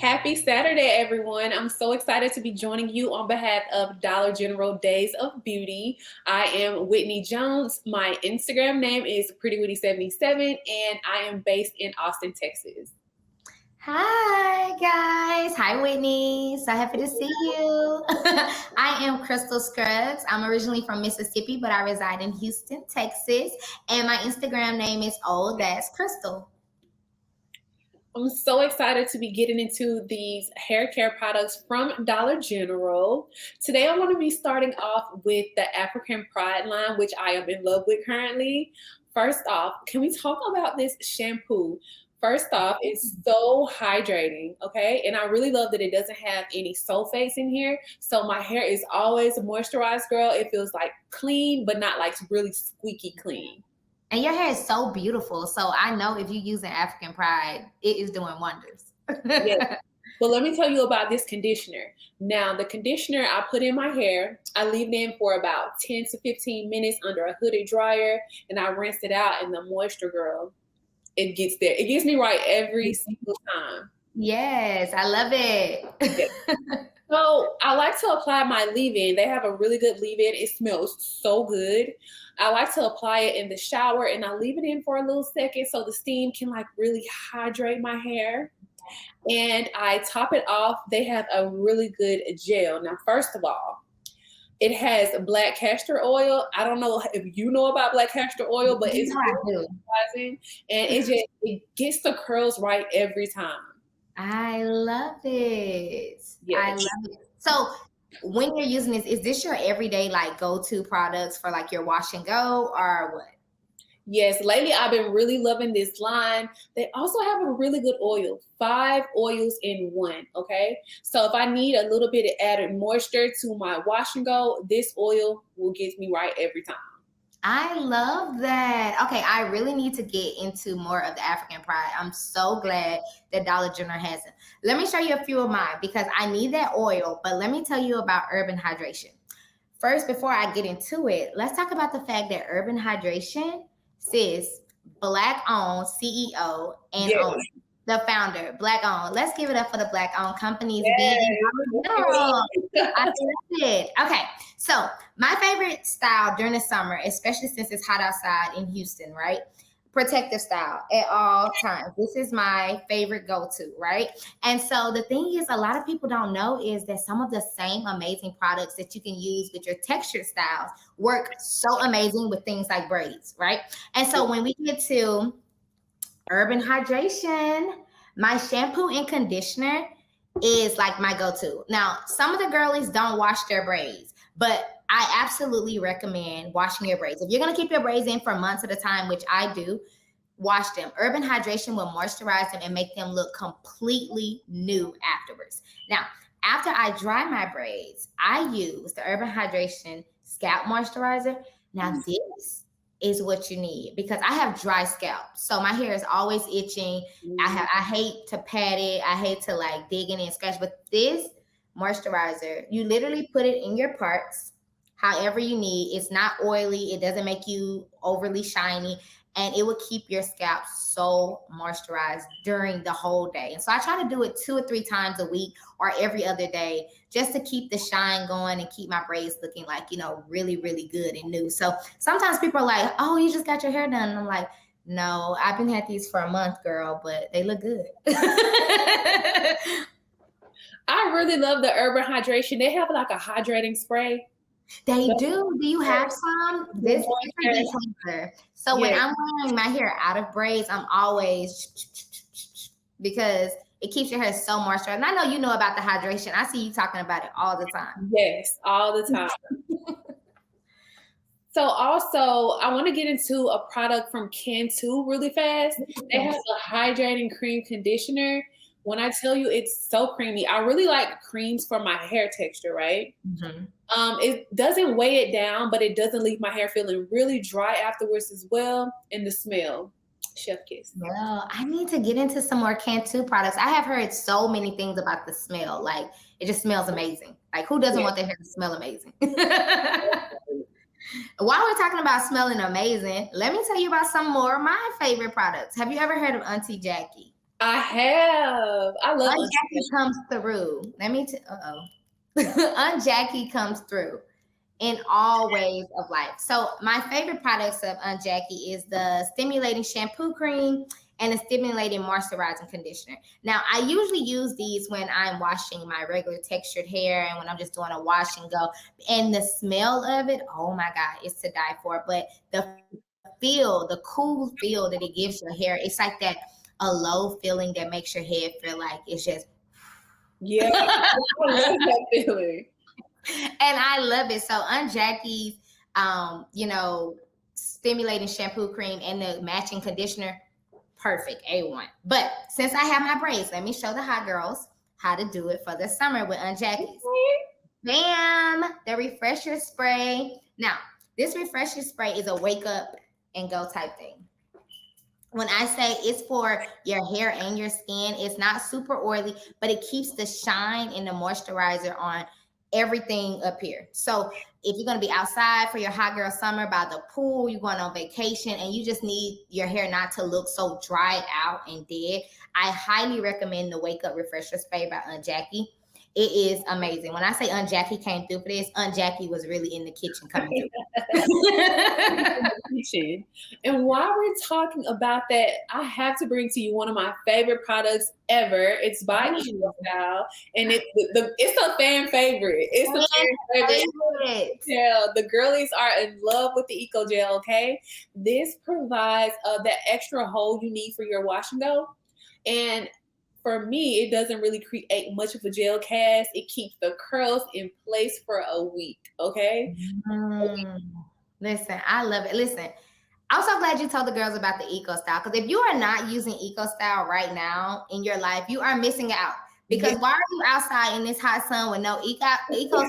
Happy Saturday, everyone. I'm so excited to be joining you on behalf of Dollar General Days of Beauty. I am Whitney Jones. My Instagram name is PrettyWhitty77, and I am based in Austin, Texas. Hi, guys. Hi, Whitney. So happy to see you. I am Crystal Scruggs. I'm originally from Mississippi, but I reside in Houston, Texas. And my Instagram name is Oh, That's Crystal. I'm so excited to be getting into these hair care products from Dollar General. Today, I want to be starting off with the African Pride line, which I am in love with currently. First off, can we talk about this shampoo? First off, it's so hydrating, okay? And I really love that it doesn't have any sulfates in here. So my hair is always moisturized, girl. It feels like clean, but not like really squeaky clean. And your hair is so beautiful. So I know if you use an African Pride, it is doing wonders. Yes. But let me tell you about this conditioner. Now, the conditioner I put in my hair, I leave it in for about 10 to 15 minutes under a hooded dryer, and I rinse it out, and the moisture, girl, it gets there. It gets me right every single time. Yes, I love it. Yes. So I like to apply my leave-in. They have a really good leave-in. It smells so good. I like to apply it in the shower, and I leave it in for a little second so the steam can like really hydrate my hair. And I top it off. They have a really good gel. Now, first of all, it has black castor oil. I don't know if you know about black castor oil, but it's really surprising. And it gets the curls right every time. I love it. Yes. I love it. So when you're using this, is this your everyday like go-to products for like your wash and go or what? Yes, lately I've been really loving this line. They also have a really good oil, 5 oils in one, okay? So if I need a little bit of added moisture to my wash and go, this oil will get me right every time. I love that. Okay, I really need to get into more of the African Pride. I'm so glad that Dollar General has it. Let me show you a few of mine because I need that oil, but let me tell you about Urban Hydration. First, before I get into it, let's talk about the fact that Urban Hydration, sis, Black owned CEO and owner. The founder, Black owned. Let's give it up for the Black owned companies. Yes. I love it. Okay, so my favorite style during the summer, especially since it's hot outside in Houston, right? Protective style at all times. This is my favorite go-to, right? And so the thing is, a lot of people don't know is that some of the same amazing products that you can use with your textured styles work so amazing with things like braids, right? And so when we get to Urban Hydration, my shampoo and conditioner is like my go-to. Now, some of the girlies don't wash their braids, but I absolutely recommend washing your braids. If you're going to keep your braids in for months at a time, which I do, wash them. Urban Hydration will moisturize them and make them look completely new afterwards. Now, after I dry my braids, I use the Urban Hydration Scalp Moisturizer. Now, this is what you need because I have dry scalp. So my hair is always itching. I hate to pat it. I hate to like dig in and scratch. But this moisturizer, you literally put it in your parts however you need. It's not oily. It doesn't make you overly shiny. And it will keep your scalp so moisturized during the whole day. And so I try to do it 2 or 3 times a week or every other day just to keep the shine going and keep my braids looking like, you know, really, really good and new. So sometimes people are like, oh, you just got your hair done. And I'm like, no, I've been had these for a month, girl, but they look good. I really love the Urban Hydration. They have like a hydrating spray. They do. Do you have some? This is so when I'm wearing my hair out of braids, I'm always because it keeps your hair so moisturized. And I know you know about the hydration. I see you talking about it all the time. Yes, all the time. So also, I want to get into a product from Cantu really fast. They have a hydrating cream conditioner. When I tell you it's so creamy, I really like creams for my hair texture, right? Mm-hmm. It doesn't weigh it down, but it doesn't leave my hair feeling really dry afterwards as well. And the smell, chef kiss. Well, I need to get into some more Cantu products. I have heard so many things about the smell. Like it just smells amazing. Like who doesn't want their hair to smell amazing? While we're talking about smelling amazing, let me tell you about some more of my favorite products. Have you ever heard of Auntie Jackie? I have. I love Aunt Jackie comes through. Aunt Jackie comes through in all ways of life. So my favorite products of Aunt Jackie is the stimulating shampoo cream and the stimulating moisturizing conditioner. Now, I usually use these when I'm washing my regular textured hair and when I'm just doing a wash and go. And the smell of it, oh my God, it's to die for. But the cool feel that it gives your hair, it's like that a low feeling that makes your head feel like it's just. Yeah, I love that feeling. And I love it. So Aunt Jackie's, stimulating shampoo cream and the matching conditioner, perfect, A1. But since I have my braids, let me show the hot girls how to do it for the summer with Aunt Jackie's. Bam! The refresher spray. Now, this refresher spray is a wake up and go type thing. When I say it's for your hair and your skin, it's not super oily, but it keeps the shine and the moisturizer on everything up here. So if you're going to be outside for your hot girl summer by the pool, you're going on vacation and you just need your hair not to look so dried out and dead, I highly recommend the Wake Up Refresher Spray by Aunt Jackie. It is amazing. When I say Aunt Jackie came through for this, Aunt Jackie was really in the kitchen coming through. And while we're talking about that, I have to bring to you one of my favorite products ever. It's by Eco Style, and it's a fan favorite. It's a fan favorite. Yeah, the girlies are in love with the Eco Gel. Okay, this provides that extra hold you need for your wash and go, and for me, it doesn't really create much of a gel cast. It keeps the curls in place for a week, okay? Listen, I love it. Listen, I'm so glad you told the girls about the Eco Style, because if you are not using Eco Style right now in your life, you are missing out. Because why are you outside in this hot sun with no Eco Style?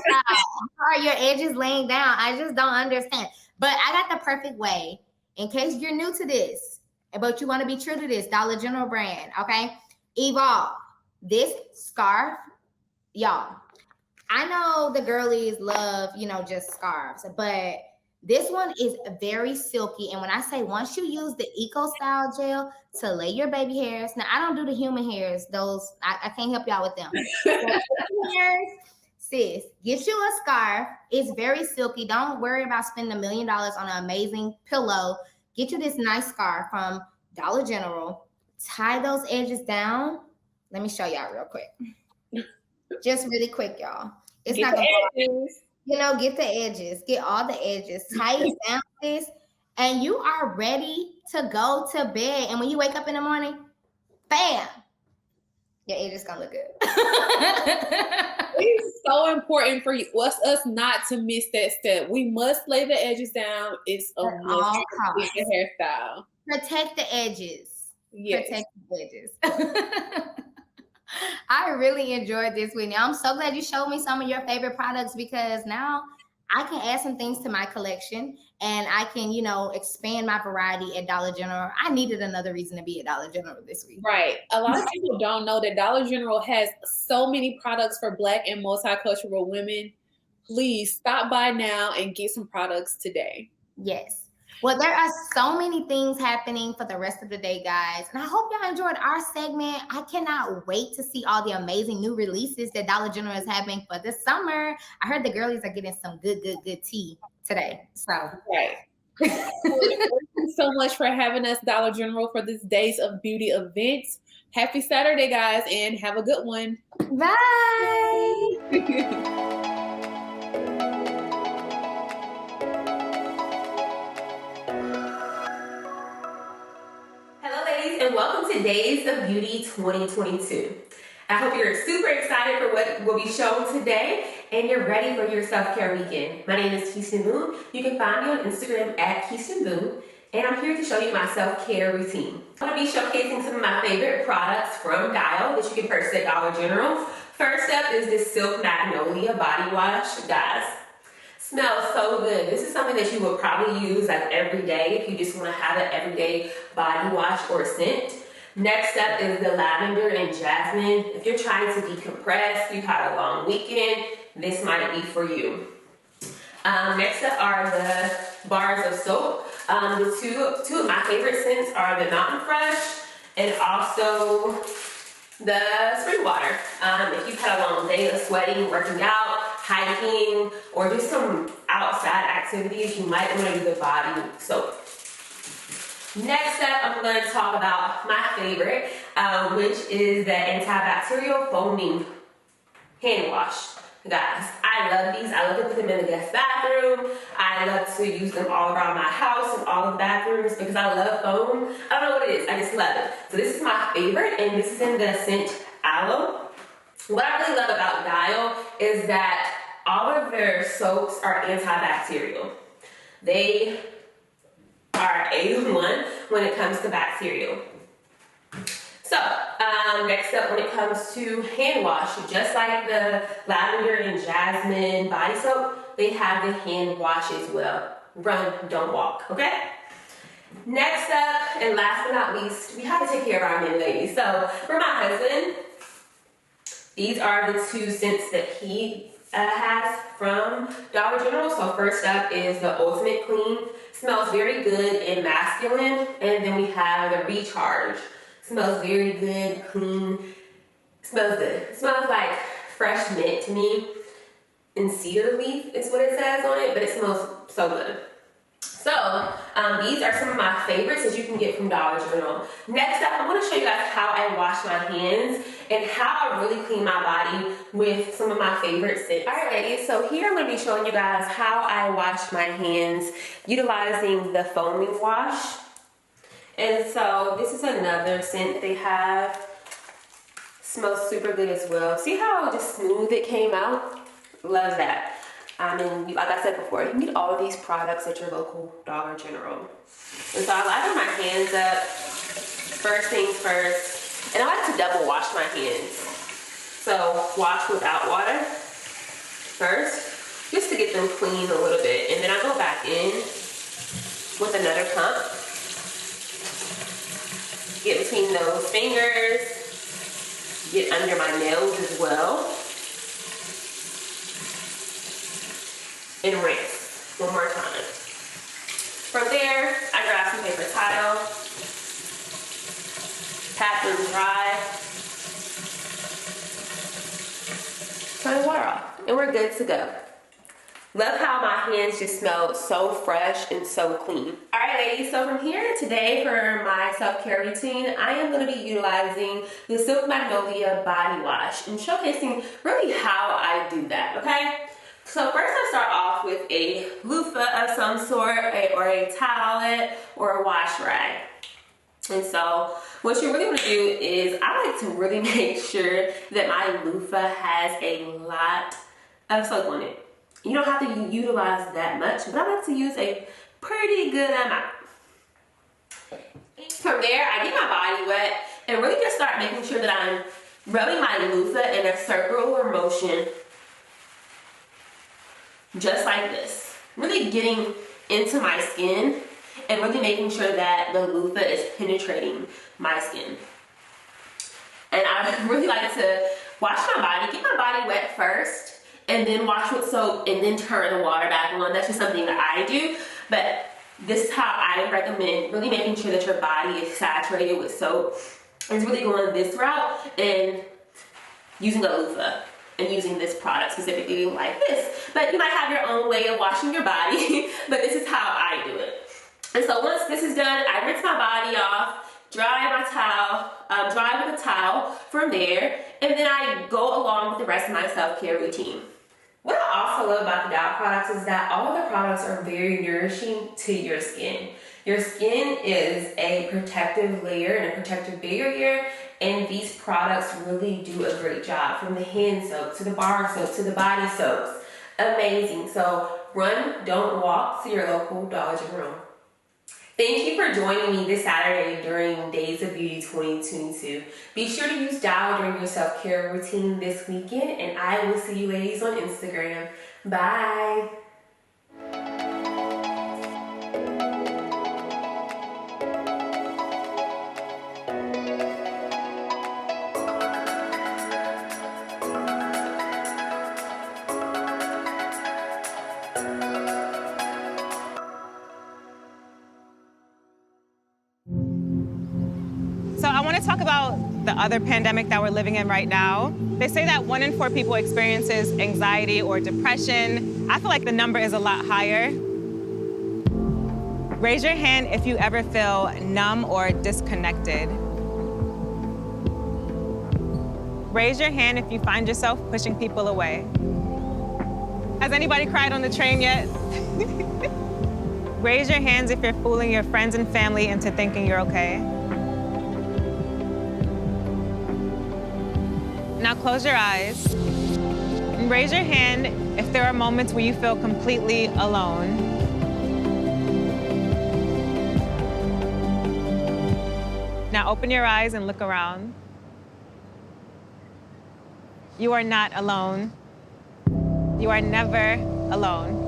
Why are your edges laying down? I just don't understand. But I got the perfect way, in case you're new to this, but you want to be true to this Dollar General brand, okay? Evolve. This scarf, y'all, I know the girlies love, just scarves, but this one is very silky. And when I say once you use the Eco Style gel to lay your baby hairs, now I don't do the human hairs. Those, I can't help y'all with them. Hairs, sis, get you a scarf. It's very silky. Don't worry about spending $1 million on an amazing pillow. Get you this nice scarf from Dollar General. Tie those edges down. Let me show y'all real quick. Just really quick, y'all. It's not gonna go. Get the edges. Get all the edges. Tie it down, this, and you are ready to go to bed. And when you wake up in the morning, bam, your edges gonna look good. It's so important for us not to miss that step. We must lay the edges down. It's a must to the hairstyle. Protect the edges. Yes. Protect the edges. I really enjoyed this, Whitney. I'm so glad you showed me some of your favorite products, because now I can add some things to my collection and I can, expand my variety at Dollar General. I needed another reason to be at Dollar General this week. Right. A lot of people don't know that Dollar General has so many products for Black and multicultural women. Please stop by now and get some products today. Yes. Well, there are so many things happening for the rest of the day, guys. And I hope y'all enjoyed our segment. I cannot wait to see all the amazing new releases that Dollar General is having for this summer. I heard the girlies are getting some good tea today. So, right. Thank you so much for having us, Dollar General, for this Days of Beauty event. Happy Saturday, guys, and have a good one. Bye. And welcome to Days of Beauty 2022. I hope you're super excited for what will be shown today and you're ready for your self-care weekend. My name is Keiston Boone. You can find me on Instagram at Keiston Boone, and I'm here to show you my self-care routine. I'm going to be showcasing some of my favorite products from Dial that you can purchase at Dollar General. First up is this Silk Magnolia body wash, guys. Smells so good. This is something that you will probably use like every day if you just want to have an everyday body wash or scent. Next up is the lavender and jasmine. If you're trying to decompress, you've had a long weekend, this might be for you. Next up are the bars of soap. The two of my favorite scents are the Mountain Fresh and also the spring water. If you've had a long day of sweating, working out, hiking, or just some outside activities, you might want to do the body soap. Next up, I'm going to talk about my favorite, which is the antibacterial foaming hand wash. Guys, I love these. I love to put them in the guest bathroom. I love to use them all around my house and all of the bathrooms because I love foam. I don't know what it is. I just love it. So this is my favorite, and this is in the scent Aloe. What I really love about Dial is that all of their soaps are antibacterial. They are A1 when it comes to bacterial. So, next up, when it comes to hand wash, just like the lavender and jasmine body soap, they have the hand wash as well. Run, don't walk, okay? Next up, and last but not least, we have to take care of our men, ladies. So, for my husband, these are the two scents that he has from Dollar General. So first up is the Ultimate Clean. Smells very good and masculine. And then we have the Recharge. Smells very good, clean. Smells good. It smells like fresh mint to me. And cedar leaf is what it says on it, but it smells so good. So these are some of my favorites that you can get from Dollar General. Next up, I'm going to show you guys how I wash my hands and how I really clean my body with some of my favorite scents. All right, ladies, so here I'm going to be showing you guys how I wash my hands utilizing the foaming wash. And so this is another scent they have. Smells super good as well. See how just smooth it came out? Love that. And like I said before, you can get all of these products at your local Dollar General. And so I lather my hands up, first things first, and I like to double wash my hands. So wash without water first, just to get them clean a little bit. And then I go back in with another pump. Get between those fingers, get under my nails as well. And rinse one more time. From there, I grab some paper towel, pat them dry, turn the water off, and we're good to go. Love how my hands just smell so fresh and so clean. All right, ladies, so from here today for my self-care routine, I am going to be utilizing the Silk Magnolia Body Wash and showcasing really how I do that, okay? So first I start off with a loofah of some sort, or a towelette, or a wash rag. And so what you really want to do is, I like to really make sure that my loofah has a lot of soap on it. You don't have to utilize that much, but I like to use a pretty good amount. From there, I get my body wet and really just start making sure that I'm rubbing my loofah in a circular motion, just like this. Really getting into my skin and really making sure that the loofah is penetrating my skin. And I really like to wash my body, get my body wet first, and then wash with soap, and then turn the water back on. That's just something that I do, but this is how I recommend really making sure that your body is saturated with soap. It's really going this route and using a loofah and using this product specifically like this. But you might have your own way of washing your body, but this is how I do it. And so once this is done, I rinse my body off, dry with a towel from there, and then I go along with the rest of my self-care routine. What I also love about the Dial products is that all of the products are very nourishing to your skin. Your skin is a protective layer and a protective barrier, and these products really do a great job. From the hand soap to the bar soap to the body soaps. Amazing. So run, don't walk to your local Dollar General. Thank you for joining me this Saturday during Days of Beauty 2022. Be sure to use Dial during your self-care routine this weekend, and I will see you ladies on Instagram. Bye. So I want talk about the other pandemic that we're living in right now, they say that 1 in 4 people experiences anxiety or depression. I feel like the number is a lot higher. Raise your hand if you ever feel numb or disconnected. Raise your hand if you find yourself pushing people away. Has anybody cried on the train yet? Raise your hands if you're fooling your friends and family into thinking you're okay. Now close your eyes and raise your hand if there are moments where you feel completely alone. Now open your eyes and look around. You are not alone. You are never alone.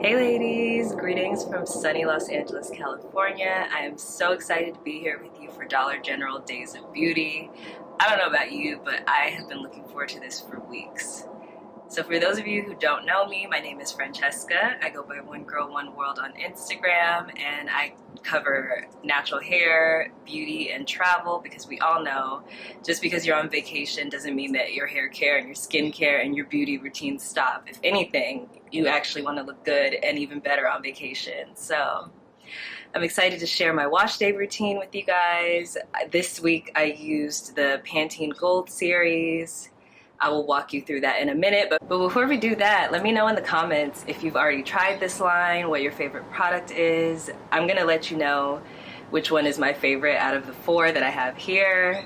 Hey ladies, greetings from sunny Los Angeles, California. I am so excited to be here with you for Dollar General Days of Beauty. I don't know about you, but I have been looking forward to this for weeks. So for those of you who don't know me, my name is Francesca. I go by One Girl, One World on Instagram, and I cover natural hair, beauty, and travel, because we all know just because you're on vacation doesn't mean that your hair care and your skin care and your beauty routines stop. If anything, you actually want to look good and even better on vacation. So I'm excited to share my wash day routine with you guys. This week I used the Pantene Gold series. I will walk you through that in a minute, but before we do that, let me know in the comments if you've already tried this line, what your favorite product is. I'm gonna let you know which one is my favorite out of the 4 that I have here.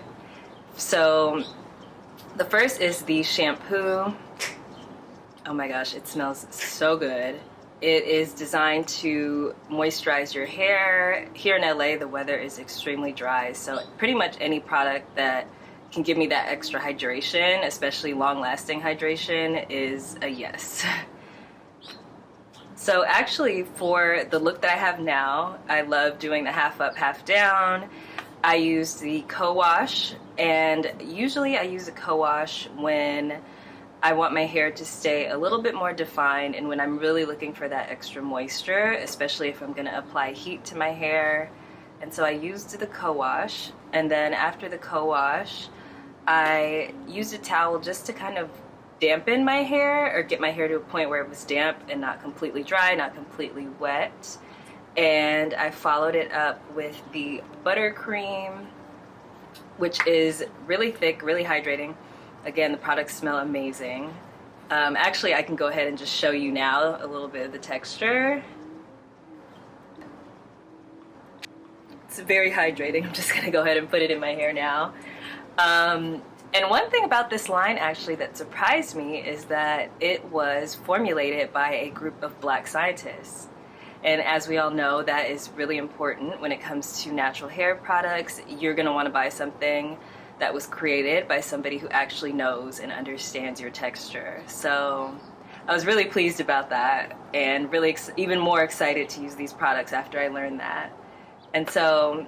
So the first is the shampoo. Oh my gosh, it smells so good. It is designed to moisturize your hair. Here in LA, the weather is extremely dry, so pretty much any product that can give me that extra hydration, especially long-lasting hydration, is a yes. So actually, for the look that I have now, I love doing the half up, half down. I use the co-wash, and usually I use a co-wash when I want my hair to stay a little bit more defined and when I'm really looking for that extra moisture, especially if I'm gonna apply heat to my hair. And so I used the co-wash, and then after the co-wash, I used a towel just to kind of dampen my hair or get my hair to a point where it was damp and not completely dry, not completely wet. And I followed it up with the buttercream, which is really thick, really hydrating. Again, the products smell amazing. Actually, I can go ahead and just show you now a little bit of the texture. It's very hydrating. I'm just gonna go ahead and put it in my hair now. And one thing about this line actually that surprised me is that it was formulated by a group of Black scientists. And as we all know, that is really important when it comes to natural hair products. You're gonna wanna buy something that was created by somebody who actually knows and understands your texture. So I was really pleased about that, and really even more excited to use these products after I learned that. And so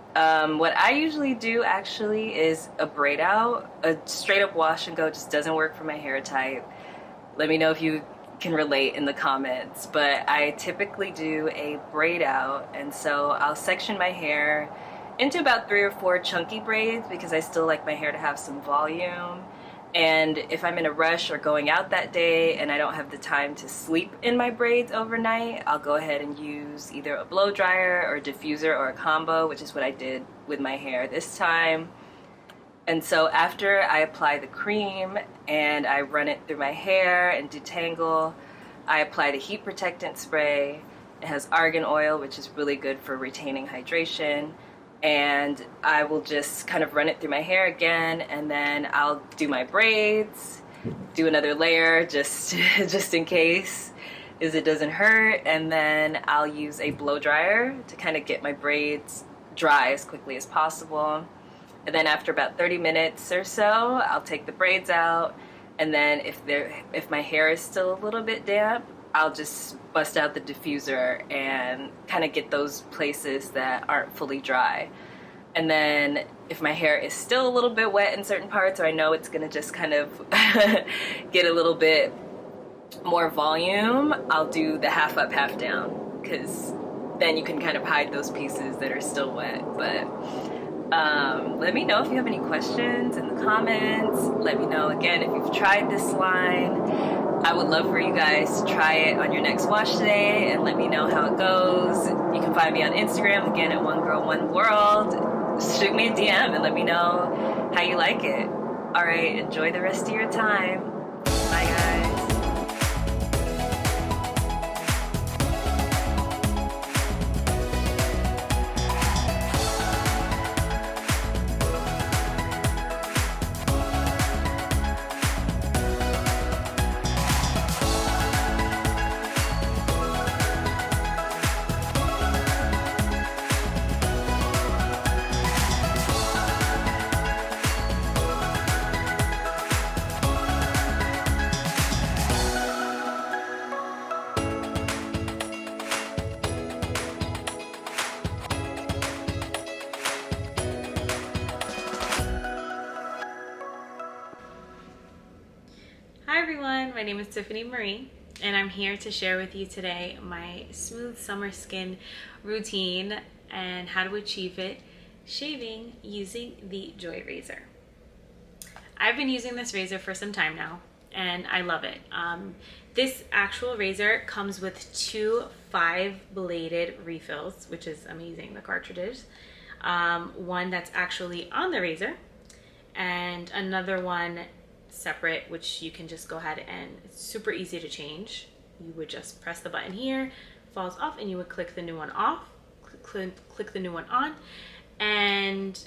what I usually do actually is a braid out. A straight up wash and go just doesn't work for my hair type. Let me know if you can relate in the comments. But I typically do a braid out, and so I'll section my hair into about 3 or 4 chunky braids because I still like my hair to have some volume. And if I'm in a rush or going out that day and I don't have the time to sleep in my braids overnight, I'll go ahead and use either a blow dryer or a diffuser or a combo, which is what I did with my hair this time. And so after I apply the cream and I run it through my hair and detangle, I apply the heat protectant spray. It has argan oil, which is really good for retaining hydration. And I will just kind of run it through my hair again, and then I'll do my braids, do another layer just in case, is it doesn't hurt, and then I'll use a blow dryer to kind of get my braids dry as quickly as possible. And then after about 30 minutes or so, I'll take the braids out, and then if my hair is still a little bit damp, I'll just bust out the diffuser and kind of get those places that aren't fully dry. And then if my hair is still a little bit wet in certain parts, or I know it's gonna just kind of get a little bit more volume, I'll do the half up, half down, because then you can kind of hide those pieces that are still wet. But let me know if you have any questions in the comments. Let me know again if you've tried this line. I would love for you guys to try it on your next wash day and let me know how it goes. You can find me on Instagram, again, at One Girl, One World. Shoot me a DM and let me know how you like it. All right, enjoy the rest of your time. Bye, guys. Hi everyone, my name is Tiffany Marie and I'm here to share with you today my smooth summer skin routine and how to achieve it shaving using the Joy Razor. I've been using this razor for some time now and I love it. This actual razor comes with 2 5-bladed refills, which is amazing, the cartridges. One that's actually on the razor and another one separate, which you can just go ahead and it's super easy to change. You would just press the button here, falls off, and you would click the new one off, click the new one on, and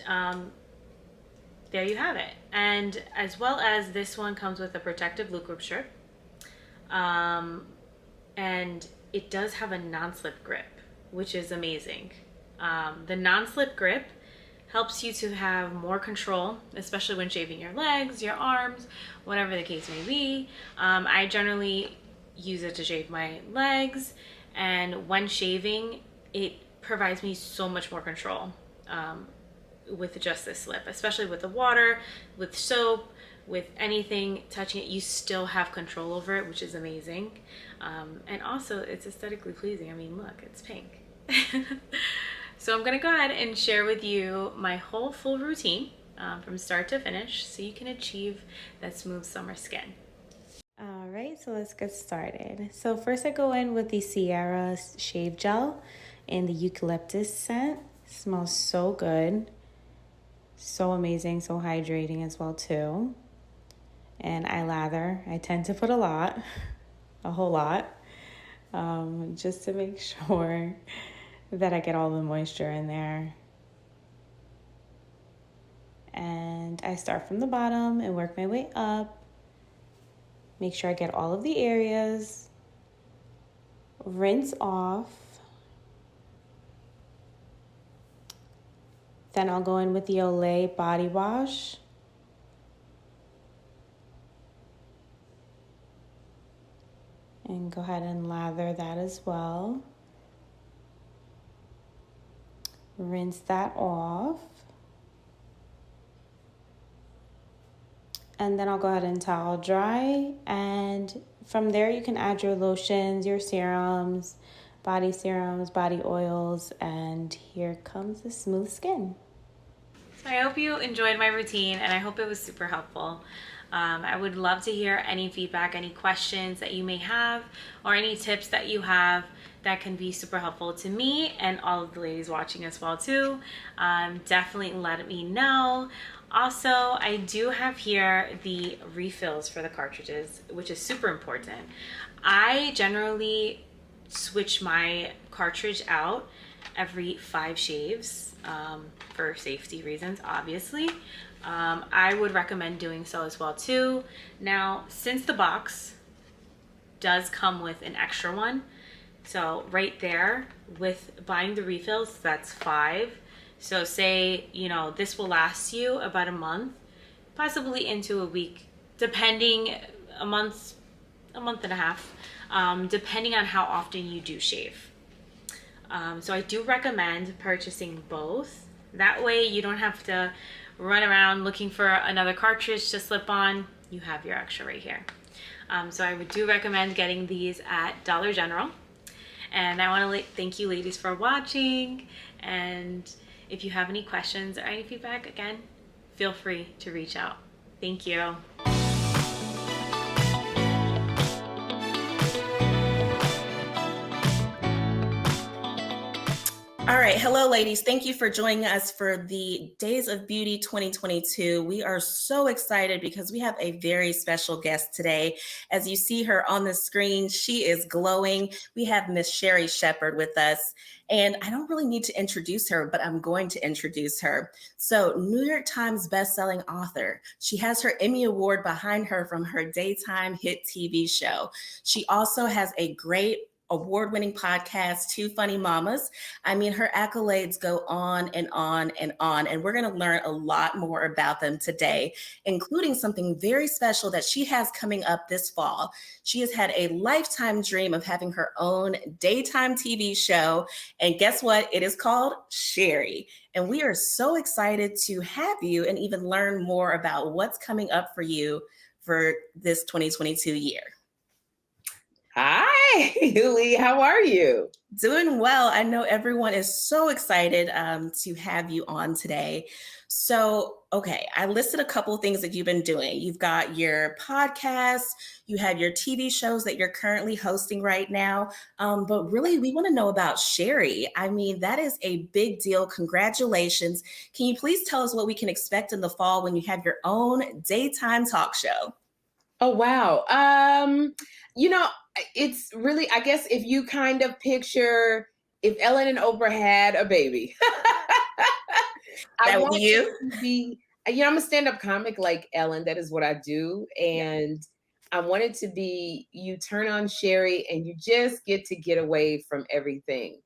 there you have it. And as well as this one comes with a protective loop grip strip, and it does have a non-slip grip, which is amazing. The non-slip grip helps you to have more control, especially when shaving your legs, your arms, whatever the case may be. I generally use it to shave my legs, and when shaving, it provides me so much more control with just this slip, especially with the water, with soap, with anything touching it, you still have control over it, which is amazing. And also, it's aesthetically pleasing. I mean, look, it's pink. So I'm gonna go ahead and share with you my whole full routine from start to finish so you can achieve that smooth summer skin. All right, so let's get started. So first I go in with the Sierra Shave Gel in the eucalyptus scent. It smells so good, so amazing, so hydrating as well too. And I lather. I tend to put a lot, a whole lot, just to make sure that I get all the moisture in there. And I start from the bottom and work my way up. Make sure I get all of the areas. Rinse off. Then I'll go in with the Olay body wash. And go ahead and lather that as well. Rinse that off. And then I'll go ahead and towel dry. And from there you can add your lotions, your serums, body oils, and here comes the smooth skin. So I hope you enjoyed my routine and I hope it was super helpful. I would love to hear any feedback, any questions that you may have, or any tips that you have that can be super helpful to me and all of the ladies watching as well too. Definitely let me know. Also, I do have here the refills for the cartridges, which is super important. I generally switch my cartridge out every 5 shaves for safety reasons, obviously. I would recommend doing so as well too. Now, since the box does come with an extra one, so right there with buying the refills, that's 5. So say, you know, this will last you about a month, possibly into a week, depending, a month and a half. depending on how often you do shave. So I do recommend purchasing both. That way you don't have to run around looking for another cartridge to slip on. You have your extra right here. So I do recommend getting these at Dollar General. And I want to thank you ladies for watching. And if you have any questions or any feedback, again, feel free to reach out. Thank you. All right. Hello, ladies. Thank you for joining us for the Days of Beauty 2022. We are so excited because we have a very special guest today. As you see her on the screen, she is glowing. We have Miss Sherri Shepherd with us. And I don't really need to introduce her, but I'm going to introduce her. So, New York Times bestselling author. She has her Emmy Award behind her from her daytime hit TV show. She also has a great award-winning podcast, Two Funny Mamas. I mean, her accolades go on and on and on, and we're going to learn a lot more about them today, including something very special that she has coming up this fall. She has had a lifetime dream of having her own daytime TV show, and guess what? It is called Sherri, and we are so excited to have you and even learn more about what's coming up for you for this 2022 year. Hi, Lee. How are you? Doing well. I know everyone is so excited to have you on today. So, okay, I listed a couple of things that you've been doing. You've got your podcast, you have your TV shows that you're currently hosting right now. But really, we want to know about Sherri. I mean, that is a big deal. Congratulations. Can you please tell us what we can expect in the fall when you have your own daytime talk show? Oh, wow. It's really, I guess if you kind of picture if Ellen and Oprah had a baby, That would be you? I'm a stand-up comic like Ellen. That is what I do. And I want it to be, you turn on Sherri and you just get away from everything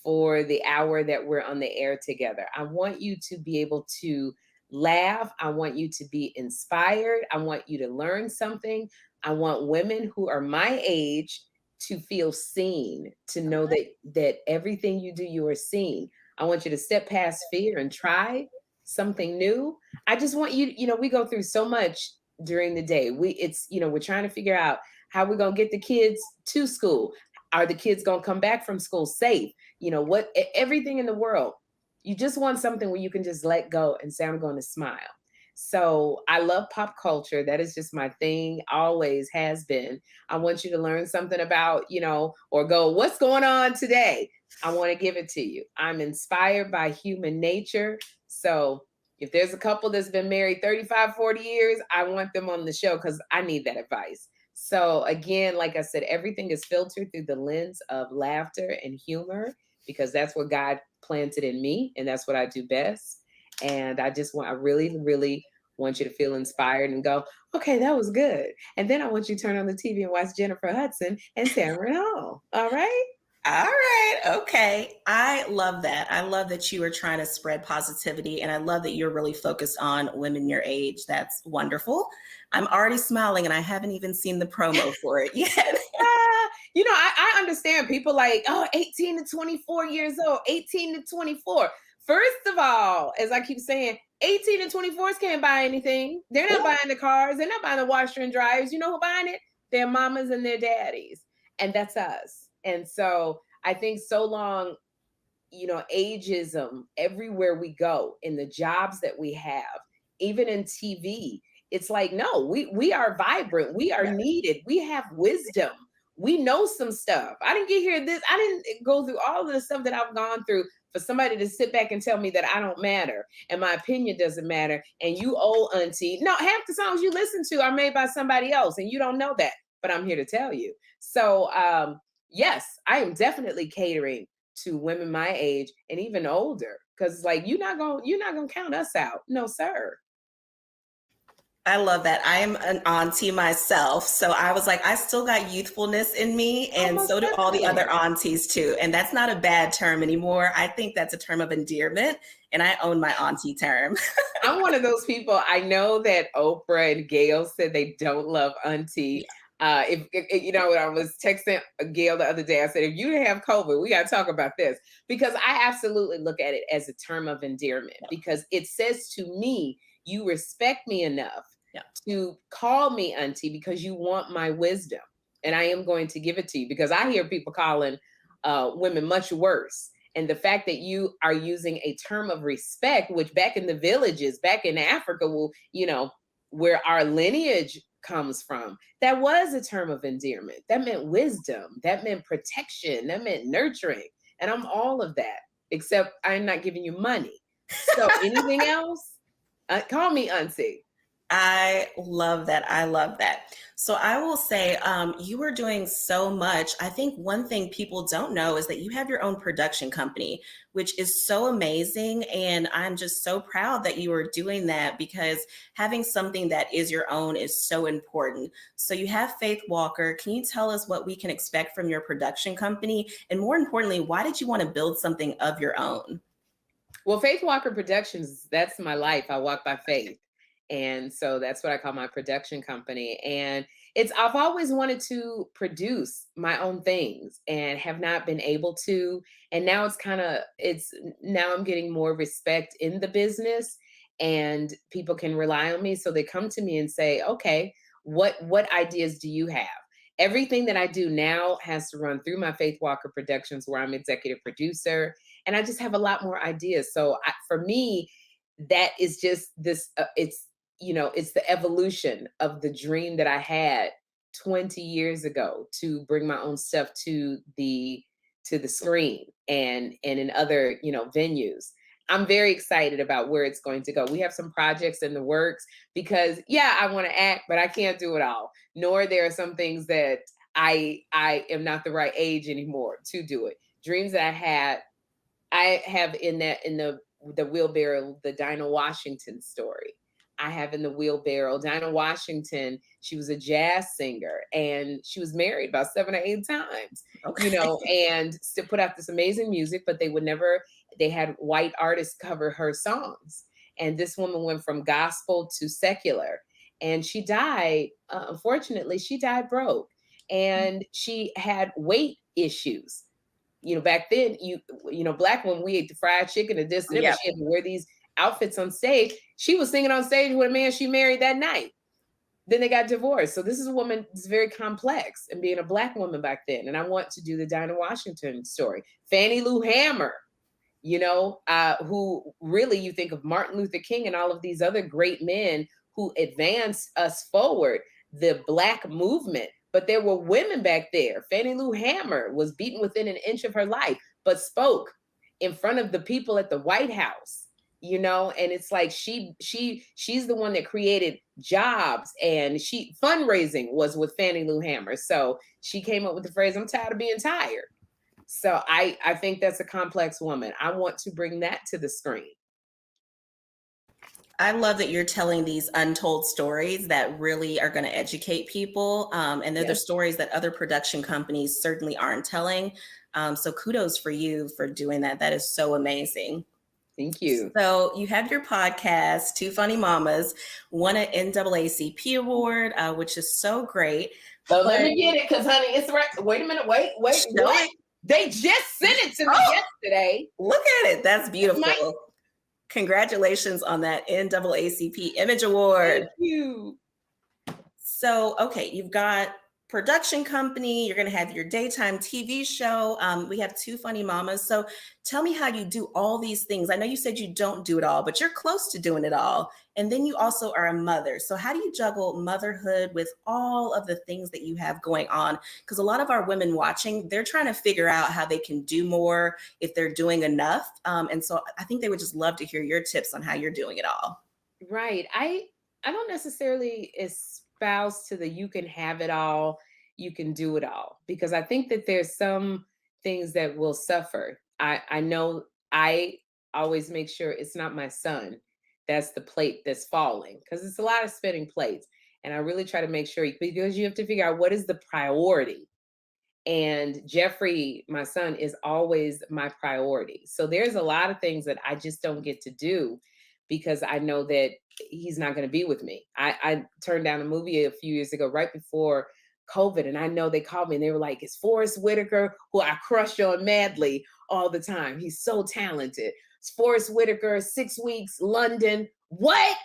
for the hour that we're on the air together. I want you to be able to laugh. I want you to be inspired. I want you to learn something. I want women who are my age to feel seen, to know that everything you do, you are seen. I want you to step past fear and try something new. I just want you, we go through so much during the day. We're trying to figure out how we're going to get the kids to school. Are the kids going to come back from school safe? Everything in the world. You just want something where you can just let go and say, I'm going to smile. So I love pop culture. That is just my thing, always has been. I want you to learn something about, or go, what's going on today? I want to give it to you. I'm inspired by human nature. So if there's a couple that's been married 35, 40 years, I want them on the show because I need that advice. So again, like I said, everything is filtered through the lens of laughter and humor because that's what God planted in me and that's what I do best. And I really, really want you to feel inspired and go, okay, that was good. And then I want you to turn on the TV and watch Jennifer Hudson and Tamron Hall. All right? All right. Okay. I love that. I love that you are trying to spread positivity. And I love that you're really focused on women your age. That's wonderful. I'm already smiling and I haven't even seen the promo for it yet. I understand people like, 18 to 24 years old, 18 to 24. First of all, as I keep saying, 18 and 24s can't buy anything. They're not buying the cars. They're not buying the washer and dryers. You know who buying it? Their mamas and their daddies. And that's us. And so I think so long, ageism everywhere we go in the jobs that we have, even in TV, it's like, no, we are vibrant. We are needed. We have wisdom. We know some stuff. I didn't get here I didn't go through all of the stuff that I've gone through for somebody to sit back and tell me that I don't matter and my opinion doesn't matter. And you old auntie, no, half the songs you listen to are made by somebody else and you don't know that, but I'm here to tell you. So yes, I am definitely catering to women my age and even older. Cause like, you're not gonna count us out. No, sir. I love that. I am an auntie myself. So I was like, I still got youthfulness in me. And so do all the other aunties too. And that's not a bad term anymore. I think that's a term of endearment. And I own my auntie term. I'm one of those people. I know that Oprah and Gail said they don't love auntie. You know, I was texting Gail the other day, I said, if you didn't have COVID, we got to talk about this, because I absolutely look at it as a term of endearment, because it says to me, you respect me enough to call me auntie because you want my wisdom. And I am going to give it to you, because I hear people calling women much worse. And the fact that you are using a term of respect, which back in the villages, back in Africa, well, you know, where our lineage comes from, that was a term of endearment. That meant wisdom. That meant protection. That meant nurturing. And I'm all of that, except I'm not giving you money. So anything else, call me auntie. I love that. I love that. So I will say, you are doing so much. I think one thing people don't know is that you have your own production company, which is so amazing. And I'm just so proud that you are doing that, because having something that is your own is so important. So you have Faith Walker. Can you tell us what we can expect from your production company? And more importantly, why did you want to build something of your own? Well, Faith Walker Productions, that's my life. I walk by faith. And so that's what I call my production company. And I've always wanted to produce my own things and have not been able to. And now now I'm getting more respect in the business, and people can rely on me. So they come to me and say, okay, what ideas do you have? Everything that I do now has to run through my Faith Walker Productions, where I'm executive producer, and I just have a lot more ideas. So for me, that is just this, it's the evolution of the dream that I had 20 years ago, to bring my own stuff to the screen and in other, venues. I'm very excited about where it's going to go. We have some projects in the works, because I want to act, but I can't do it all. Nor there are some things that I am not the right age anymore to do it. Dreams that I have in the wheelbarrow, the Dinah Washington story. I have in the wheelbarrow, Dinah Washington. She was a jazz singer, and she was married about 7 or 8 times, and still put out this amazing music, but they had white artists cover her songs. And this woman went from gospel to secular, and she died. Unfortunately, she died broke, and she had weight issues. Back then, Black women, we ate the fried chicken and this and that. She had to wear these outfits on stage. She was singing on stage with a man she married that night. Then they got divorced. So this is a woman that's very complex, and being a Black woman back then. And I want to do the Dinah Washington story. Fannie Lou Hamer, who really, you think of Martin Luther King and all of these other great men who advanced us forward, the Black movement. But there were women back there. Fannie Lou Hamer was beaten within an inch of her life, but spoke in front of the people at the White House, and it's like she's the one that created jobs, and fundraising was with Fannie Lou Hamer. So she came up with the phrase, "I'm tired of being tired." So I think that's a complex woman. I want to bring that to the screen. I love that you're telling these untold stories that really are going to educate people. And they're the stories that other production companies certainly aren't telling. So kudos for you for doing that. That is so amazing. Thank you. So you have your podcast, Two Funny Mamas, won an NAACP award, which is so great. So let me get it, because honey, it's right. Wait a minute. Wait. What? They just sent it to me yesterday. Look at it. That's beautiful. Congratulations on that NAACP Image Award. Thank you. So, okay, you've got production company, you're going to have your daytime TV show. We have Two Funny Mamas. So tell me how you do all these things. I know you said you don't do it all, but you're close to doing it all. And then you also are a mother. So how do you juggle motherhood with all of the things that you have going on? Because a lot of our women watching, they're trying to figure out how they can do more, if they're doing enough. And so I think they would just love to hear your tips on how you're doing it all. Right. I don't necessarily espouse to the you can have it all, you can do it all, because I think that there's some things that will suffer. I know I always make sure it's not my son that's the plate that's falling, because it's a lot of spinning plates. And I really try to make sure, because you have to figure out what is the priority. And Jeffrey, my son, is always my priority. So there's a lot of things that I just don't get to do because I know that he's not going to be with me. I turned down a movie a few years ago, right before COVID. And I know they called me and they were like, it's Forrest Whitaker, who I crush on madly all the time. He's so talented. It's Forrest Whitaker, 6 weeks, London. What?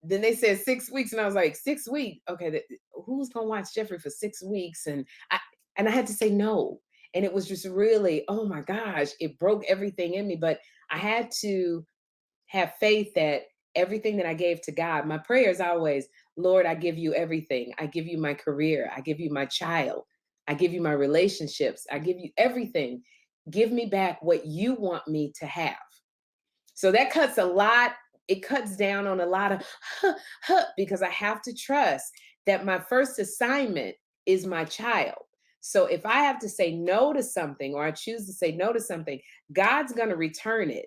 Then they said 6 weeks. And I was like, 6 weeks? Okay, who's going to watch Jeffrey for 6 weeks? And I had to say no. And it was just really, oh my gosh, it broke everything in me. But I had to have faith that everything that I gave to God, my prayer is always, Lord, I give you everything. I give you my career. I give you my child. I give you my relationships. I give you everything. Give me back what you want me to have. So that cuts a lot. It cuts down on a lot of because I have to trust that my first assignment is my child. So if I have to say no to something, or I choose to say no to something, God's going to return it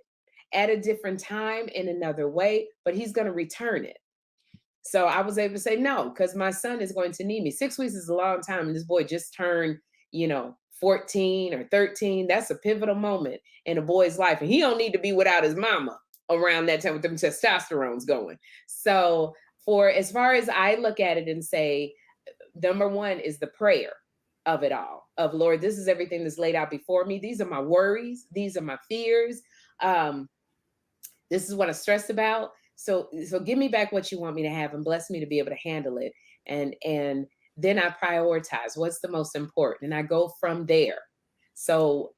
at a different time in another way, but he's going to return it. So I was able to say no, because my son is going to need me. 6 weeks is a long time. And this boy just turned, 14 or 13. That's a pivotal moment in a boy's life. And he don't need to be without his mama around that time with them testosterones going. So as far as I look at it and say, number one is the prayer of it all, of Lord, this is everything that's laid out before me. These are my worries. These are my fears. This is what I stress about. So give me back what you want me to have and bless me to be able to handle it. And then I prioritize what's the most important. And I go from there. So,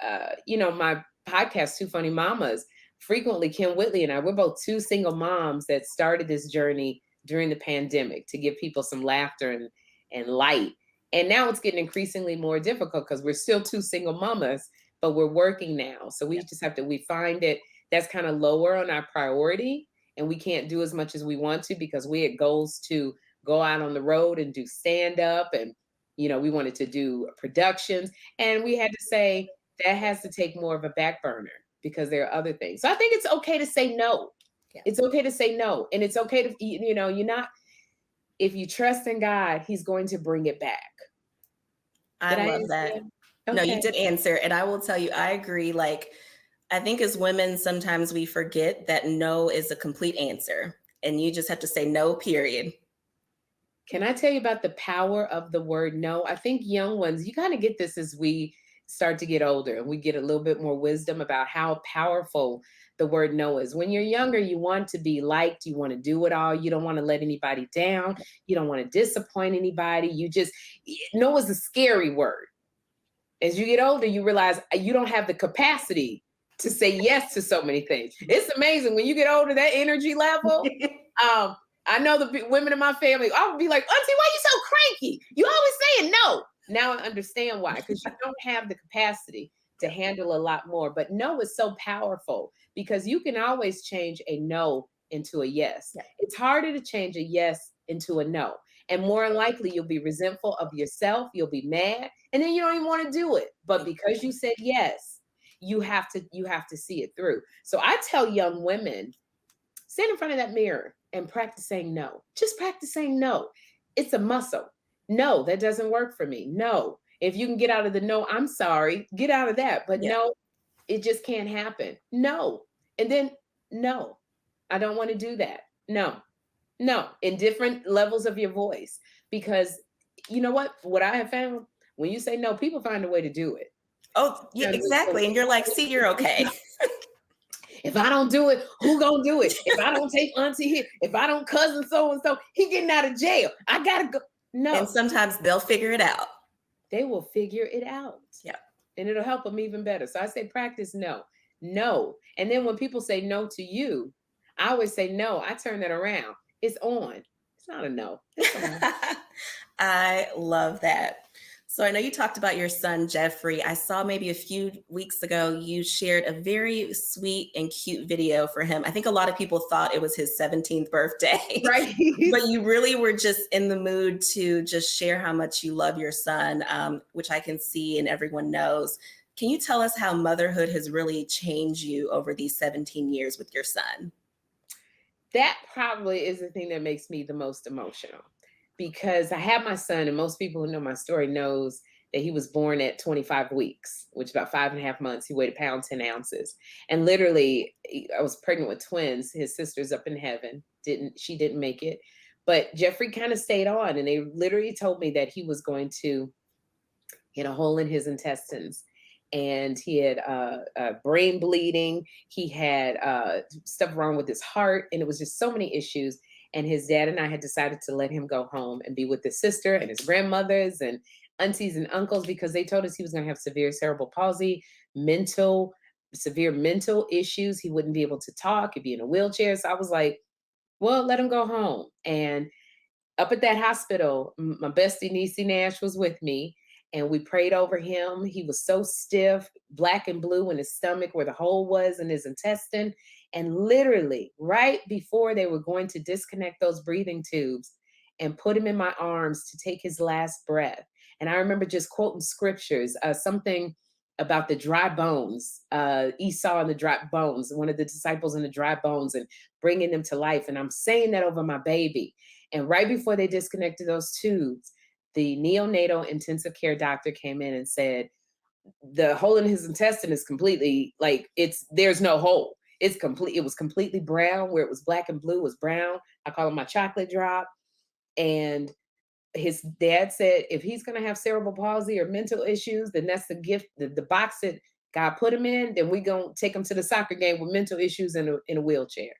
my podcast, Two Funny Mamas, frequently Kim Whitley and I, we're both two single moms that started this journey during the pandemic to give people some laughter and light. And now it's getting increasingly more difficult because we're still two single mamas, but we're working now. So we just have to, we find it that's kind of lower on our priority, and we can't do as much as we want to because we had goals to go out on the road and do stand up, and we wanted to do productions, and we had to say that has to take more of a back burner because there are other things. So I think it's okay to say no. Yeah. It's okay to say no, and it's okay to you're not, if you trust in God, he's going to bring it back. I love that. Okay. No, you did answer. And I will tell you, I agree. Like, I think as women, sometimes we forget that no is a complete answer, and you just have to say no, period. Can I tell you about the power of the word no? I think young ones, you kind of get this as we start to get older and we get a little bit more wisdom about how powerful the word no is. When you're younger, you want to be liked. You want to do it all. You don't want to let anybody down. You don't want to disappoint anybody. No is a scary word. As you get older, you realize you don't have the capacity to say yes to so many things. It's amazing when you get older, that energy level. I know the women in my family, I would be like, Auntie, why are you so cranky? You always saying no. Now I understand why, because you don't have the capacity to handle a lot more. But no is so powerful because you can always change a no into a yes. Yeah. It's harder to change a yes into a no. And more than likely, you'll be resentful of yourself. You'll be mad. And then you don't even want to do it. But because you said yes, you have to see it through. So I tell young women, stand in front of that mirror and practice saying no. Just practice saying no. It's a muscle. No, that doesn't work for me. No. If you can get out of the no, I'm sorry, get out of that. But no, it just can't happen. No. And then no, I don't want to do that. No, in different levels of your voice. Because you know what I have found, when you say no, people find a way to do it. Oh, yeah, exactly. And you're like, see, you're okay. If I don't do it, who gonna do it? If I don't take Auntie here, if I don't cousin so-and-so, he getting out of jail. I gotta go. No. And sometimes they'll figure it out. They will figure it out. Yeah. And it'll help them even better. So I say practice no. And then when people say no to you, I always say no. I turn that around. It's on. It's not a no. It's on. I love that. So I know you talked about your son, Jeffrey. I saw maybe a few weeks ago, you shared a very sweet and cute video for him. I think a lot of people thought it was his 17th birthday. Right. But you really were just in the mood to just share how much you love your son, which I can see and everyone knows. Can you tell us how motherhood has really changed you over these 17 years with your son? That probably is the thing that makes me the most emotional. Because I have my son, and most people who know my story knows that he was born at 25 weeks, which is about 5.5 months. He weighed 1 pound, 10 ounces. And literally, I was pregnant with twins. His sister's up in heaven. She didn't make it. But Jeffrey kind of stayed on, and they literally told me that he was going to get a hole in his intestines, and he had brain bleeding. He had stuff wrong with his heart, and it was just so many issues. And his dad and I had decided to let him go home and be with his sister and his grandmothers and aunties and uncles, because they told us he was going to have severe cerebral palsy, severe mental issues. He wouldn't be able to talk. He'd be in a wheelchair. So I was like, well, let him go home. And up at that hospital, my bestie Niecy Nash was with me, and we prayed over him. He was so stiff, black and blue in his stomach where the hole was in his intestine. And literally right before they were going to disconnect those breathing tubes and put him in my arms to take his last breath. And I remember just quoting scriptures, something about the dry bones, Esau and the dry bones, one of the disciples in the dry bones, and bringing them to life. And I'm saying that over my baby. And right before they disconnected those tubes, the neonatal intensive care doctor came in and said, the hole in his intestine is completely there's no hole. It's complete. It was completely brown. Where it was black and blue was brown. I call it my chocolate drop. And his dad said, if he's going to have cerebral palsy or mental issues, then that's the gift, the box that God put him in. Then we going to take him to the soccer game with mental issues in a wheelchair.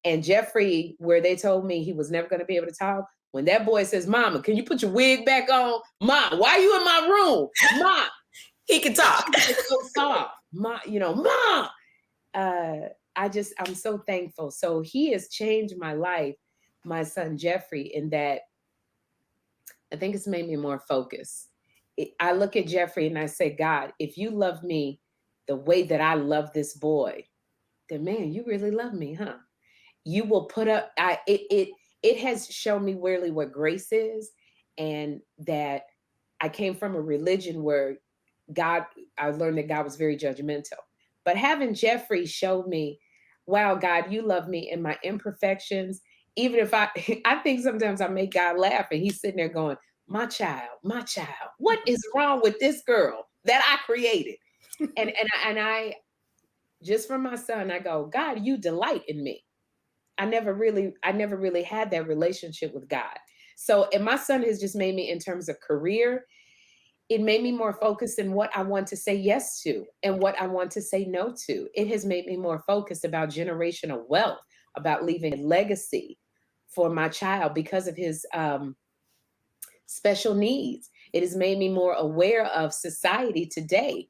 And Jeffrey, where they told me he was never going to be able to talk, when that boy says, Mama, can you put your wig back on? Mom, why are you in my room? Mom. He can talk. It's so soft. Mom, Mom. I'm so thankful. So he has changed my life, my son Jeffrey, in that I think it's made me more focused. I look at Jeffrey and I say, God, if you love me the way that I love this boy, then man, you really love me, huh? You will put up, it has shown me really what grace is, and that I came from a religion where I learned that God was very judgmental. But having Jeffrey showed me, wow, God, you love me in my imperfections. Even if I think sometimes I make God laugh, and he's sitting there going, my child, what is wrong with this girl that I created? and I just from my son, I go, God, you delight in me. I never really had that relationship with God. So, and my son has just made me, in terms of career, it made me more focused in what I want to say yes to and what I want to say no to. It has made me more focused about generational wealth, about leaving a legacy for my child because of his special needs. It has made me more aware of society today.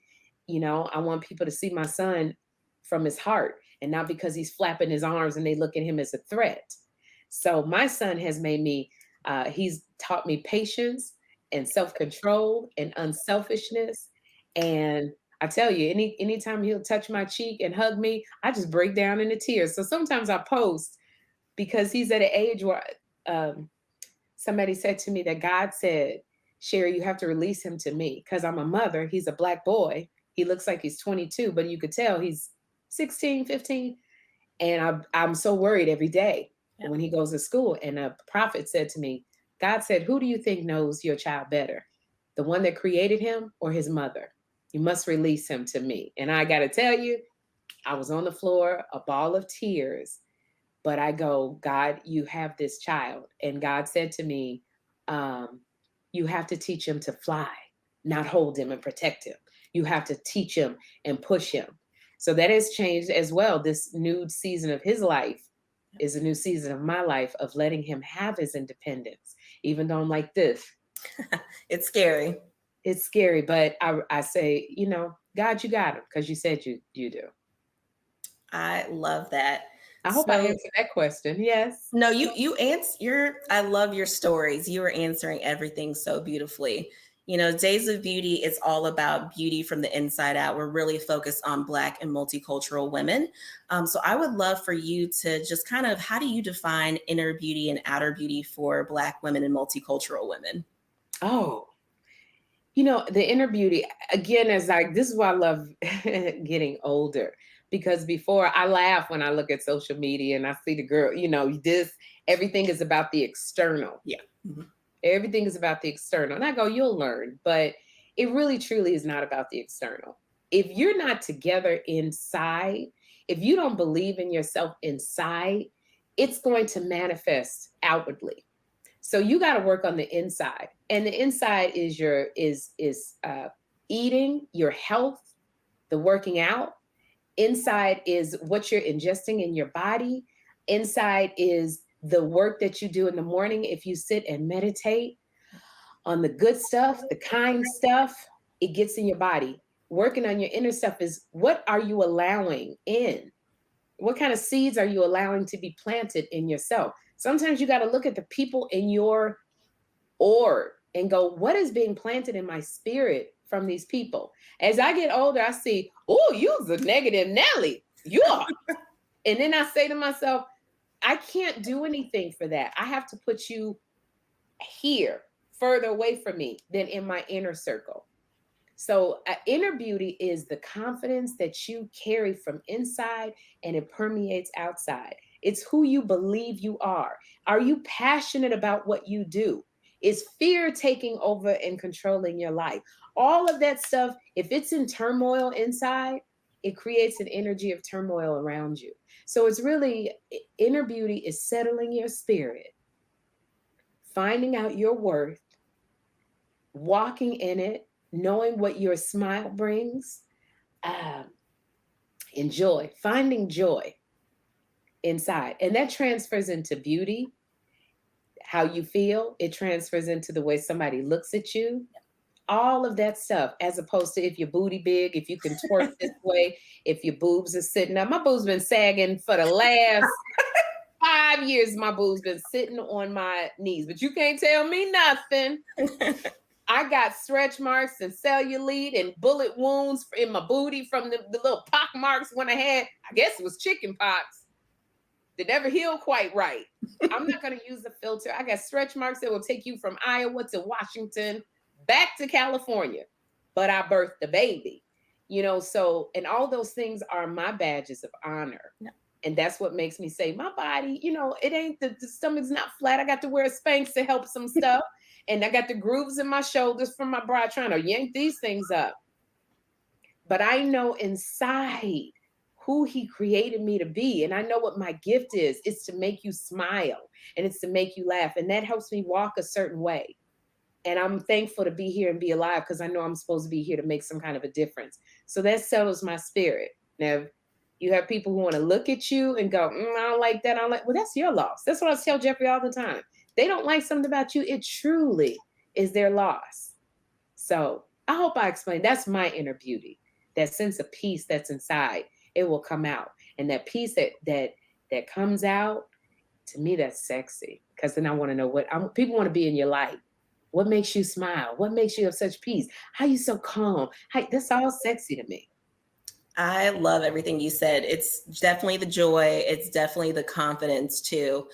I want people to see my son from his heart, and not because he's flapping his arms and they look at him as a threat. So my son has made me, he's taught me patience and self-control and unselfishness. And I tell you, anytime he'll touch my cheek and hug me, I just break down into tears. So sometimes I post, because he's at an age where somebody said to me that God said, Sherri, you have to release him to me, because I'm a mother. He's a Black boy. He looks like he's 22, but you could tell he's 16, 15. And I'm so worried every day when he goes to school. And a prophet said to me, God said, who do you think knows your child better? The one that created him or his mother? You must release him to me. And I got to tell you, I was on the floor, a ball of tears, but I go, God, you have this child. And God said to me, you have to teach him to fly, not hold him and protect him. You have to teach him and push him. So that has changed as well. This new season of his life is a new season of my life, of letting him have his independence, even though I'm like this. It's scary. It's scary, but I say, God, you got him, because you said you do. I love that. I hope I answered that question. Yes. No, you answer. I love your stories. You are answering everything so beautifully. Days of Beauty is all about beauty from the inside out. We're really focused on Black and multicultural women. So I would love for you to just kind of, how do you define inner beauty and outer beauty for Black women and multicultural women? Oh, the inner beauty, again, this is why I love getting older, because before, I laugh when I look at social media and I see the girl, everything is about the external. Yeah. Mm-hmm. Everything is about the external. And I go, you'll learn, but it really truly is not about the external. If you're not together inside, if you don't believe in yourself inside, it's going to manifest outwardly. So you got to work on the inside, and the inside is your eating, your health, the working out. Inside is what you're ingesting in your body. Inside is the work that you do in the morning. If you sit and meditate on the good stuff, the kind stuff, it gets in your body. Working on your inner stuff is, what are you allowing in? What kind of seeds are you allowing to be planted in yourself? Sometimes you got to look at the people in your org and go, what is being planted in my spirit from these people? As I get older, I see, oh, you're a negative Nelly. You are. And then I say to myself, I can't do anything for that. I have to put you here, further away from me than in my inner circle. So inner beauty is the confidence that you carry from inside and it permeates outside. It's who you believe you are. Are you passionate about what you do? Is fear taking over and controlling your life? All of that stuff, if it's in turmoil inside, it creates an energy of turmoil around you. So it's really, inner beauty is settling your spirit, finding out your worth, walking in it, knowing what your smile brings, and joy, finding joy inside. And that transfers into beauty, how you feel. It transfers into the way somebody looks at you. All of that stuff, as opposed to if your booty big, if you can twerk this way, if your boobs are sitting up. My boobs been sagging for the last 5 years. My boobs been sitting on my knees, but you can't tell me nothing. I got stretch marks and cellulite and bullet wounds in my booty from the little pock marks when I had, I guess it was chicken pox. They never healed quite right. I'm not going to use the filter. I got stretch marks that will take you from Iowa to Washington, back to California. But I birthed the baby, so, and all those things are my badges of honor. No. And that's what makes me say, my body, it ain't, the stomach's not flat. I got to wear a Spanx to help some stuff. And I got the grooves in my shoulders from my bra trying to yank these things up. But I know inside who he created me to be. And I know what my gift is. It's to make you smile and it's to make you laugh. And that helps me walk a certain way. And I'm thankful to be here and be alive because I know I'm supposed to be here to make some kind of a difference. So that settles my spirit. Now, you have people who want to look at you and go, I don't like that. Well, that's your loss. That's what I tell Jeffrey all the time. They don't like something about you. It truly is their loss. So I hope I explained. That's my inner beauty. That sense of peace that's inside, it will come out. And that peace that comes out, to me, that's sexy. Because then I want to know people want to be in your life. What makes you smile? What makes you have such peace? How you so calm? That's all sexy to me. I love everything you said. It's definitely the joy. It's definitely the confidence too.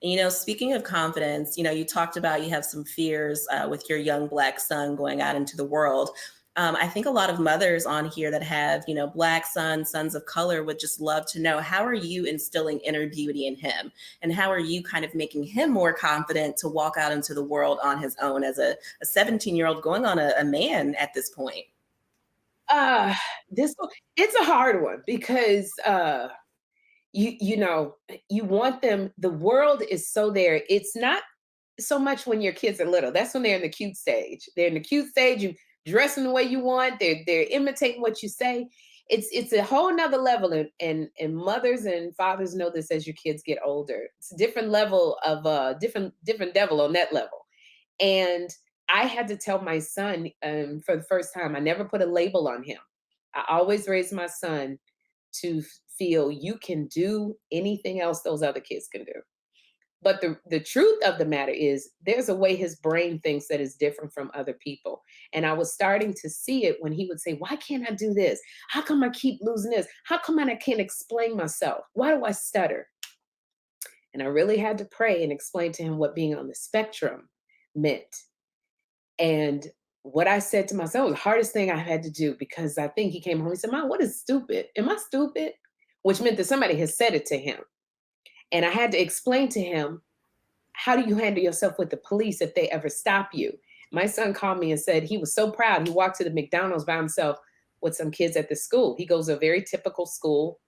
And, speaking of confidence, you talked about you have some fears with your young Black son going out into the world. I think a lot of mothers on here that have, Black sons of color would just love to know, how are you instilling inner beauty in him? And how are you kind of making him more confident to walk out into the world on his own as a 17-year-old going on a man at this point? It's a hard one because you want them, the world is so there. It's not so much when your kids are little. That's when they're in the cute stage. They're in the cute stage, you dressing the way you want, they're imitating what you say. It's a whole nother level. And mothers and fathers know this as your kids get older. It's a different level of different devil on that level. And I had to tell my son for the first time, I never put a label on him. I always raised my son to feel you can do anything else those other kids can do. But the truth of the matter is there's a way his brain thinks that is different from other people. And I was starting to see it when he would say, why can't I do this? How come I keep losing this? How come I can't explain myself? Why do I stutter? And I really had to pray and explain to him what being on the spectrum meant. And what I said to myself was the hardest thing I had to do, because I think he came home and said, Mom, what is stupid? Am I stupid? Which meant that somebody has said it to him. And I had to explain to him, how do you handle yourself with the police if they ever stop you? My son called me and said he was so proud. He walked to the McDonald's by himself with some kids at the school. He goes to a very typical school,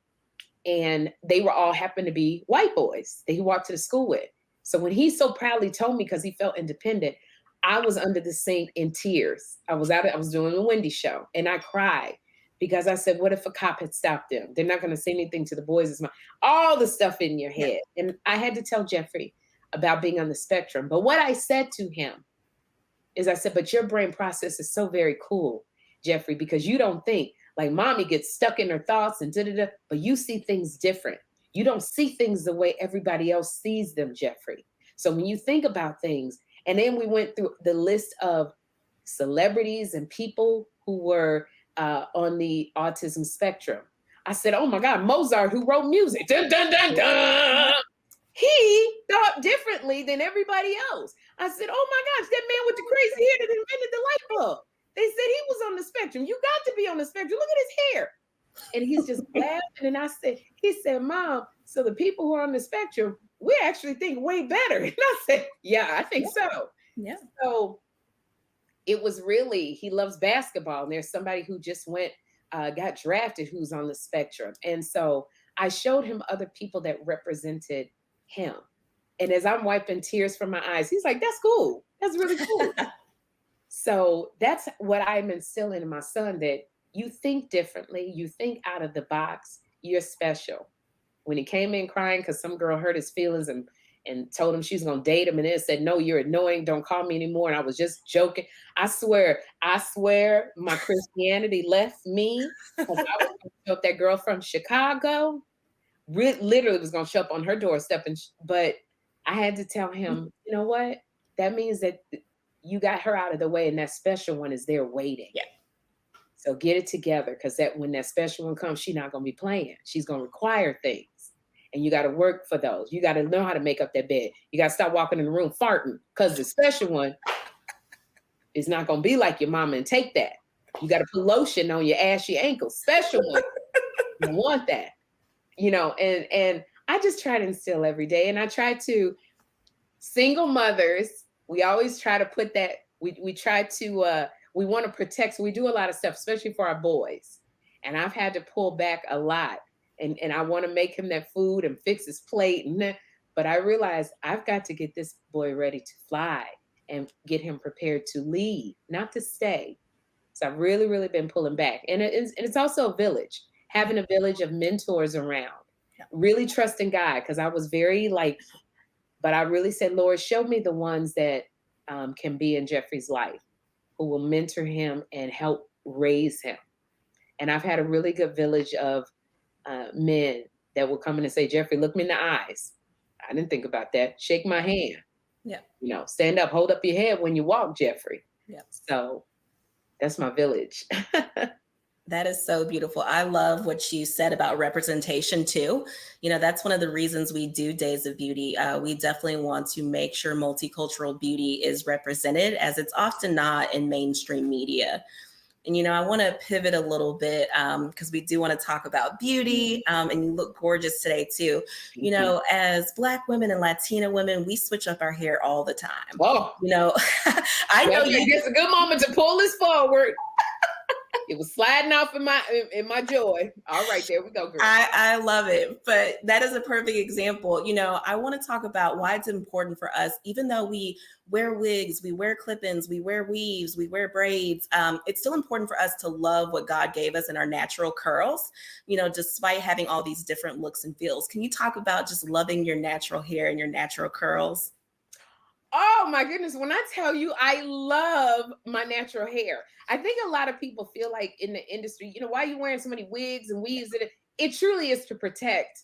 and they were all happened to be white boys that he walked to the school with. So when he so proudly told me, because he felt independent, I was under the sink in tears. I was doing a Wendy show and I cried because I said, what if a cop had stopped them? They're not going to say anything to the boys. It's all the stuff in your head. And I had to tell Jeffrey about being on the spectrum. But what I said to him is I said, but your brain process is so very cool, Jeffrey, because you don't think like mommy gets stuck in her thoughts and da-da-da, but you see things different. You don't see things the way everybody else sees them, Jeffrey. So when you think about things, and then we went through the list of celebrities and people who were on the autism spectrum. I said, oh my God, Mozart, who wrote music, dun, dun, dun, dun. He thought differently than everybody else. I said, oh my gosh, that man with the crazy hair that invented the light bulb. They said he was on the spectrum. You got to be on the spectrum. Look at his hair. And he's just laughing. And he said, Mom, so the people who are on the spectrum, we actually think way better. And I said, yeah, I think so. Yeah. So it was really, he loves basketball. And there's somebody who just got drafted who's on the spectrum. And so I showed him other people that represented him. And as I'm wiping tears from my eyes, he's like, that's cool. That's really cool. So that's what I'm instilling in my son, that you think differently. You think out of the box. You're special. When he came in crying because some girl hurt his feelings and told him she's going to date him, and then said, no, you're annoying. Don't call me anymore. And I was just joking. I swear my Christianity left me, because I was going to show up that girl from Chicago. Literally was going to show up on her doorstep. But I had to tell him, you know what? That means that you got her out of the way, and that special one is there waiting. Yeah. So get it together, because when that special one comes, she's not going to be playing. She's going to require things. And you got to work for those. You got to know how to make up that bed. You got to stop walking in the room farting, because the special one is not going to be like your mama and take that. You got to put lotion on your ashy ankles. Special one. You want that. And I just try to instill every day. And I try to, single mothers, we always try to put that, we try to, we want to protect. So we do a lot of stuff, especially for our boys. And I've had to pull back a lot. And I want to make him that food and fix his plate. But I realized I've got to get this boy ready to fly and get him prepared to leave, not to stay. So I've really, really been pulling back. And it's also a village, having a village of mentors around, really trusting God. Because I was very but I really said, Lord, show me the ones that can be in Jeffrey's life, who will mentor him and help raise him. And I've had a really good village of men that will come in and say, Jeffrey, look me in the eyes. I didn't think about that. Shake my hand. Yeah. Stand up, hold up your head when you walk, Jeffrey. Yeah. So that's my village. That is so beautiful. I love what you said about representation too. That's one of the reasons we do Days of Beauty. We definitely want to make sure multicultural beauty is represented, as it's often not in mainstream media. And, I want to pivot a little bit because we do want to talk about beauty, and you look gorgeous today too. As Black women and Latina women, we switch up our hair all the time. Oh, I know it's a good moment to pull this forward. It was sliding off in my joy. All right, there we go, girl. I love it. But that is a perfect example. I want to talk about why it's important for us, even though we wear wigs, we wear clip-ins, we wear weaves, we wear braids. It's still important for us to love what God gave us in our natural curls, despite having all these different looks and feels. Can you talk about just loving your natural hair and your natural curls? Oh my goodness. When I tell you I love my natural hair, I think a lot of people feel like in the industry, why are you wearing so many wigs and weaves? It truly is to protect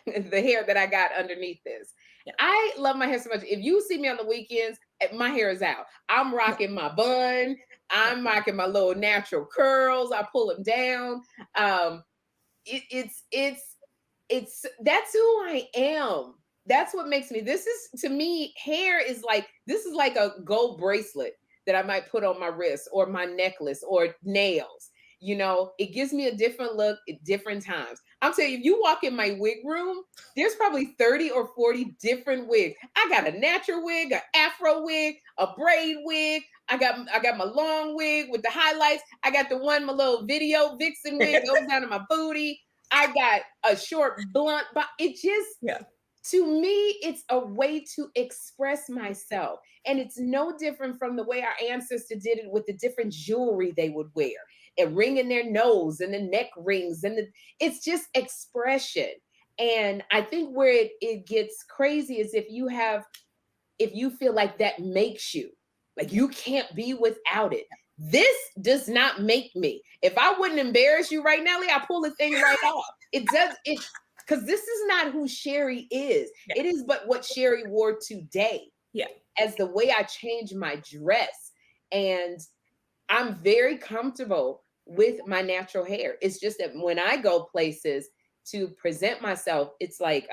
the hair that I got underneath this. Yeah. I love my hair so much. If you see me on the weekends, my hair is out. I'm rocking my bun. I'm rocking my little natural curls. I pull them down. It's that's who I am. That's what makes me, to me, hair is this is like a gold bracelet that I might put on my wrist or my necklace or nails. It gives me a different look at different times. I'm telling you, if you walk in my wig room, there's probably 30 or 40 different wigs. I got a natural wig, an afro wig, a braid wig. I got my long wig with the highlights. I got the one, my little video vixen wig goes down to my booty. I got a short blunt, but it just, To me, it's a way to express myself. And it's no different from the way our ancestors did it with the different jewelry they would wear, a ring in their nose and the neck rings. It's just expression. And I think where it gets crazy is if you feel like that makes you, like you can't be without it. This does not make me. If I wouldn't embarrass you right now, Lee, I pull the thing right off. It does it. Because this is not who Sherri is. Yeah. It is but what Sherri wore today. Yeah. As the way I changed my dress. And I'm very comfortable with my natural hair. It's just that when I go places to present myself, it's like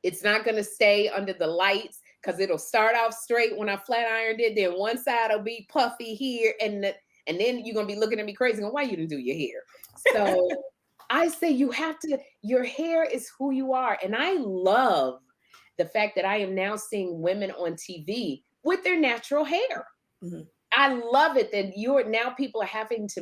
it's not gonna stay under the lights because it'll start off straight when I flat ironed it. Then one side will be puffy here, and then you're gonna be looking at me crazy going, why you didn't do your hair? So I say your hair is who you are. And I love the fact that I am now seeing women on TV with their natural hair. Mm-hmm. I love it that now people are having to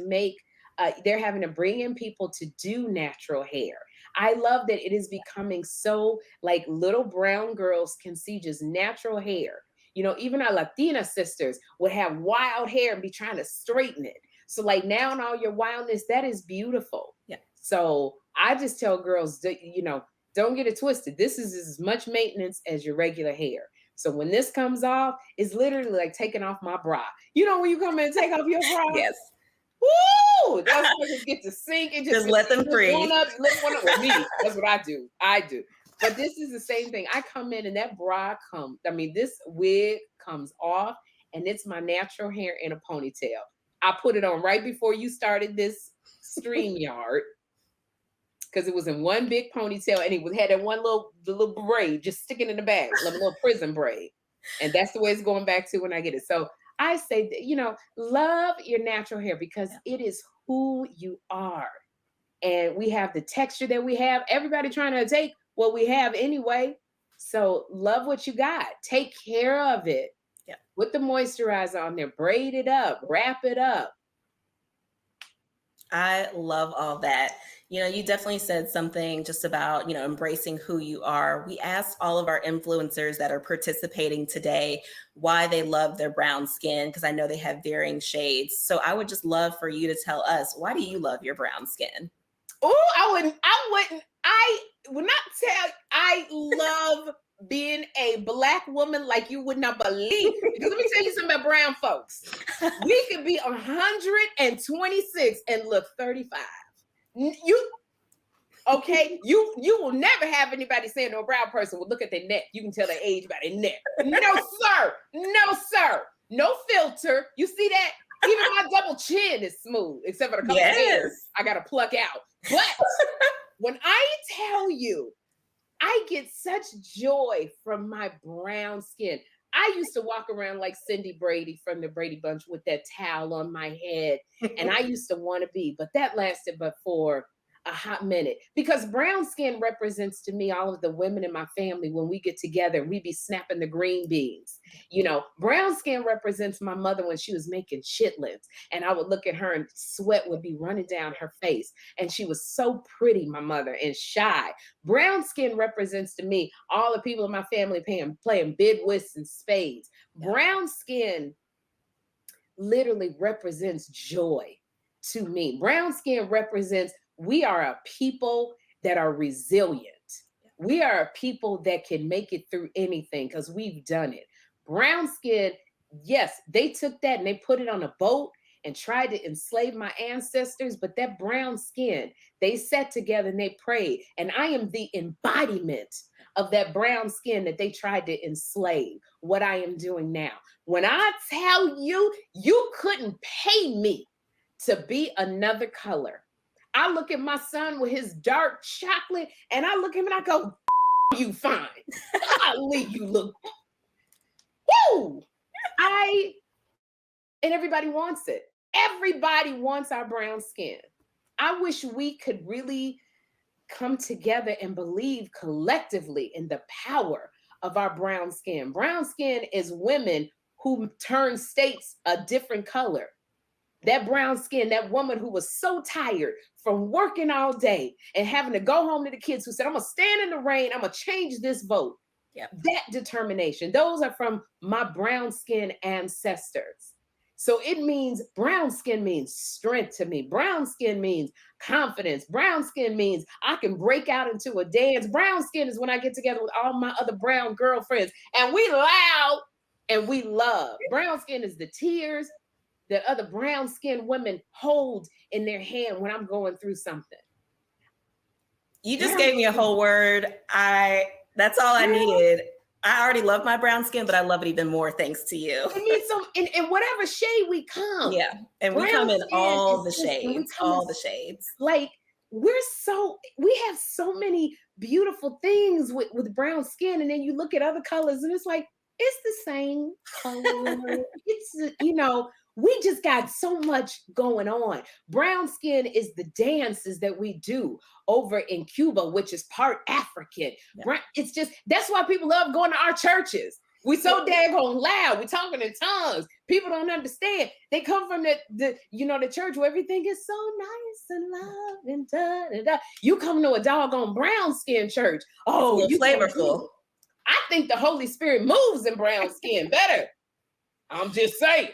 they're having to bring in people to do natural hair. I love that it is becoming so like little brown girls can see just natural hair. You know, even our Latina sisters would have wild hair and be trying to straighten it. So like now in all your wildness, that is beautiful. Yeah. So I just tell girls, don't get it twisted. This is as much maintenance as your regular hair. So when this comes off, it's literally like taking off my bra. You know, when you come in and take off your bra? Yes. Woo! Those suckers get to sink and Just let them breathe. Lift one up with me. That's what I do. But this is the same thing. I come in and that bra this wig comes off and it's my natural hair in a ponytail. I put it on right before you started this StreamYard because it was in one big ponytail and it had that one little braid just sticking in the back, like a little prison braid. And that's the way it's going back to when I get it. So I say, love your natural hair because it is who you are. And we have the texture that we have. Everybody trying to take what we have anyway. So love what you got. Take care of it. Yeah. Put the moisturizer on there. Braid it up. Wrap it up. I love all that. You definitely said something just about, embracing who you are. We asked all of our influencers that are participating today why they love their brown skin, because I know they have varying shades. So I would just love for you to tell us, why do you love your brown skin? Oh, I would not tell. I love being a Black woman like you would not believe. Because let me tell you something about brown folks. We could be 126 and look 35. You will never have anybody saying no brown person will look at their neck. You can tell their age by their neck. No, sir. No, sir. No filter. You see that? Even my double chin is smooth, except for the couple of hairs I got to pluck out. But when I tell you, I get such joy from my brown skin. I used to walk around like Cindy Brady from the Brady Bunch with that towel on my head. And I used to want to be, but that lasted but for a hot minute because brown skin represents to me all of the women in my family. When we get together, we be snapping the green beans. Brown skin represents my mother when she was making chitlins and I would look at her and sweat would be running down her face. And she was so pretty, my mother, and shy. Brown skin represents to me all the people in my family playing bid whist and spades. Brown skin literally represents joy to me. Brown skin represents we are a people that are resilient. We are a people that can make it through anything because we've done it. Brown skin, yes, they took that and they put it on a boat and tried to enslave my ancestors, but that brown skin, they sat together and they prayed. And I am the embodiment of that brown skin that they tried to enslave, what I am doing now. When I tell you, you couldn't pay me to be another color. I look at my son with his dark chocolate and I look at him and I go, you fine. Golly, you look, woo! And everybody wants it. Everybody wants our brown skin. I wish we could really come together and believe collectively in the power of our brown skin. Brown skin is women who turn states a different color. that brown skin, that woman who was so tired from working all day and having to go home to the kids, who said, I'm gonna stand in the rain, I'm gonna change this vote. Yep. That determination, those are from my brown skin ancestors. So it means, brown skin means strength to me. Brown skin means confidence. Brown skin means I can break out into a dance. Brown skin is when I get together with all my other brown girlfriends and we loud and we love. Brown skin is the tears that other brown skinned women hold in their hand when I'm going through something. You just gave me a whole word. That's all I needed. I already love my brown skin, but I love it even more thanks to you. It means some in whatever shade we come. Yeah. And we come in all the shades, all the shades. Like we have so many beautiful things with brown skin. And then you look at other colors and it's like, it's the same color. It's, we just got so much going on. Brown skin is the dances that we do over in Cuba, which is part African. Yeah. It's just, that's why people love going to our churches. We so daggone loud. We talking in tongues. People don't understand. They come from the church where everything is so nice and love and da da da. You come to a doggone brown skin church. Oh, you flavorful. I think the Holy Spirit moves in brown skin better. I'm just saying.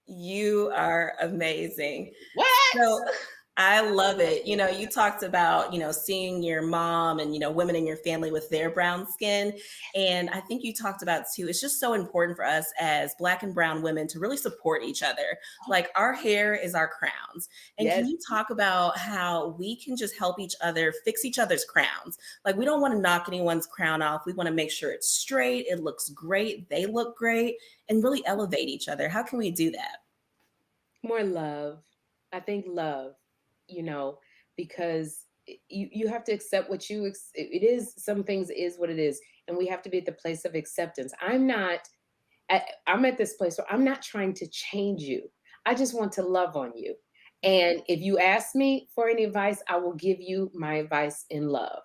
You are amazing. What? So I love it. You talked about, seeing your mom and, women in your family with their brown skin. And I think you talked about too, it's just so important for us as Black and brown women to really support each other. Like our hair is our crowns. And Can you talk about how we can just help each other fix each other's crowns? Like we don't want to knock anyone's crown off. We want to make sure it's straight. It looks great. They look great, and really elevate each other. How can we do that? More love. I think love. Because you have to accept what it is. Some things is what it is. And we have to be at the place of acceptance. I'm at this place where I'm not trying to change you. I just want to love on you. And if you ask me for any advice, I will give you my advice in love.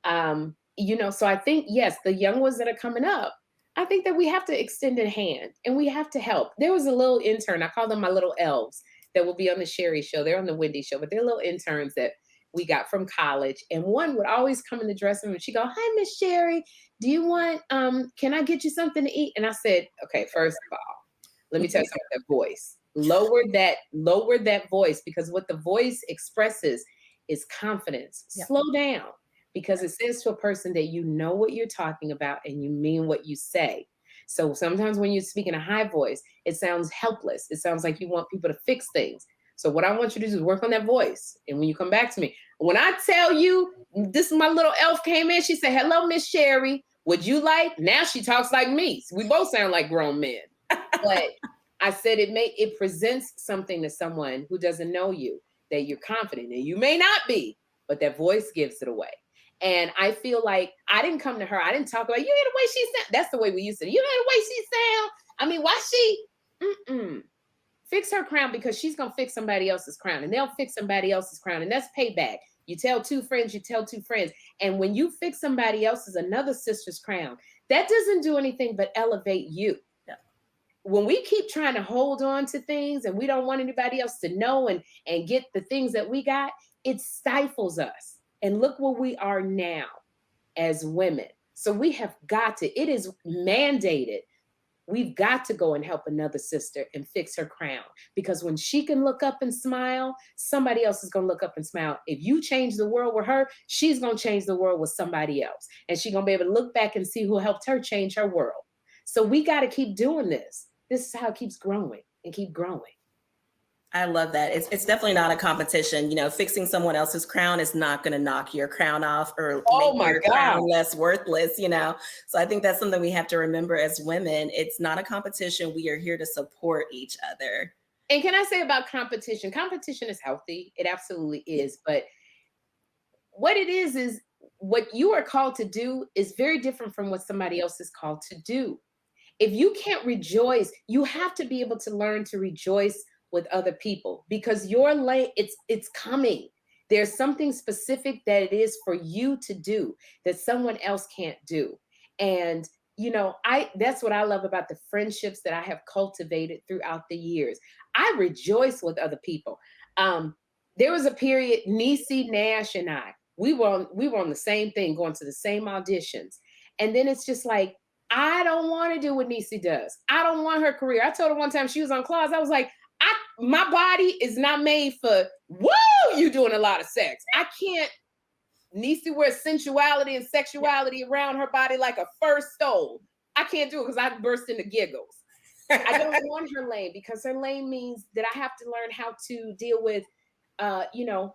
So I think, yes, the young ones that are coming up, I think that we have to extend a hand and we have to help. There was a little intern, I call them my little elves, that will be on the Sherri show. They're on the Wendy show, but they're little interns that we got from college. And one would always come in the dressing room and she'd go, hi, Miss Sherri, do you want, can I get you something to eat? And I said, okay, first of all, let me tell you something about that voice. Lower that voice, because what the voice expresses is confidence. Yep. Slow down, because it says to a person that you know what you're talking about and you mean what you say. So sometimes when you speak in a high voice, it sounds helpless. It sounds like you want people to fix things. So what I want you to do is work on that voice. And when you come back to me, when I tell you, this is my little elf came in, she said, hello, Miss Sherri, would you like? Now she talks like me. We both sound like grown men. But I said it presents something to someone who doesn't know you, that you're confident, and you may not be, but that voice gives it away. And I feel like I didn't come to her. I didn't talk about, you hear the way she sound. That's the way we used to. You hear the way she sound. I mean, why she? Fix her crown, because she's going to fix somebody else's crown, and they'll fix somebody else's crown. And that's payback. You tell two friends, you tell two friends. And when you fix somebody else's, another sister's crown, that doesn't do anything but elevate you. Yeah. When we keep trying to hold on to things and we don't want anybody else to know and get the things that we got, it stifles us. And look where we are now as women. So we have got to, it is mandated. We've got to go and help another sister and fix her crown. Because when she can look up and smile, somebody else is going to look up and smile. If you change the world with her, she's going to change the world with somebody else. And she's going to be able to look back and see who helped her change her world. So we got to keep doing this. This is how it keeps growing and keep growing. I love that. It's definitely not a competition. Fixing someone else's crown is not going to knock your crown off or make your crown less worthless, So I think that's something we have to remember as women. It's not a competition. We are here to support each other. And can I say about competition? Competition is healthy. It absolutely is. But what it is what you are called to do is very different from what somebody else is called to do. If you can't rejoice, you have to be able to learn to rejoice with other people, because your lane, it's coming. There's something specific that it is for you to do that someone else can't do. And that's what I love about the friendships that I have cultivated throughout the years. I rejoice with other people. There was a period, Niecy Nash and we were on the same thing, going to the same auditions. And then it's just like, I don't want to do what Niecy does. I don't want her career. I told her one time she was on Claws, I was like, my body is not made for, whoa, you doing a lot of sex. I can't. Niecy wears sensuality and sexuality around her body like a fur stole. I can't do it because I burst into giggles. I don't want her lane, because her lane means that I have to learn how to deal with,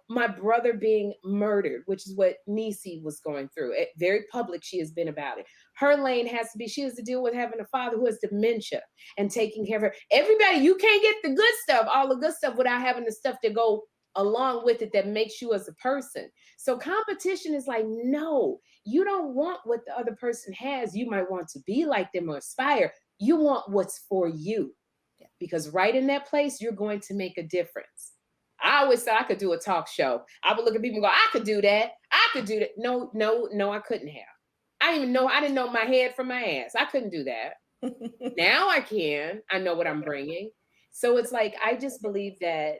my brother being murdered, which is what Niecy was going through. Very public she has been about it. Her lane she has to deal with having a father who has dementia and taking care of her. Everybody, you can't get the good stuff, all the good stuff, without having the stuff to go along with it that makes you as a person. So competition is like, no, you don't want what the other person has. You might want to be like them or aspire. You want what's for you, because right in that place, you're going to make a difference. I always said I could do a talk show. I would look at people and go, I could do that. I could do that. No, I couldn't have. I didn't know my head from my ass. I couldn't do that. Now I can. I know what I'm bringing. So it's like, I just believe that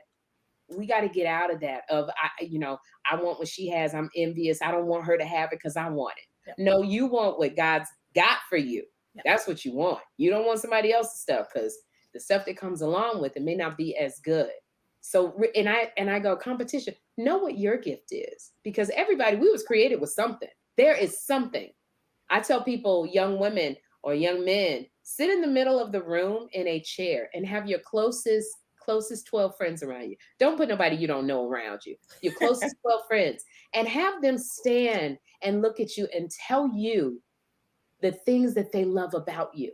we got to get out of that of, I want what she has. I'm envious. I don't want her to have it because I want it. Yep. No, you want what God's got for you. Yep. That's what you want. You don't want somebody else's stuff, because the stuff that comes along with it may not be as good. So, and I go, competition, know what your gift is, because everybody, we was created with something. There is something. I tell people, young women or young men, sit in the middle of the room in a chair and have your closest 12 friends around you. Don't put nobody you don't know around you. Your closest 12 friends, and have them stand and look at you and tell you the things that they love about you.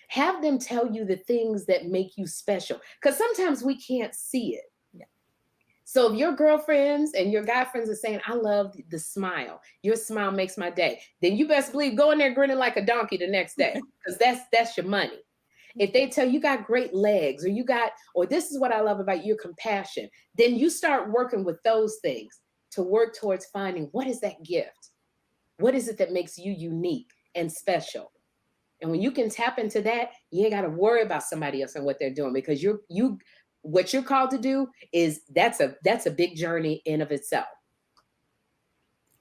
Have them tell you the things that make you special, because sometimes we can't see it. So if your girlfriends and your guy friends are saying, I love the smile, your smile makes my day, then you best believe go in there grinning like a donkey the next day, because that's your money. If they tell you got great legs, or this is what I love about your compassion, then you start working with those things to work towards finding, what is that gift? What is it that makes you unique and special? And when you can tap into that, you ain't got to worry about somebody else and what they're doing, because what you're called to do is that's a big journey in of itself.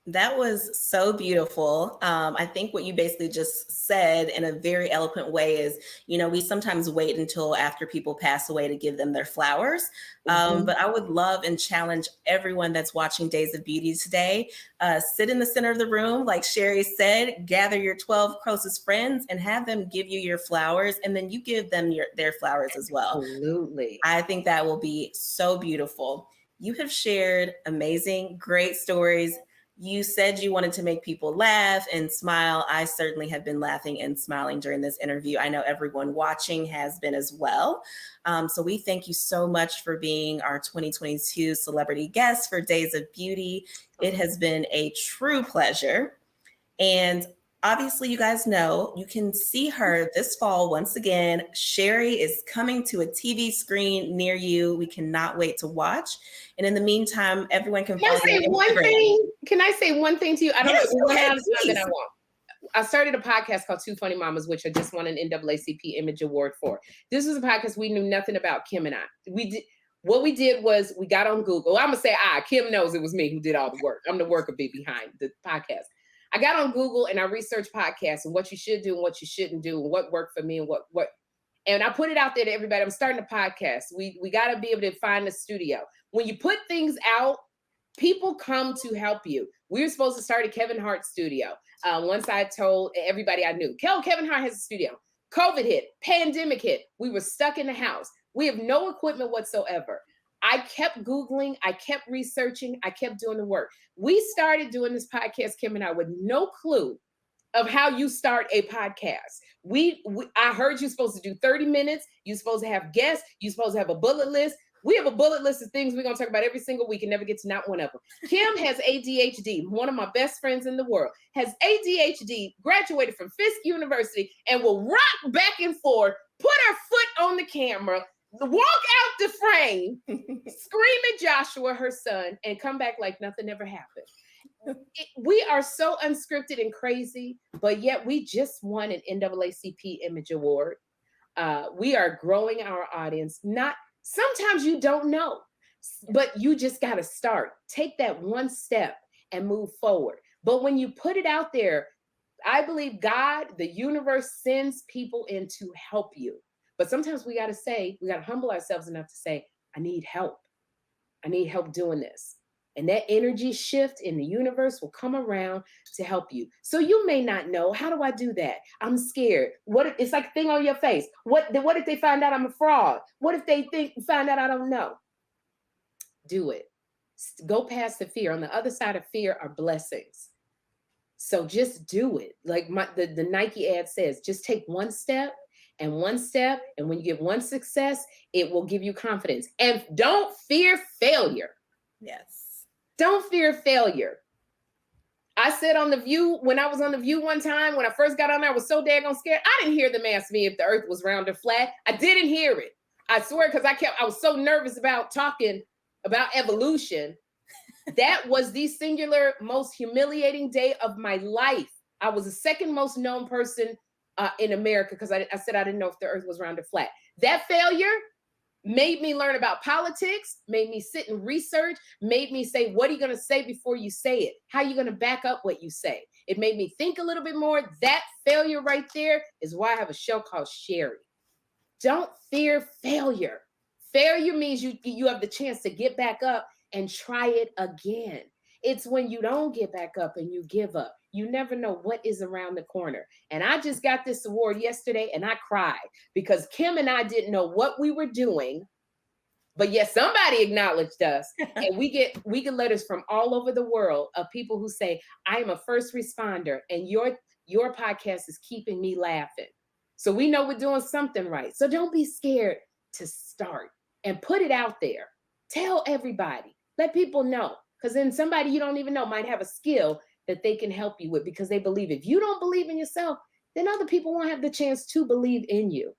That was so beautiful. I think what you basically just said in a very eloquent way is, we sometimes wait until after people pass away to give them their flowers. But I would love and challenge everyone that's watching Days of Beauty today. Sit in the center of the room, like Sherri said, gather your 12 closest friends and have them give you your flowers. And then you give them their flowers as well. Absolutely. I think that will be so beautiful. You have shared amazing, great stories. You said you wanted to make people laugh and smile. I certainly have been laughing and smiling during this interview. I know everyone watching has been as well. So we thank you so much for being our 2022 celebrity guest for Days of Beauty. It has been a true pleasure. And obviously, you guys know you can see her this fall once again. Sherri is coming to a TV screen near you. We cannot wait to watch. And in the meantime, everyone can follow me on Instagram. Can I say one thing to you? I don't Yes, know go ahead, that I want. I started a podcast called Two Funny Mamas, which I just won an NAACP Image Award for. This was a podcast we knew nothing about, Kim and I. What we did was we got on Google. I'm gonna say Kim knows it was me who did all the work. I'm the worker bee behind the podcast. I got on Google and I researched podcasts and what you should do and what you shouldn't do and what worked for me and what. And I put it out there to everybody. I'm starting a podcast. We got to be able to find a studio. When you put things out, people come to help you. We were supposed to start a Kevin Hart studio. Once I told everybody I knew, Kevin Hart has a studio. COVID hit, pandemic hit. We were stuck in the house. We have no equipment whatsoever. I kept Googling, I kept researching, I kept doing the work. We started doing this podcast, Kim and I, with no clue of how you start a podcast. I heard you're supposed to do 30 minutes. You're supposed to have guests. You're supposed to have a bullet list. We have a bullet list of things we're going to talk about every single week and never get to not one of them. Kim has ADHD. One of my best friends in the world has ADHD, graduated from Fisk University, and will rock back and forth, put her foot on the camera, walk out the frame, scream at Joshua, her son, and come back like nothing ever happened. we are so unscripted and crazy, but yet we just won an NAACP Image Award. We are growing our audience. Sometimes you don't know, but you just got to start. Take that one step and move forward. But when you put it out there, I believe God, the universe, sends people in to help you. But sometimes we got to humble ourselves enough to say, I need help. I need help doing this. And that energy shift in the universe will come around to help you. So you may not know, how do I do that? I'm scared. It's like a thing on your face. What if they find out I'm a fraud? What if they find out I don't know? Do it. Go past the fear. On the other side of fear are blessings. So just do it. Like the Nike ad says, just take one step. And when you get one success, it will give you confidence. And don't fear failure. Yes. Don't fear failure. I said on The View, when I was on The View one time, when I first got on there, I was so daggone scared. I didn't hear them ask me if the earth was round or flat. I didn't hear it. I swear, because I was so nervous about talking about evolution. That was the singular most humiliating day of my life. I was the second most known person in America because I said I didn't know if the earth was round or flat. That failure made me learn about politics, made me sit and research, made me say, what are you going to say before you say it? How are you going to back up what you say? It made me think a little bit more. That failure right there is why I have a show called Sherri. Don't fear failure. Failure means you have the chance to get back up and try it again. It's when you don't get back up and you give up. You never know what is around the corner. And I just got this award yesterday and I cried because Kim and I didn't know what we were doing, but yes, somebody acknowledged us. And we get letters from all over the world of people who say, I am a first responder and your podcast is keeping me laughing. So we know we're doing something right. So don't be scared to start and put it out there. Tell everybody, let people know. Because then somebody you don't even know might have a skill that they can help you with because they believe. If you don't believe in yourself, then other people won't have the chance to believe in you.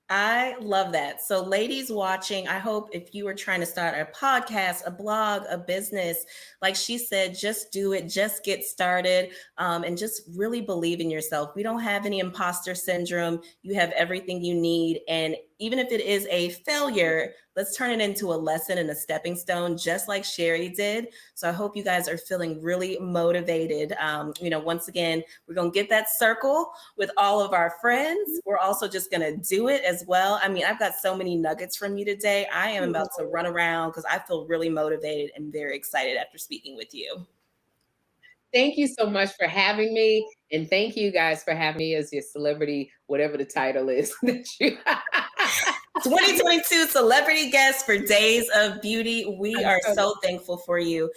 I love that. So ladies watching, I hope if you were trying to start a podcast, a blog, a business, like she said, just do it, just get started, and just really believe in yourself. We don't have any imposter syndrome. You have everything you need. And even if it is a failure, let's turn it into a lesson and a stepping stone, just like Sherri did. So I hope you guys are feeling really motivated. Once again, we're going to get that circle with all of our friends. We're also just going to do it as well. I mean, I've got so many nuggets from you today. I am about to run around because I feel really motivated and very excited after speaking with you. Thank you so much for having me. And thank you guys for having me as your celebrity, whatever the title is. 2022 celebrity guest for Days of Beauty. We are so thankful for you.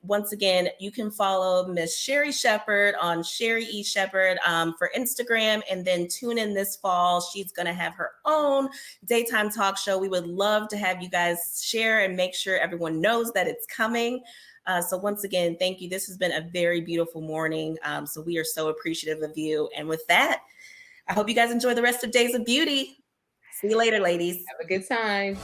Once again, you can follow Miss Sherri Shepherd on Sherri E. Shepherd for Instagram, and then tune in this fall. She's going to have her own daytime talk show. We would love to have you guys share and make sure everyone knows that it's coming. So once again, thank you. This has been a very beautiful morning. So we are so appreciative of you. And with that, I hope you guys enjoy the rest of Days of Beauty. See you later, ladies. Have a good time.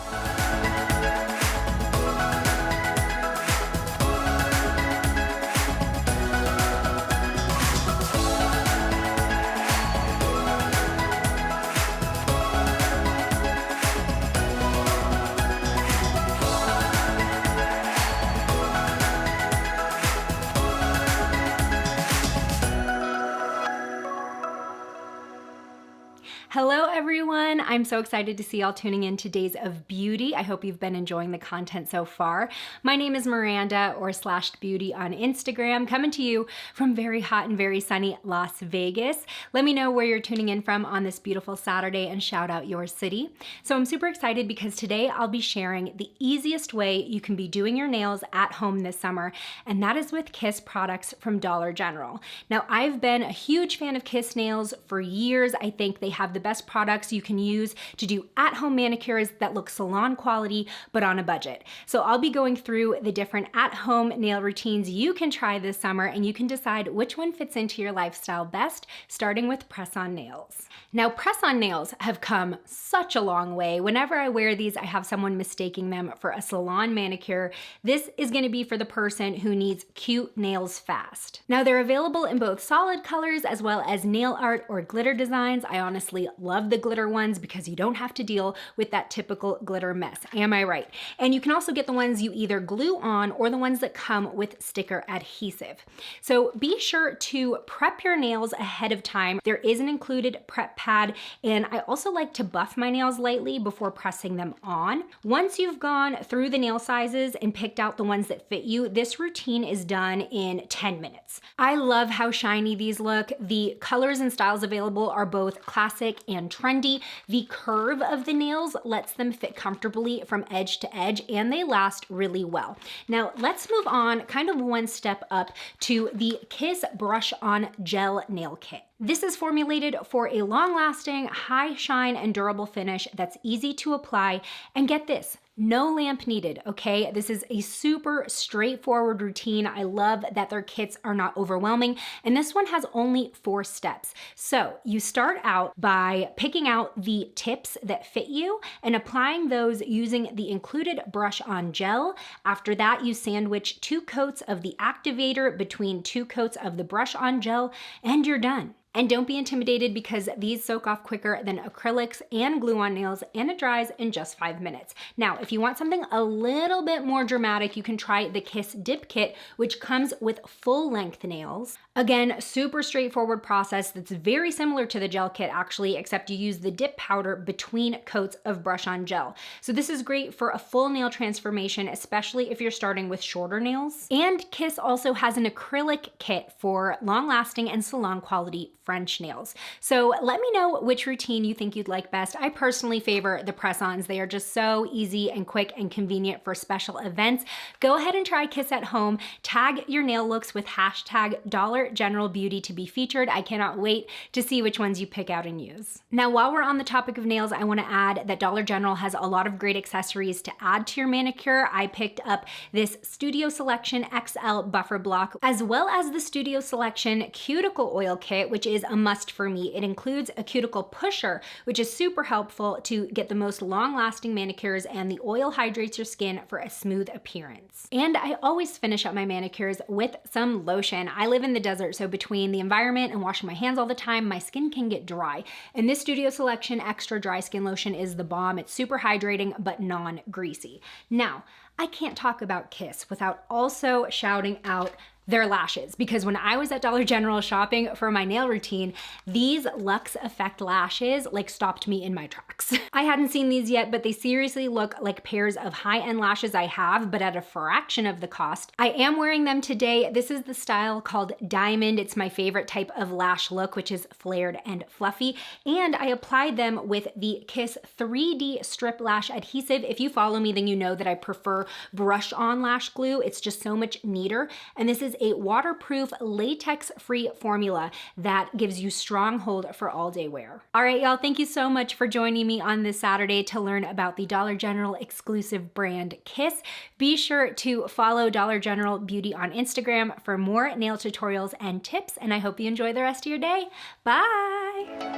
Hello, everyone. I'm so excited to see y'all tuning in to Days of Beauty. I hope you've been enjoying the content so far. My name is Miranda, or Slashed Beauty on Instagram, coming to you from very hot and very sunny Las Vegas. Let me know where you're tuning in from on this beautiful Saturday and shout out your city. So I'm super excited because today I'll be sharing the easiest way you can be doing your nails at home this summer, and that is with Kiss products from Dollar General. Now, I've been a huge fan of Kiss nails for years. I think they have the best products you can use to do at-home manicures that look salon quality, but on a budget. So I'll be going through the different at-home nail routines you can try this summer, and you can decide which one fits into your lifestyle best, starting with press-on nails. Now, press-on nails have come such a long way. Whenever I wear these, I have someone mistaking them for a salon manicure. This is going to be for the person who needs cute nails fast. Now, they're available in both solid colors as well as nail art or glitter designs. I honestly love the glitter ones because you don't have to deal with that typical glitter mess. Am I right? And you can also get the ones you either glue on or the ones that come with sticker adhesive. So be sure to prep your nails ahead of time. There is an included prep pad, and I also like to buff my nails lightly before pressing them on. Once you've gone through the nail sizes and picked out the ones that fit you, this routine is done in 10 minutes. I love how shiny these look. The colors and styles available are both classic and trendy. The curve of the nails lets them fit comfortably from edge to edge, and they last really well. Now let's move on kind of one step up to the Kiss Brush On Gel Nail Kit. This is formulated for a long-lasting, high shine and durable finish that's easy to apply. And get this, no lamp needed, okay? This is a super straightforward routine. I love that their kits are not overwhelming, and this one has only 4 steps. So you start out by picking out the tips that fit you and applying those using the included brush-on gel. After that, you sandwich 2 coats of the activator between 2 coats of the brush-on gel, and you're done. And don't be intimidated because these soak off quicker than acrylics and glue-on nails, and it dries in just 5 minutes. Now, if you want something a little bit more dramatic, you can try the Kiss Dip Kit, which comes with full-length nails. Again, super straightforward process that's very similar to the gel kit actually, except you use the dip powder between coats of brush-on gel. So this is great for a full nail transformation, especially if you're starting with shorter nails. And Kiss also has an acrylic kit for long-lasting and salon quality French nails. So let me know which routine you think you'd like best. I personally favor the press-ons. They are just so easy and quick and convenient for special events. Go ahead and try Kiss at home. Tag your nail looks with hashtag Dollar General Beauty to be featured. I cannot wait to see which ones you pick out and use. Now, while we're on the topic of nails, I want to add that Dollar General has a lot of great accessories to add to your manicure. I picked up this Studio Selection XL Buffer Block, as well as the Studio Selection Cuticle Oil Kit, which is a must for me. It includes a cuticle pusher, which is super helpful to get the most long-lasting manicures, and the oil hydrates your skin for a smooth appearance. And I always finish up my manicures with some lotion. I live in the desert, so between the environment and washing my hands all the time, my skin can get dry. And this Studio Selection Extra Dry Skin Lotion is the bomb. It's super hydrating, but non-greasy. Now, I can't talk about Kiss without also shouting out their lashes, because when I was at Dollar General shopping for my nail routine, these Luxe Effect lashes like stopped me in my tracks. I hadn't seen these yet, but they seriously look like pairs of high-end lashes I have, but at a fraction of the cost. I am wearing them today. This is the style called Diamond. It's my favorite type of lash look, which is flared and fluffy. And I applied them with the Kiss 3D Strip Lash Adhesive. If you follow me, then you know that I prefer brush-on lash glue. It's just so much neater. And this is a waterproof, latex-free formula that gives you strong hold for all-day wear. All right, y'all, thank you so much for joining me on this Saturday to learn about the Dollar General exclusive brand Kiss. Be sure to follow Dollar General Beauty on Instagram for more nail tutorials and tips, and I hope you enjoy the rest of your day. Bye!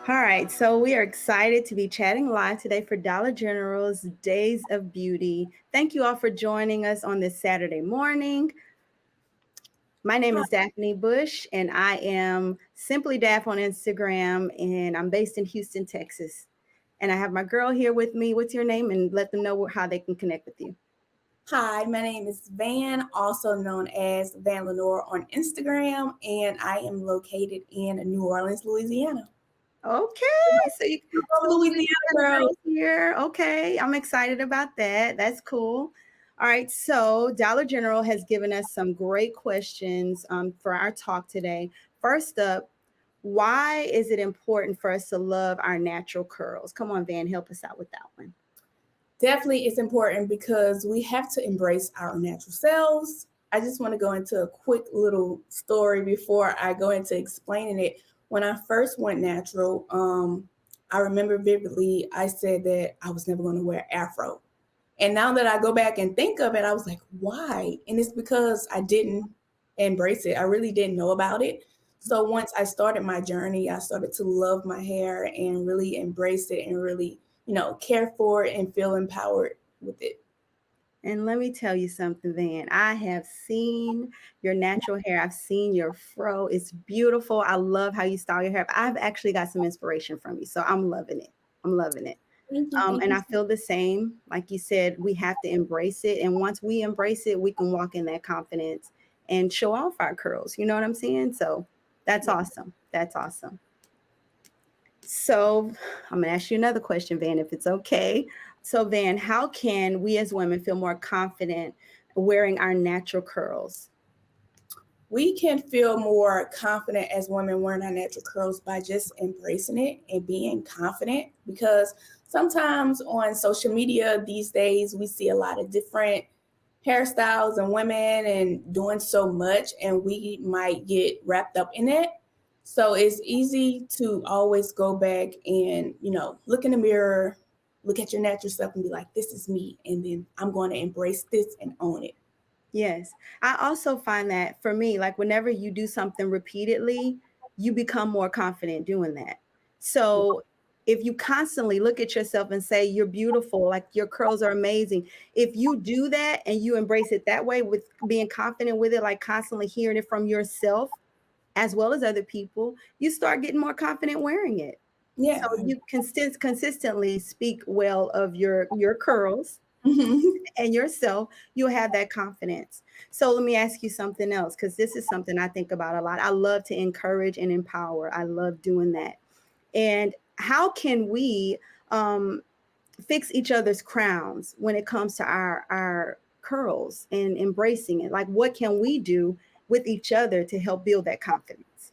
All right, so we are excited to be chatting live today for Dollar General's Days of Beauty. Thank you all for joining us on this Saturday morning. My name is Daphne Bush, and I am Simply Daph on Instagram, and I'm based in Houston, Texas. And I have my girl here with me. What's your name? And let them know how they can connect with you. Hi, my name is Van, also known as Van Lenore on Instagram, and I am located in New Orleans, Louisiana. Okay, so you can Louisiana girl here. Okay, I'm excited about that. That's cool. All right, so Dollar General has given us some great questions for our talk today. First up, why is it important for us to love our natural curls? Come on, Van, help us out with that one. Definitely, it's important because we have to embrace our natural selves. I just want to go into a quick little story before I go into explaining it. When I first went natural, I remember vividly I said that I was never going to wear afro. And now that I go back and think of it, I was like, why? And it's because I didn't embrace it. I really didn't know about it. So once I started my journey, I started to love my hair and really embrace it and really, care for it and feel empowered with it. And let me tell you something, Van. I have seen your natural hair. I've seen your fro. It's beautiful. I love how you style your hair. I've actually got some inspiration from you. So I'm loving it. I'm loving it. Thank you. Thank And you. I feel the same. Like you said, we have to embrace it. And once we embrace it, we can walk in that confidence and show off our curls. You know what I'm saying? So that's awesome. That's awesome. So I'm going to ask you another question, Van, if it's okay. So, Van, how can we as women feel more confident wearing our natural curls? We can feel more confident as women wearing our natural curls by just embracing it and being confident, because sometimes on social media these days we see a lot of different hairstyles and women and doing so much, and we might get wrapped up in it. So it's easy to always go back and, look in the mirror, look at your natural self and be like, this is me. And then I'm going to embrace this and own it. Yes. I also find that for me, like whenever you do something repeatedly, you become more confident doing that. So if you constantly look at yourself and say you're beautiful, like your curls are amazing, if you do that and you embrace it that way with being confident with it, like constantly hearing it from yourself as well as other people, you start getting more confident wearing it. Yeah. So you consistently speak well of your curls and yourself, you'll have that confidence. So let me ask you something else, because this is something I think about a lot. I love to encourage and empower. I love doing that. And how can we fix each other's crowns when it comes to our curls and embracing it? Like, what can we do with each other to help build that confidence?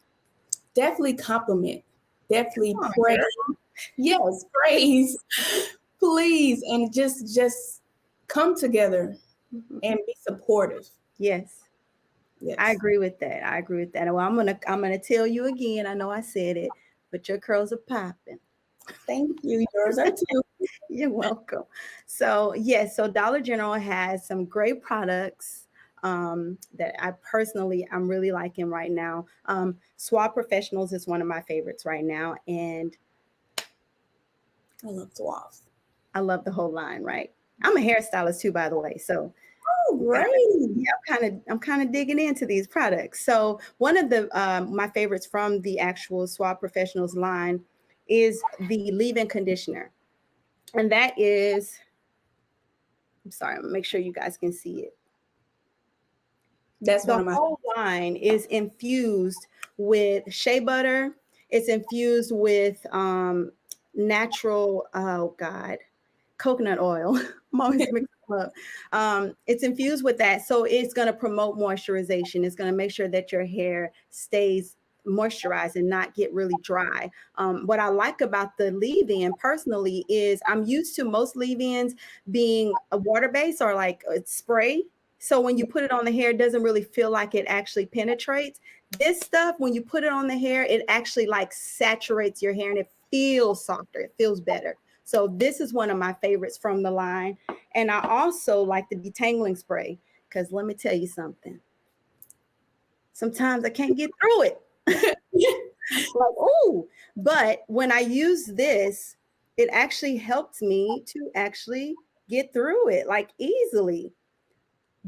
Definitely compliment. Definitely praise. Yes, praise. Please. And just come together and be supportive. Yes. Yes. I agree with that. I agree with that. Well, I'm gonna tell you again. I know I said it, but your curls are popping. Thank you. Yours are too. You're welcome. So yes, so Dollar General has some great products that I'm really liking right now. Suave Professionals is one of my favorites right now, and I love Suave. I love the whole line. Right, I'm a hairstylist too, by the way. So oh, great! Yeah, I'm kind of digging into these products. So one of the my favorites from the actual Suave Professionals line is the leave-in conditioner, and that is. I'm sorry, I'm gonna make sure you guys can see it. That's the one of my whole line is infused with shea butter. It's infused with natural, coconut oil. I'm always mixing them up. It's infused with that. So it's going to promote moisturization. It's going to make sure that your hair stays moisturized and not get really dry. What I like about the leave-in personally is I'm used to most leave-ins being a water-based or like a spray. So when you put it on the hair, it doesn't really feel like it actually penetrates. This stuff, when you put it on the hair, it actually like saturates your hair and it feels softer. It feels better. So this is one of my favorites from the line. And I also like the detangling spray, because let me tell you something. Sometimes I can't get through it. Like, oh, but when I use this, it actually helps me to actually get through it like easily,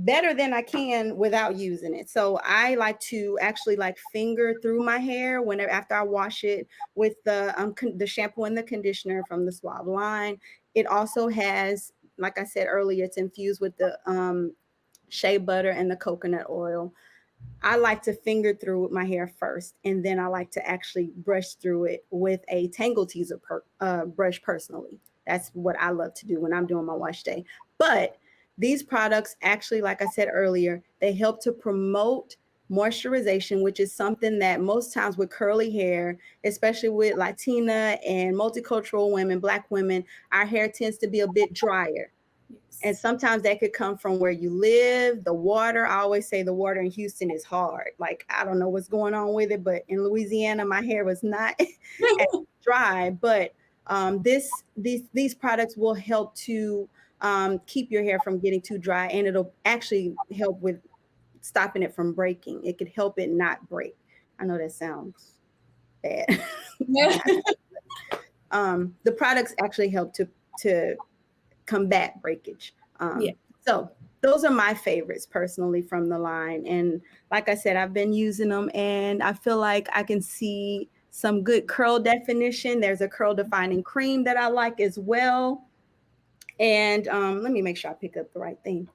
better than I can without using it. So I like to actually like finger through my hair whenever after I wash it with the shampoo and the conditioner from the Suave line. It also has, like I said earlier, it's infused with the shea butter and the coconut oil. I like to finger through with my hair first, and then I like to actually brush through it with a Tangle Teaser brush personally. That's what I love to do when I'm doing my wash day. But these products actually, like I said earlier, they help to promote moisturization, which is something that most times with curly hair, especially with Latina and multicultural women, Black women, our hair tends to be a bit drier. And sometimes that could come from where you live, the water. I always say the water in Houston is hard. Like, I don't know what's going on with it, but in Louisiana, my hair was not as dry. But these products will help to keep your hair from getting too dry, and it'll actually help with stopping it from breaking. It could help it not break. I know that sounds bad. The products actually help to combat breakage. So those are my favorites personally from the line. And like I said, I've been using them and I feel like I can see some good curl definition. There's a curl defining cream that I like as well. And let me make sure I pick up the right thing.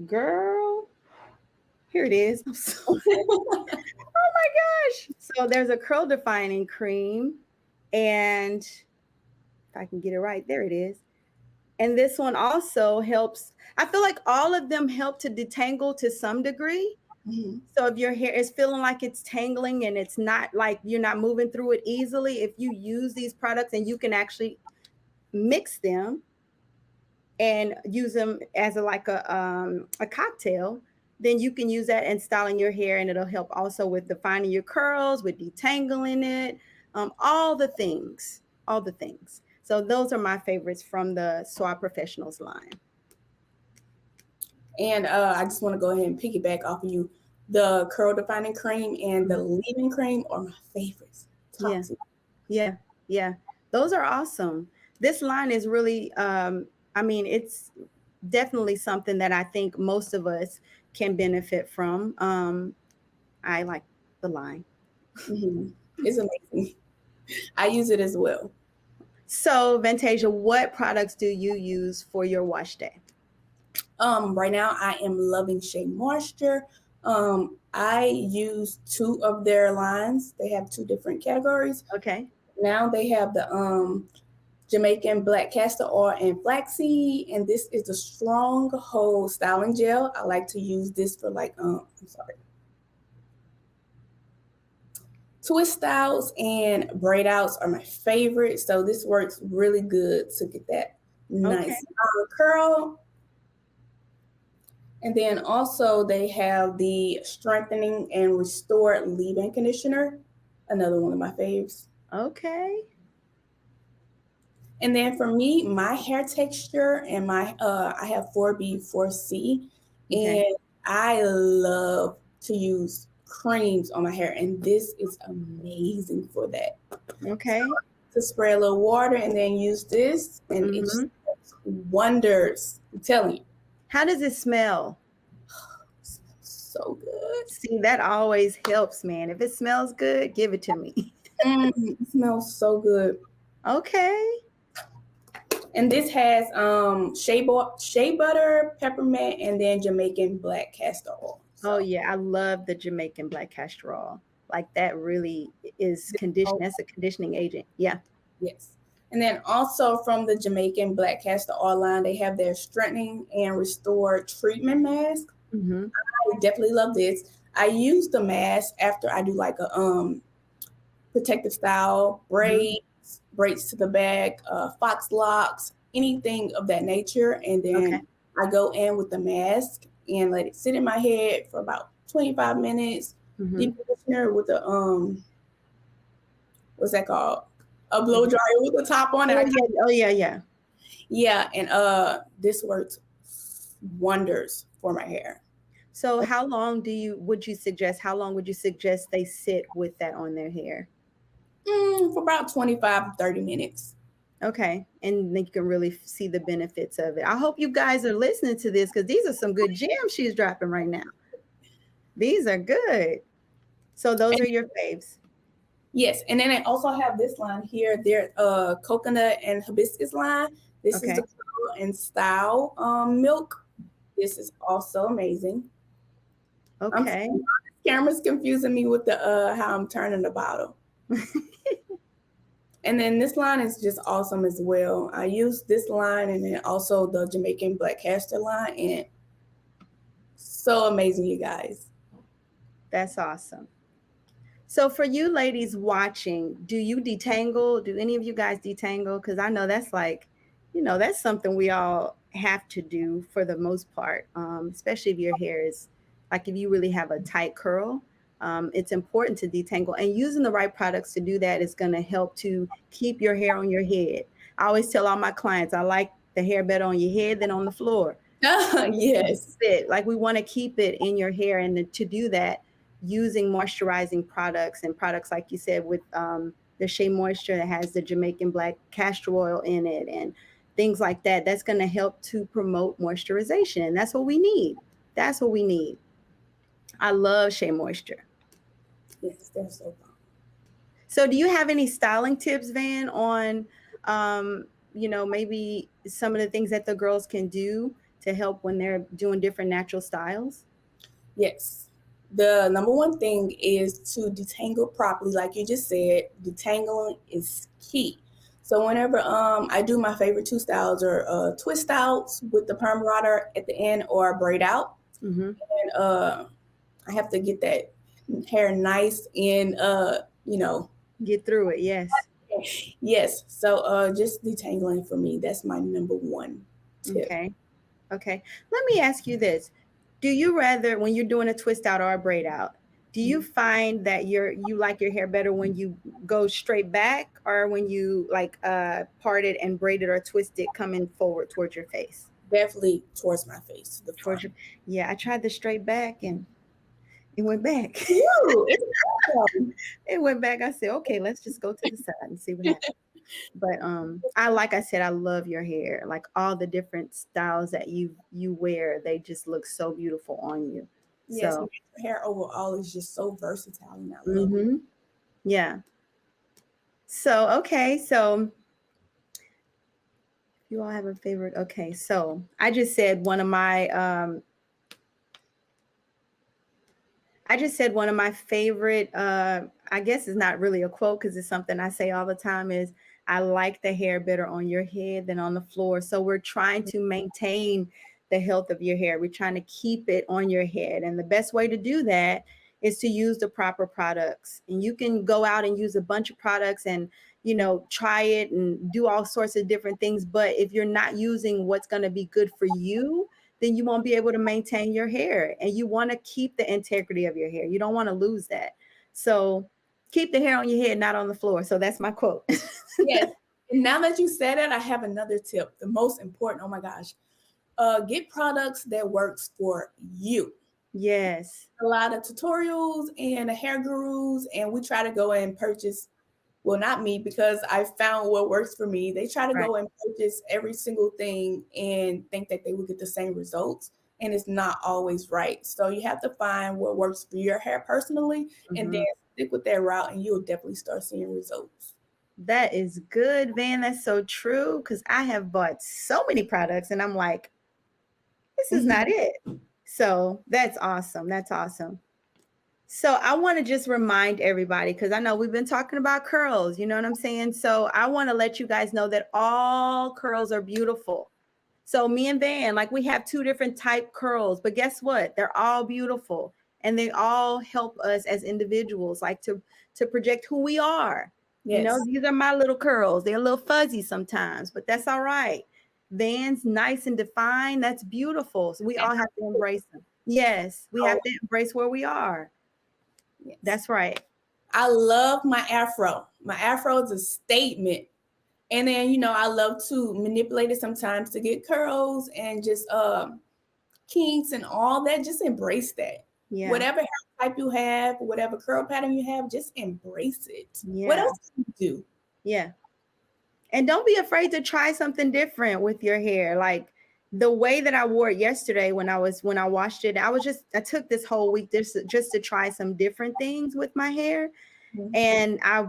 Girl, here it is. I'm sorry. Oh my gosh. So there's a curl defining cream, and if I can get it right, there it is. And this one also helps. I feel like all of them help to detangle to some degree. Mm-hmm. So if your hair is feeling like it's tangling and it's not like you're not moving through it easily, if you use these products and you can actually mix them and use them as a cocktail, then you can use that in styling your hair, and it'll help also with defining your curls, with detangling it, all the things. So those are my favorites from the Suave Professionals line. And I just want to go ahead and piggyback off of you. The curl defining cream and the leave-in cream are my favorites. Yeah. Those are awesome. This line is really, it's definitely something that I think most of us can benefit from. I like the line. Mm-hmm. It's amazing. I use it as well. So, Vantasia, what products do you use for your wash day? Right now, I am loving Shea Moisture. I use 2 of their lines. They have 2 different categories. Okay. Now they have the Jamaican black castor oil and flaxseed, and this is the Stronghold styling gel. I like to use this for twist styles and braid outs are my favorite. So this works really good to get that nice curl. And then also they have the strengthening and restore leave-in conditioner, another one of my faves. Okay. And then for me, my hair texture and my I have 4B, 4C, and I love to use creams on my hair, and this is amazing for that. Okay. So to spray a little water and then use this, and it just works wonders. I'm telling you. How does it smell? So good. See, that always helps, man. If it smells good, give it to me. It smells so good. Okay. And this has shea butter, peppermint, and then Jamaican black castor oil. So. Oh yeah, I love the Jamaican black castor oil. Like that really is condition. That's a conditioning agent. Yeah. Yes. And then also from the Jamaican black castor oil line, they have their strengthening and restore treatment mask. Mm-hmm. I definitely love this. I use the mask after I do like a protective style braids. Braids to the back, fox locks, anything of that nature. And then I go in with the mask and let it sit in my head for about 25 minutes. Deep conditioner with a, what's that called? A blow dryer with the top on it. Yeah. And this works wonders for my hair. So how long would you suggest they sit with that on their hair? For about 25 to 30 minutes. Okay. And then you can really see the benefits of it. I hope you guys are listening to this because these are some good gems she's dropping right now. These are good. So those are your faves. Yes. And then I also have this line here. Their coconut and hibiscus line. This is the curl and style milk. This is also amazing. Okay. This camera's confusing me with the how I'm turning the bottle. And then this line is just awesome as well. I use this line and then also the Jamaican black castor line, and so amazing, you guys. That's awesome. So for you ladies watching, do you detangle? Do any of you guys detangle? Because I know that's like that's something we all have to do for the most part, especially if your hair is like if you really have a tight curl. It's important to detangle, and using the right products to do that is going to help to keep your hair on your head. I always tell all my clients, I like the hair better on your head than on the floor. Yes. Like we want to keep it in your hair, and to do that, using moisturizing products and products like you said with the Shea Moisture that has the Jamaican black castor oil in it and things like that. That's going to help to promote moisturization, and that's what we need. That's what we need. I love Shea Moisture. Yes, they're so fun. So do you have any styling tips, Van, on maybe some of the things that the girls can do to help when they're doing different natural styles? Yes. The number one thing is to detangle properly. Like you just said, detangling is key. So whenever I do my favorite two styles are twist outs with the perm rotter at the end or braid out. Mm-hmm. And I have to get that hair nice and get through it. Yes. Yes. So just detangling for me, that's my number one tip. Okay. Let me ask you this. Do you rather, when you're doing a twist out or a braid out, do you find that you like your hair better when you go straight back or when you like part it and braid it or twist it coming forward towards your face? Definitely towards my face. Yeah, I tried the straight back and it went back. It went back. I said, okay, let's just go to the side and see what happens. But like I said, I love your hair. Like all the different styles that you wear, they just look so beautiful on you. Yes, so, your hair overall is just so versatile, and I love it. Yeah. So okay, so you all have a favorite. Okay, so I just said one of my favorite, I guess it's not really a quote because it's something I say all the time is, I like the hair better on your head than on the floor. So we're trying to maintain the health of your hair. We're trying to keep it on your head. And the best way to do that is to use the proper products. And you can go out and use a bunch of products and, try it and do all sorts of different things. But if you're not using what's going to be good for you, then you won't be able to maintain your hair. And you want to keep the integrity of your hair. You don't want to lose that. So keep the hair on your head, not on the floor. So that's my quote. Yes. And now that you said it, I have another tip. The most important, oh my gosh. Get products that works for you. Yes. A lot of tutorials and hair gurus, and we try to go and purchase, well, not me, because I found what works for me. They try to go and purchase every single thing and think that they will get the same results. And it's not always right. So you have to find what works for your hair personally, and then stick with that route, and you'll definitely start seeing results. That is good, Van. That's so true. Because I have bought so many products and I'm like, this is not it. So that's awesome. That's awesome. So I want to just remind everybody, because I know we've been talking about curls, you know what I'm saying? So I want to let you guys know that all curls are beautiful. So me and Van, like we have two different type curls, but guess what? They're all beautiful and they all help us as individuals, like to project who we are. Yes. These are my little curls. They're a little fuzzy sometimes, but that's all right. Van's nice and defined. That's beautiful. So we all have to embrace them. Yes, we have to embrace where we are. Yes. That's right. I love my afro. My afro is a statement. And then, I love to manipulate it sometimes to get curls and just kinks and all that. Just embrace that. Yeah. Whatever hair type you have, whatever curl pattern you have, just embrace it. Yeah. What else can you do? Yeah. And don't be afraid to try something different with your hair. Like the way that I wore it yesterday when I washed it, I took this whole week just to try some different things with my hair. And I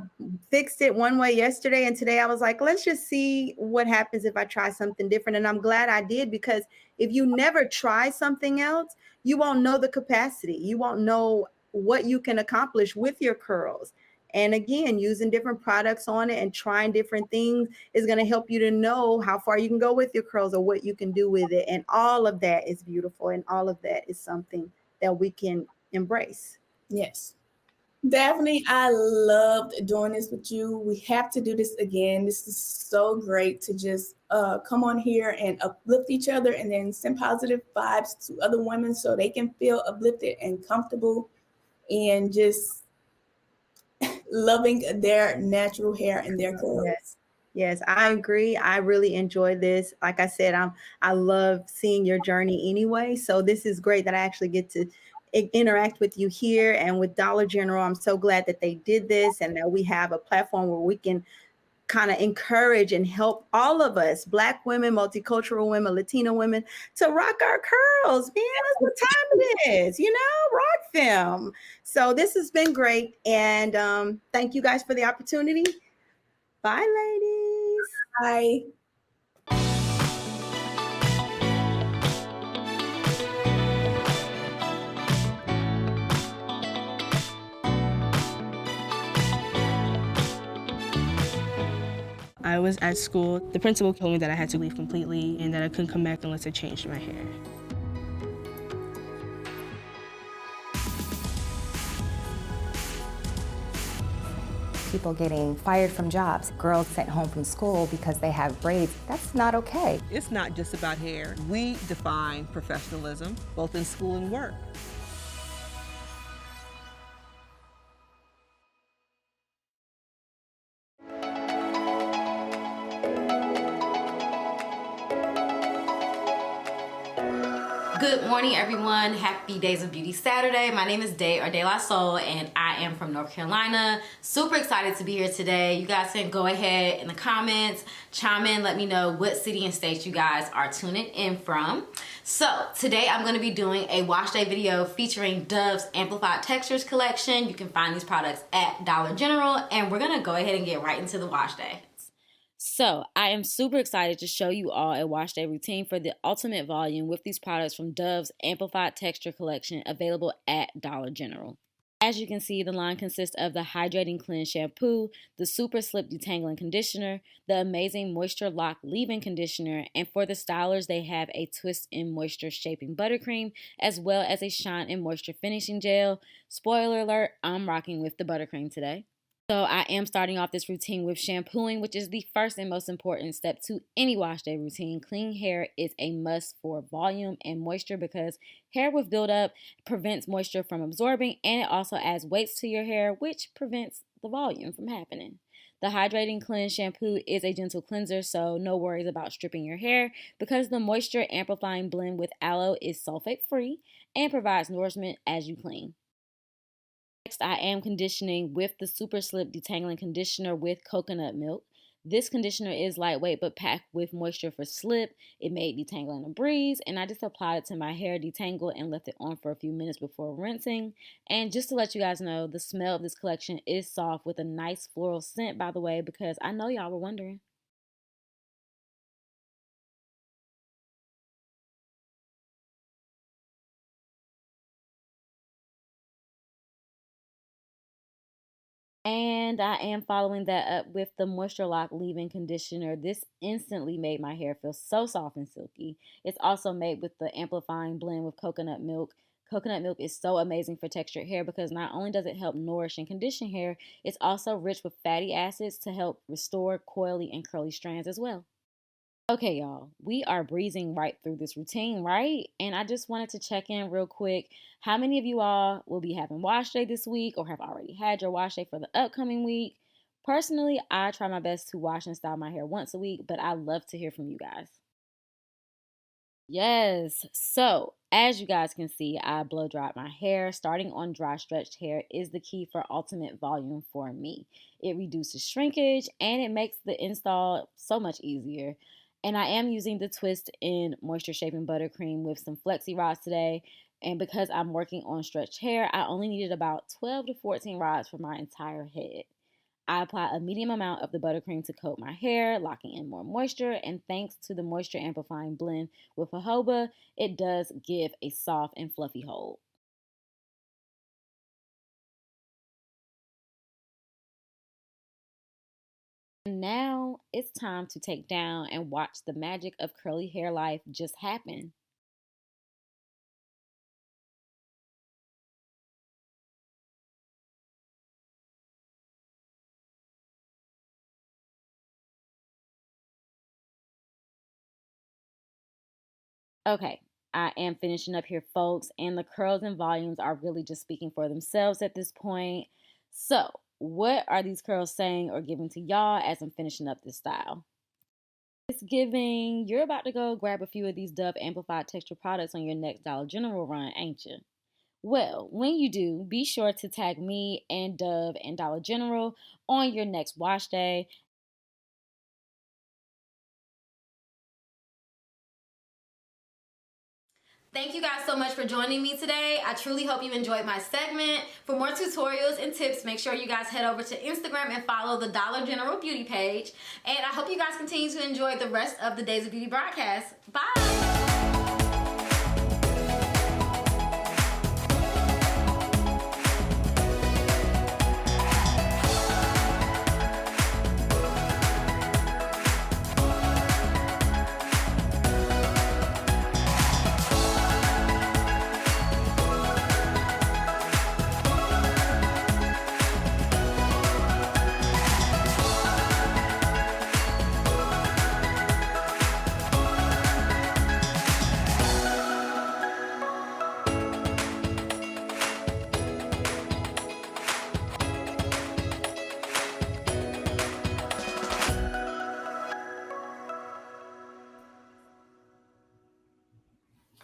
fixed it one way yesterday. And today I was like, let's just see what happens if I try something different. And I'm glad I did, because if you never try something else, you won't know the capacity. You won't know what you can accomplish with your curls. And again, using different products on it and trying different things is going to help you to know how far you can go with your curls or what you can do with it. And all of that is beautiful. And all of that is something that we can embrace. Yes. Daphne, I loved doing this with you. We have to do this again. This is so great to just come on here and uplift each other and then send positive vibes to other women so they can feel uplifted and comfortable and just loving their natural hair and their curls. Yes. Yes, I agree. I really enjoy this. Like I said, I love seeing your journey anyway. So this is great that I actually get to interact with you here and with Dollar General. I'm so glad that they did this and that we have a platform where we can kind of encourage and help all of us, Black women, multicultural women, Latina women, to rock our curls. Man, that's what time it is, rock them. So this has been great. And thank you guys for the opportunity. Bye, ladies. Bye. I was at school. The principal told me that I had to leave completely and that I couldn't come back unless I changed my hair. People getting fired from jobs, girls sent home from school because they have braids. That's not okay. It's not just about hair. We define professionalism, both in school and work. Good morning, everyone. Happy Days of Beauty Saturday. My name is Day or De La Soul, and I am from North Carolina. Super excited to be here today. You guys can go ahead in the comments, chime in, let me know what city and state you guys are tuning in from. So today I'm going to be doing a wash day video featuring Dove's Amplified Textures collection. You can find these products at Dollar General, and we're going to go ahead and get right into the wash day. So, I am super excited to show you all a wash day routine for the ultimate volume with these products from Dove's Amplified Texture collection available at Dollar General. As you can see, the line consists of the Hydrating Cleanse Shampoo, the Super Slip Detangling Conditioner, the Amazing Moisture Lock Leave-In Conditioner, and for the stylers, they have a Twist in Moisture Shaping Buttercream, as well as a Shine in Moisture Finishing Gel. Spoiler alert, I'm rocking with the buttercream today. So I am starting off this routine with shampooing, which is the first and most important step to any wash day routine. Clean hair is a must for volume and moisture because hair with buildup prevents moisture from absorbing, and it also adds weights to your hair, which prevents the volume from happening. The Hydrating Cleanse Shampoo is a gentle cleanser, so no worries about stripping your hair because the moisture amplifying blend with aloe is sulfate free and provides nourishment as you clean. Next, I am conditioning with the Super Slip Detangling Conditioner with coconut milk. This conditioner is lightweight but packed with moisture for slip. It made detangling a breeze, and I just applied it to my hair, detangled, and left it on for a few minutes before rinsing. And just to let you guys know, the smell of this collection is soft with a nice floral scent, by the way, because I know y'all were wondering. And I am following that up with the Moisture Lock Leave-In Conditioner. This instantly made my hair feel so soft and silky. It's also made with the amplifying blend with coconut milk. Coconut milk is so amazing for textured hair because not only does it help nourish and condition hair, it's also rich with fatty acids to help restore coily and curly strands as well. Okay, y'all, we are breezing right through this routine, right? And I just wanted to check in real quick. How many of you all will be having wash day this week or have already had your wash day for the upcoming week? Personally, I try my best to wash and style my hair once a week, but I love to hear from you guys. Yes, so as you guys can see, I blow dried my hair. Starting on dry stretched hair is the key for ultimate volume for me. It reduces shrinkage and it makes the install so much easier. And I am using the Twist in Moisture Shaping Buttercream with some flexi rods today. And because I'm working on stretched hair, I only needed about 12 to 14 rods for my entire head. I apply a medium amount of the buttercream to coat my hair, locking in more moisture, and thanks to the moisture amplifying blend with jojoba, it does give a soft and fluffy hold. Now it's time to take down and watch the magic of curly hair life just happen. Okay, I am finishing up here, folks, and the curls and volumes are really just speaking for themselves at this point. So, what are these curls saying or giving to y'all as I'm finishing up this style? It's giving, you're about to go grab a few of these Dove Amplified Texture products on your next Dollar General run, ain't you? Well, when you do, be sure to tag me and Dove and Dollar General on your next wash day. Thank you guys so much for joining me today. I truly hope you enjoyed my segment. For more tutorials and tips, make sure you guys head over to Instagram and follow the Dollar General Beauty page. And I hope you guys continue to enjoy the rest of the Days of Beauty broadcast. Bye!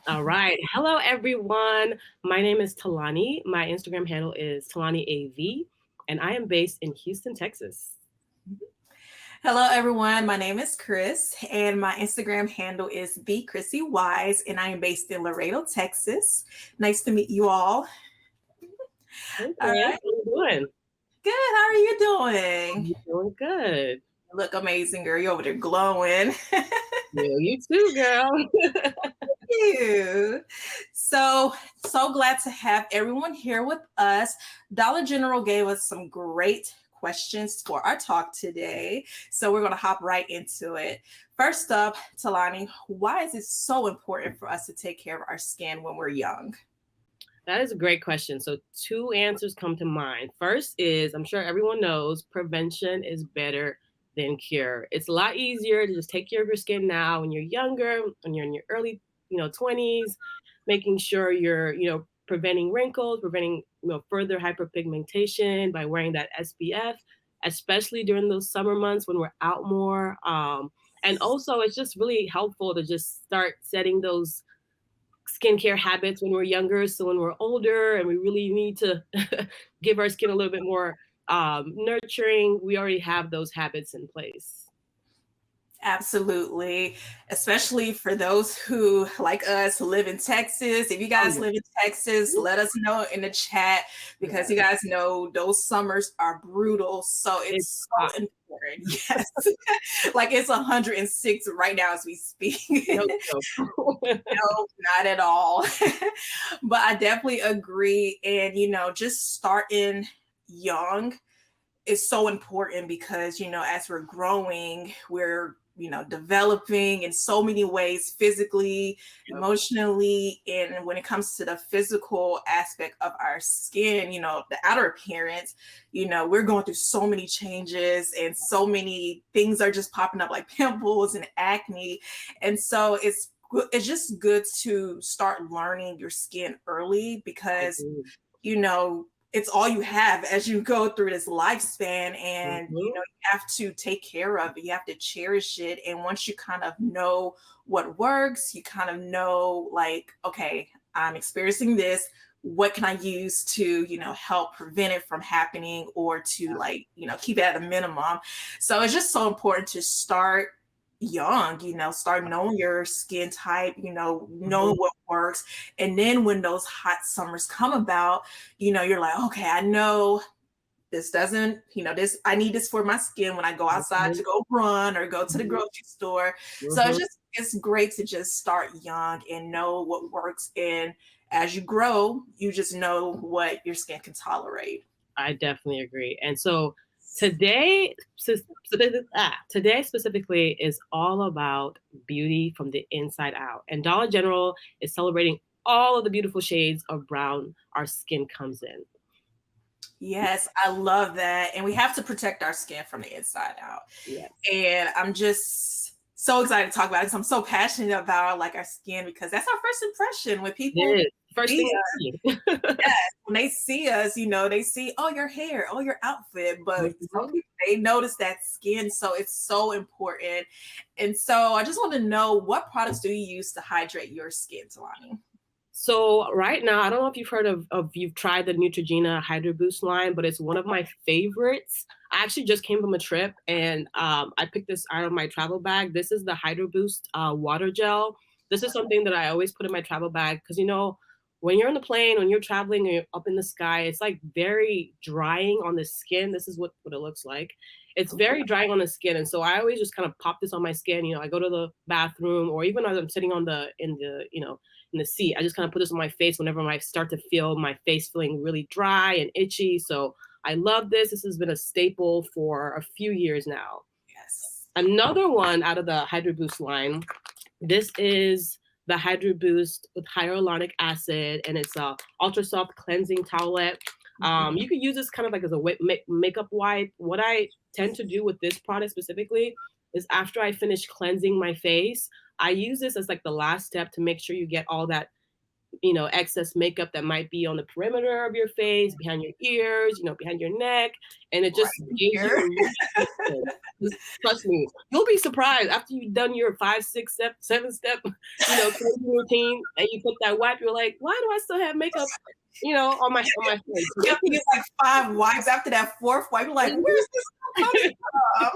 All right. Hello, everyone. My name is Talani. My Instagram handle is TalaniAV, and I am based in Houston, Texas. Hello, everyone. My name is Chris, and my Instagram handle is @BChrissyWise, and I am based in Laredo, Texas. Nice to meet you all. Hey, All right. how you doing? Good. How are you doing? I'm doing good. You look amazing, girl. You're over there glowing. Yeah, you too, girl. Thank you. So glad to have everyone here with us. Dollar General gave us some great questions for our talk today. So we're going to hop right into it. First up, Talani, why is it so important for us to take care of our skin when we're young? That is a great question. So 2 answers come to mind. First is, I'm sure everyone knows, prevention is better than cure. It's a lot easier to just take care of your skin now when you're younger, when you're in your early 20s, making sure you're, preventing wrinkles, preventing, further hyperpigmentation by wearing that SPF, especially during those summer months when we're out more. And also, it's just really helpful to just start setting those skincare habits when we're younger. So when we're older and we really need to give our skin a little bit more nurturing, we already have those habits in place. Absolutely. Especially for those who, like us, live in Texas. If you guys live in Texas, let us know in the chat, because you guys know those summers are brutal. So it's so important. Yes. Like it's 106 right now as we speak. No, not at all. But I definitely agree. And, just starting young is so important because, as we're growing, we're, developing in so many ways, physically, emotionally. And when it comes to the physical aspect of our skin, the outer appearance, we're going through so many changes and so many things are just popping up like pimples and acne. And so it's just good to start learning your skin early because, it's all you have as you go through this lifespan, and you have to take care of it. You have to cherish it. And once you kind of know what works, you kind of know like, okay, I'm experiencing this. What can I use to, help prevent it from happening or to keep it at a minimum? So it's just so important to start young, start knowing your skin type, knowing what works. And then when those hot summers come about, you're like, okay, I know this doesn't, I need this for my skin when I go outside to go run or go to the grocery store. So it's great to just start young and know what works. And as you grow, you just know what your skin can tolerate. I definitely agree. And so today specifically is all about beauty from the inside out. And Dollar General is celebrating all of the beautiful shades of brown our skin comes in. Yes, I love that. And we have to protect our skin from the inside out. Yes. And I'm just so excited to talk about it because I'm so passionate about like our skin, because that's our first impression when people First see thing. us. Yes, when they see us, they see, oh, your hair, oh, your outfit, but some people, they notice that skin, so it's so important. And so I just want to know, what products do you use to hydrate your skin, Talani? So right now, I don't know if you've heard of you've tried the Neutrogena Hydro Boost line, but it's one of my favorites. I actually just came from a trip, and I picked this out of my travel bag. This is the Hydro Boost water gel. This is something that I always put in my travel bag because, when you're on the plane, when you're traveling and you're up in the sky, it's like very drying on the skin. This is what it looks like. It's very drying on the skin. And so I always just kind of pop this on my skin. I go to the bathroom, or even as I'm sitting in the seat, I just kind of put this on my face whenever I start to feel my face feeling really dry and itchy. So I love this. This has been a staple for a few years now. Yes. Another one out of the Hydro Boost line, this is the Hydro Boost with hyaluronic acid, and it's a ultra soft cleansing towelette. You could use this kind of like as a makeup wipe. What I tend to do with this product specifically is after I finish cleansing my face, I use this as like the last step to make sure you get all that, excess makeup that might be on the perimeter of your face, behind your ears, behind your neck. And it just gives you, trust me, you'll be surprised after you've done your 5, 6, 7 step, cleansing routine, and you put that wipe, you're like, why do I still have makeup, on my face? You have to use like 5 wipes after that 4th wipe. You're like, where's this coming from?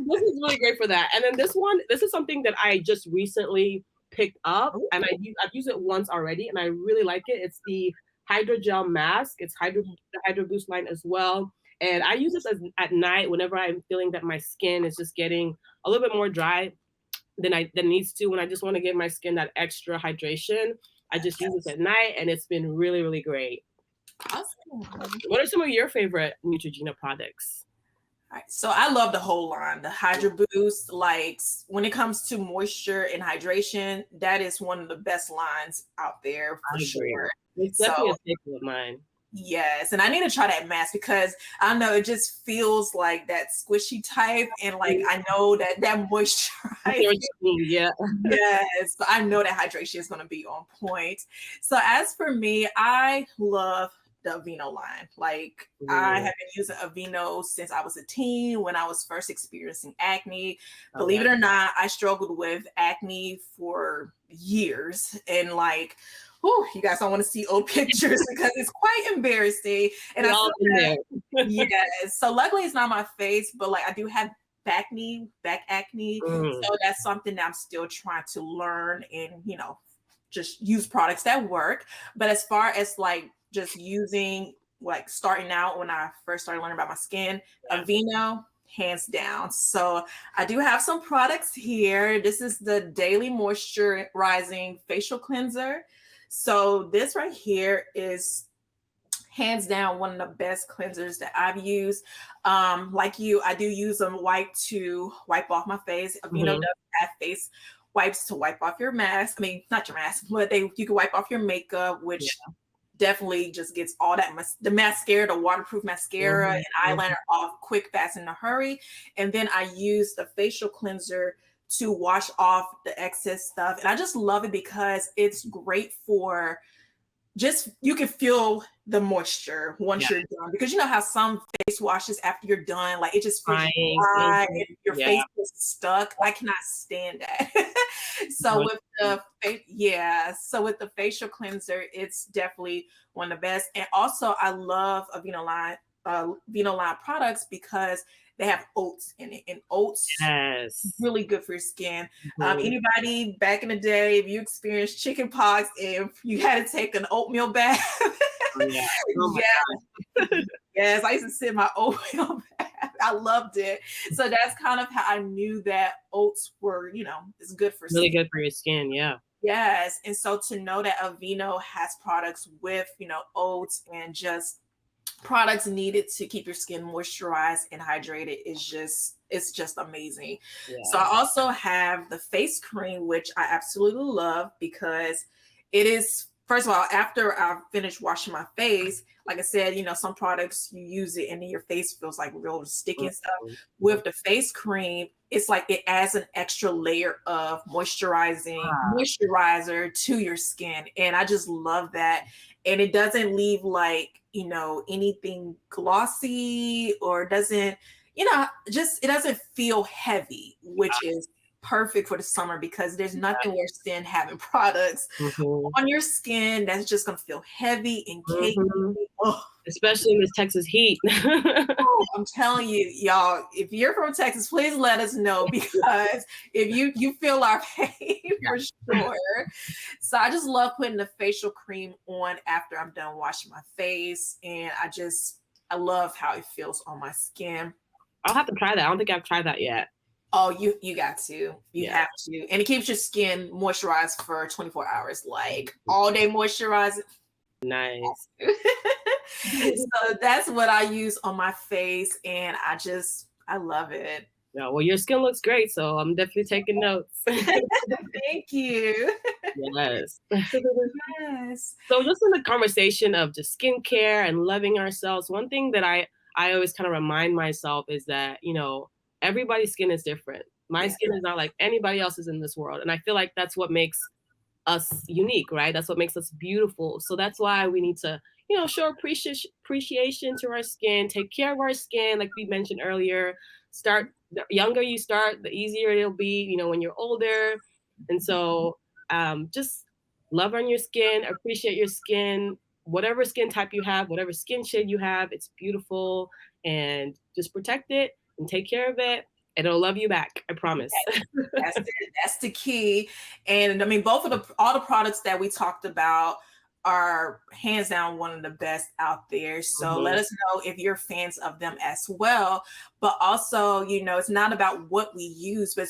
This is really great for that. And then this is something that I just recently picked up, and I've used it once already, and I really like it. It's the hydrogel mask. It's the Hydro Boost line as well. And I use this at night whenever I'm feeling that my skin is just getting a little bit more dry than it needs to. When I just want to give my skin that extra hydration, I just use this at night, and it's been really, really great. Awesome. What are some of your favorite Neutrogena products? All right, so I love the whole line, the Hydro Boost. Like, when it comes to moisture and hydration, that is one of the best lines out there for sure. It's definitely a staple of mine. Yes, and I need to try that mask because I know it just feels like that squishy type, and like I know that moisturizer. Yeah. Yes, so I know that hydration is going to be on point. So as for me, I love the Aveeno line. Like, I have been using Aveeno since I was a teen, when I was first experiencing acne. Believe it or not, I struggled with acne for years, and like, you guys don't want to see old pictures because it's quite embarrassing. And yes. So luckily it's not my face, but like I do have back acne. So that's something that I'm still trying to learn and, just use products that work. But as far as like just using, like starting out when I first started learning about my skin, Aveeno, hands down. So I do have some products here. This is the Daily Moisturizing Facial Cleanser. So this right here is hands down one of the best cleansers that I've used. Like you, I do use a wipe to wipe off my face. Aveeno does have face wipes to wipe off your mask. I mean, not your mask, but you can wipe off your makeup, which definitely just gets all that the mascara, the waterproof mascara and eyeliner off quick, fast, in a hurry. And then I use the facial cleanser to wash off the excess stuff. And I just love it because it's great for just, you can feel the moisture once you're done, because you know how some face washes after you're done, like it just feels dry and your face is stuck. I cannot stand that. So with the facial cleanser, it's definitely one of the best. And also I love Aveeno line products because they have oats in it, and oats is really good for your skin. Anybody back in the day, if you experienced chicken pox, if you had to take an oatmeal bath, yes, I used to sit in my oatmeal bath. I loved it. So that's kind of how I knew that oats were, it's good for really skin. good for your skin. Yeah. Yes, and so to know that Aveeno has products with, oats and just products needed to keep your skin moisturized and hydrated it's just amazing. So I also have the face cream, which I absolutely love because it is first of all, after I finish washing my face, like I said, some products you use it and then your face feels like real sticky and stuff. With the face cream, it's like it adds an extra layer of moisturizer to your skin. And I just love that. And it doesn't leave like, anything glossy, or doesn't, it doesn't feel heavy, which is perfect for the summer, because there's nothing worse than having products on your skin that's just gonna feel heavy and cakey. Especially in this Texas heat. I'm telling you, y'all, if you're from Texas, please let us know, because if you feel our pain for sure. So I just love putting the facial cream on after I'm done washing my face, and I love how it feels on my skin. I'll have to try that. I don't think I've tried that yet. Oh, you got to. You have to. And it keeps your skin moisturized for 24 hours, like all day moisturizing. Nice. So that's what I use on my face, and I love it. Yeah, well, your skin looks great, so I'm definitely taking notes. Thank you. Yes. Yes. So just in the conversation of just skincare and loving ourselves, one thing that I always kind of remind myself is that, everybody's skin is different. My skin is not like anybody else's in this world. And I feel like that's what makes us unique, right? That's what makes us beautiful. So that's why we need to, show appreciation to our skin, take care of our skin, like we mentioned earlier. The younger you start, the easier it'll be, when you're older. And so just love on your skin, appreciate your skin, whatever skin type you have, whatever skin shade you have, it's beautiful, and just protect it and take care of it, and it'll love you back. I promise. That's it. That's the key. And I mean, all the products that we talked about are hands down one of the best out there. So let us know if you're fans of them as well. But also, it's not about what we use, but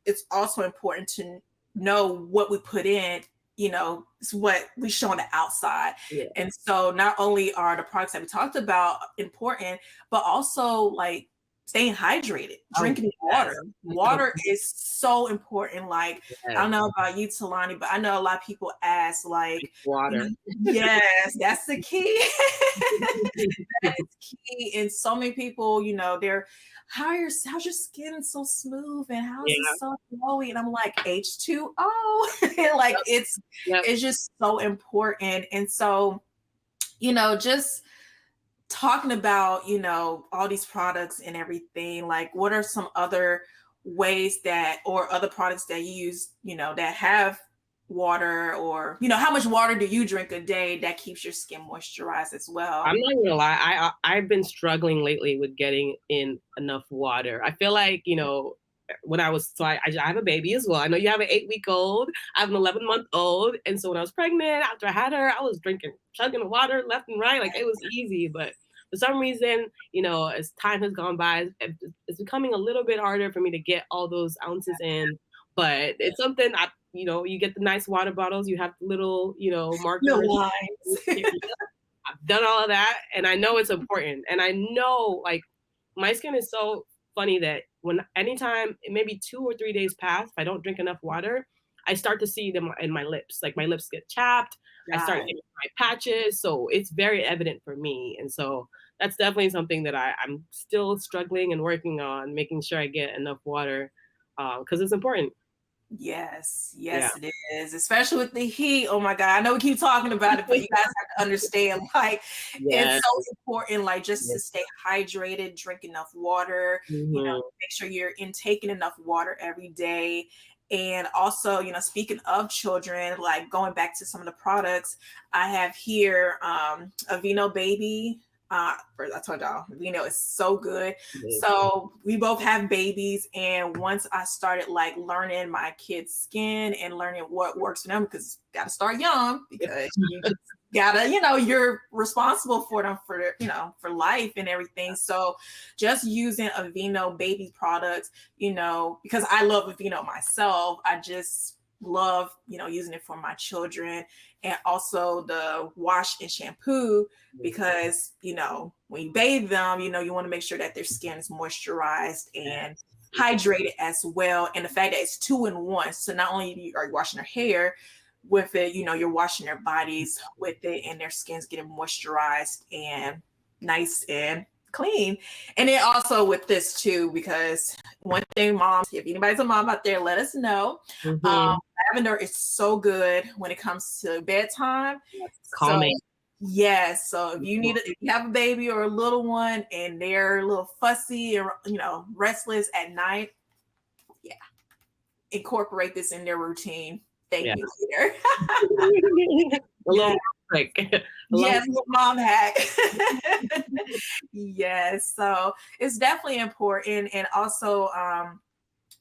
it's also important to know what we put in. It's what we show on the outside. Yeah. And so not only are the products that we talked about important, but also like staying hydrated, drinking water. Water is so important. Like, I don't know about you, Talani, but I know a lot of people ask, like, water. Yes, that's the key. That is key. And so many people, they're, how's your skin so smooth, and how is it so glowy? And I'm like, H2O. Like, it's just so important. And so, just talking about, all these products and everything, like, what are some other ways or other products that you use, that have water, or, how much water do you drink a day that keeps your skin moisturized as well? I'm not gonna lie, I've been struggling lately with getting in enough water. I feel like, when I have a baby as well. I know you have an 8-week-old. I have an 11-month-old. And so when I was pregnant, after I had her, I was chugging water left and right. Like, it was easy. But for some reason, as time has gone by, it's becoming a little bit harder for me to get all those ounces in. But it's something you get the nice water bottles. You have the little, markers. I've done all of that. And I know it's important. And I know, like, my skin is so funny that anytime maybe 2 or 3 days pass, if I don't drink enough water, I start to see them in my lips. Like, my lips get chapped. I start getting my patches. So it's very evident for me. And so that's definitely something that I'm still struggling and working on, making sure I get enough water, because it's important. Yes, it is, especially with the heat. Oh my God, I know we keep talking about it, but you guys have to understand, like, it's so important, like, just to stay hydrated, drink enough water, make sure you're taking enough water every day. And also, speaking of children, like, going back to some of the products I have here, Aveeno Baby. I told y'all, it's so good. So we both have babies, and once I started, like, learning my kids' skin and learning what works for them, because you gotta start young, because you just gotta, you're responsible for them for life and everything. So just using Aveeno Baby products, because I love Aveeno myself, I just love, using it for my children. And also the wash and shampoo, because, when you bathe them, you want to make sure that their skin is moisturized and hydrated as well. And the fact that it's 2-in-1. So not only are you washing their hair, with it, you're washing their bodies with it and their skin's getting moisturized and nice and clean. And then also with this too, because one thing, moms, if anybody's a mom out there, let us know. Lavender is so good when it comes to bedtime. Calming. Yes. So if you have a baby or a little one and they're a little fussy or restless at night, incorporate this in their routine. Thank you, Peter. A little trick. Yes, mom hack. Yes. So it's definitely important. And also,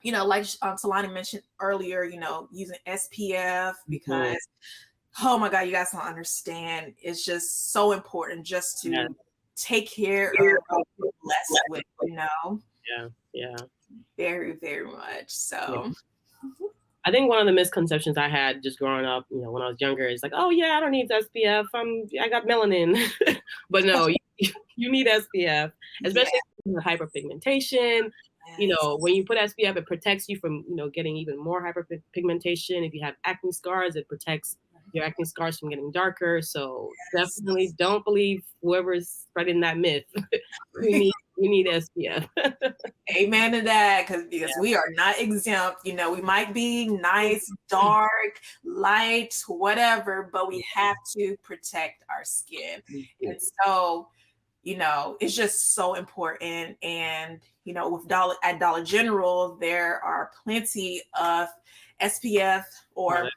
like Talani mentioned earlier, using SPF because, oh my God, you guys don't understand. It's just so important just to take care of what you're blessed with, Yeah. Very, very much. So. I think one of the misconceptions I had just growing up, when I was younger, is like, oh yeah, I don't need SPF. I got melanin. But no, you need SPF, especially with hyperpigmentation. When you put SPF, it protects you from, getting even more hyperpigmentation. If you have acne scars, it protects your acne scars from getting darker. So definitely don't believe whoever's spreading that myth. We need SPF. Amen to that, because we are not exempt. We might be nice, dark, light, whatever, but we have to protect our skin. And so, it's just so important. And, at Dollar General, there are plenty of SPF or,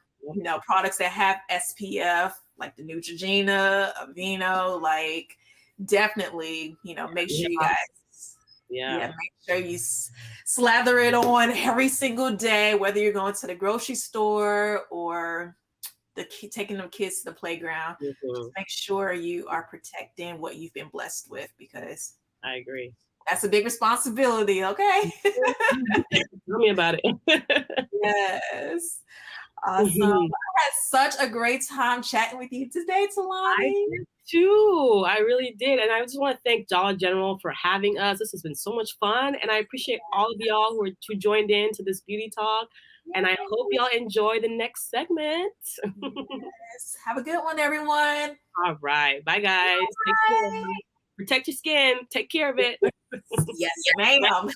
products that have SPF, like the Neutrogena, Aveeno, like definitely, make sure you guys make sure you slather it on every single day, whether you're going to the grocery store or taking them kids to the playground. Just make sure you are protecting what you've been blessed with, because I agree. That's a big responsibility, okay? Tell me about it. Yes. Awesome. I had such a great time chatting with you today, Talani. I did too. I really did. And I just want to thank Dollar General for having us. This has been so much fun. And I appreciate all of y'all who joined in to this beauty talk. And I hope y'all enjoy the next segment. Yes. Have a good one, everyone. All right. Bye, guys. Take care. Protect your skin. Take care of it. Yes, ma'am.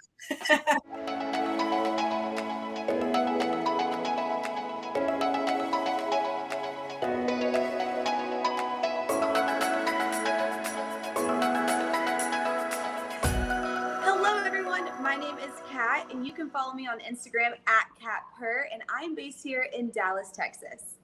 My name is Kat, and you can follow me on Instagram at CatPurr, and I'm based here in Dallas, Texas.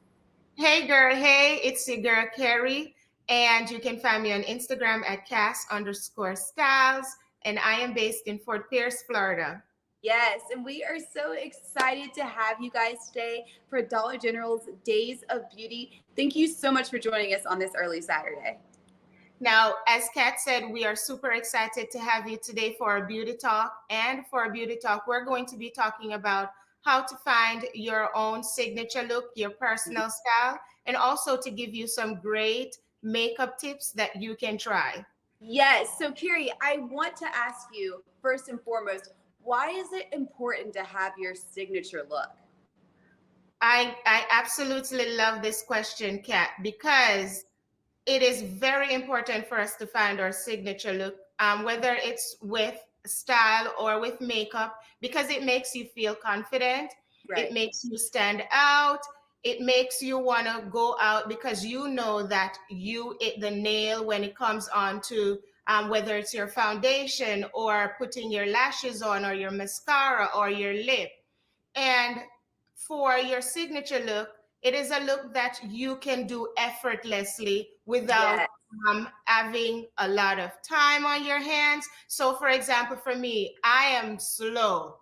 Hey girl, hey, it's your girl Carrie, and you can find me on Instagram at Cass_Styles, and I am based in Fort Pierce, Florida. Yes, and we are so excited to have you guys today for Dollar General's Days of Beauty. Thank you so much for joining us on this early Saturday. Now, as Kat said, we are super excited to have you today for our beauty talk. And for our beauty talk, we're going to be talking about how to find your own signature look, your personal style, and also to give you some great makeup tips that you can try. Yes. So, Carrie, I want to ask you first and foremost, why is it important to have your signature look? I absolutely love this question, Kat, because it is very important for us to find our signature look, whether it's with style or with makeup, because it makes you feel confident. Right. It makes you stand out. It makes you want to go out because you know that you hit the nail when it comes on to whether it's your foundation or putting your lashes on or your mascara or your lip. And for your signature look, it is a look that you can do effortlessly without having a lot of time on your hands. So for example, for me, I am slow.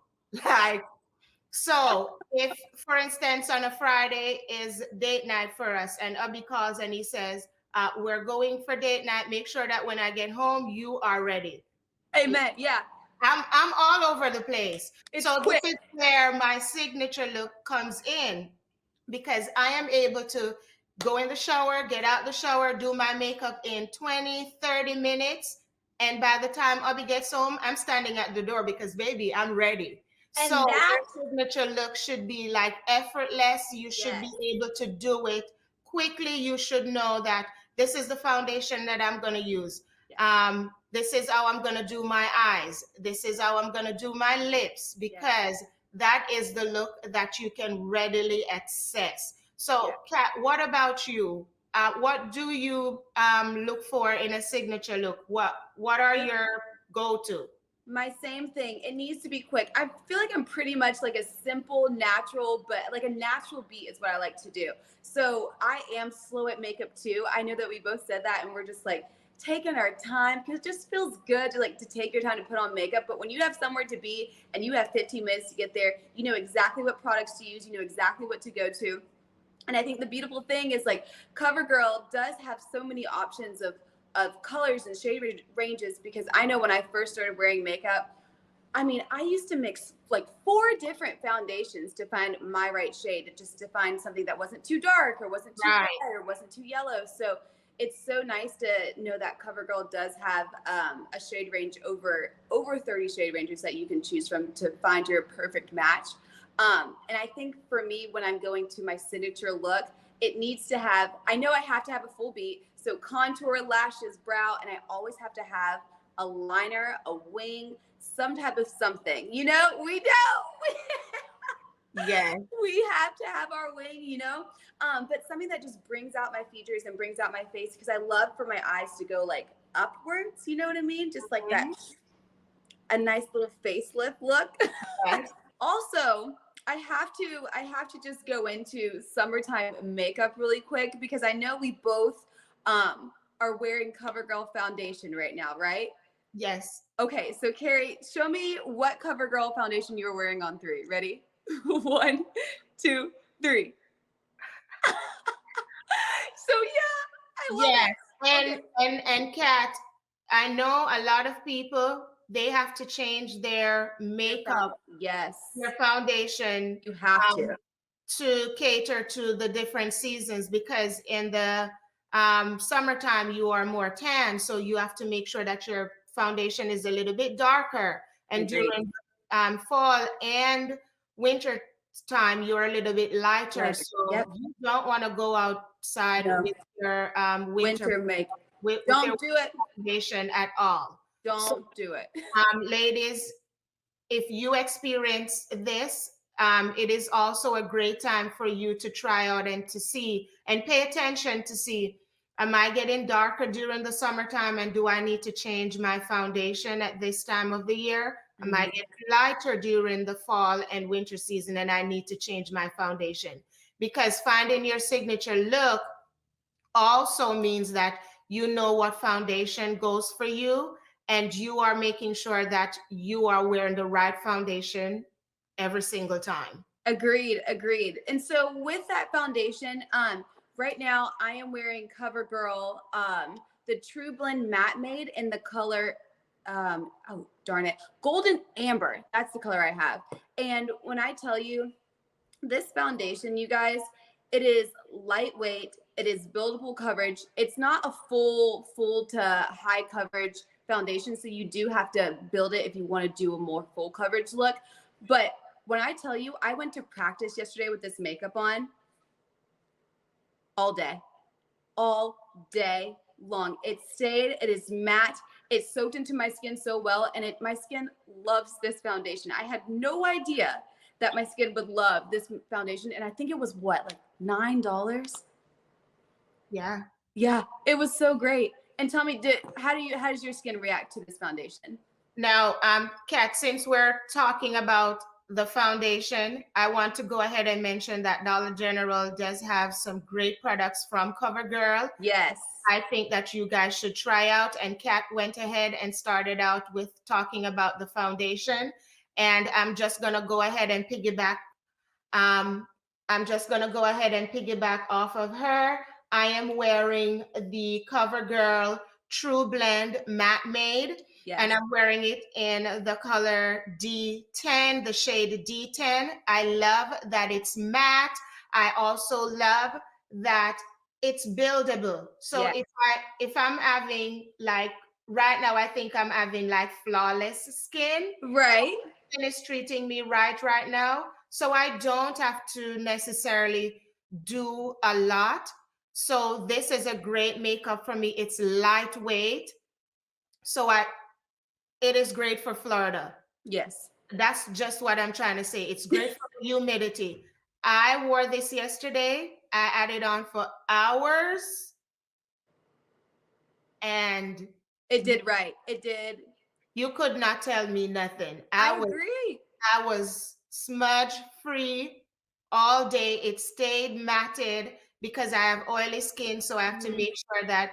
So if, for instance, on a Friday is date night for us and Abby calls and he says, we're going for date night, make sure that when I get home, you are ready. Amen. Yeah. I'm all over the place. So this is where my signature look comes in, because I am able to go in the shower, get out the shower, do my makeup in 20, 30 minutes. And by the time Abby gets home, I'm standing at the door because, baby, I'm ready. And So that, your signature look should be like effortless. You should be able to do it quickly. You should know that this is the foundation that I'm going to use. This is how I'm going to do my eyes. This is how I'm going to do my lips, because that is the look that you can readily access. So, Kat, what about you? What do you look for in a signature look? What are your go-to? My same thing. It needs to be quick. I feel like I'm pretty much like a simple, natural, but like a natural beat is what I like to do. So I am slow at makeup too. I know that we both said that, and we're just like taking our time because it just feels good to like to take your time to put on makeup. But when you have somewhere to be and you have 15 minutes to get there, you know exactly what products to use. You know exactly what to go to. And I think the beautiful thing is like CoverGirl does have so many options of colors and shade ranges, because I know when I first started wearing makeup, I mean, I used to mix like 4 different foundations to find my right shade, just to find something that wasn't too dark or wasn't too red or wasn't too yellow. So it's so nice to know that CoverGirl does have a shade range over 30 shade ranges that you can choose from to find your perfect match. And I think for me, when I'm going to my signature look, it needs to have, I know I have to have a full beat. So contour, lashes, brow, and I always have to have a liner, a wing, some type of something. You know, we know. Yes. We have to have our wing, you know, but something that just brings out my features and brings out my face, because I love for my eyes to go like upwards. You know what I mean? Just like that, a nice little facelift look. Also, I have to just go into summertime makeup really quick, because I know we both are wearing CoverGirl foundation right now, right? Yes. Okay, so Carrie, show me what CoverGirl foundation you're wearing on 3. Ready? 1, 2, 3. So yeah, I love it. And Kat, I know a lot of people, they have to change their makeup, their foundation. You have to cater to the different seasons, because in the summertime you are more tan, so you have to make sure that your foundation is a little bit darker. And during fall and winter time, you're a little bit lighter. So you don't want to go outside with your winter makeup. Don't do it. Foundation at all. Don't do it. Ladies, if you experience this, it is also a great time for you to try out and to see and pay attention to see, am I getting darker during the summertime, and do I need to change my foundation at this time of the year? Am I getting lighter during the fall and winter season, and I need to change my foundation? Because finding your signature look also means that you know what foundation goes for you, and you are making sure that you are wearing the right foundation every single time. Agreed. And so with that foundation, right now I am wearing CoverGirl, the True Blend Matte Made in the color, oh darn it, Golden Amber. That's the color I have. And when I tell you this foundation, you guys, it is lightweight. It is buildable coverage. It's not a full to high coverage foundation, so you do have to build it if you want to do a more full coverage look. But when I tell you, I went to practice yesterday with this makeup on all day long. It stayed, it is matte, it soaked into my skin so well, and my skin loves this foundation. I had no idea that my skin would love this foundation, and I think it was what, like $9? Yeah, it was so great. And tell me, how does your skin react to this foundation? Now, Kat, since we're talking about the foundation, I want to go ahead and mention that Dollar General does have some great products from CoverGirl. Yes. I think that you guys should try out. And Kat went ahead and started out with talking about the foundation. And I'm just going to go ahead and piggyback. Off of her. I am wearing the CoverGirl True Blend Matte Made. Yes. And I'm wearing it in the color D10, the shade D10. I love that it's matte. I also love that it's buildable. So if I'm having like, right now I think I'm having like flawless skin. Right. skin is treating me right now. So I don't have to necessarily do a lot. So this is a great makeup for me. It's lightweight. So it is great for Florida. Yes. That's just what I'm trying to say. It's great for humidity. I wore this yesterday. I had it on for hours. And it did right. It did. You could not tell me nothing. I agree. I was smudge free all day. It stayed matted because I have oily skin. So I have to make sure that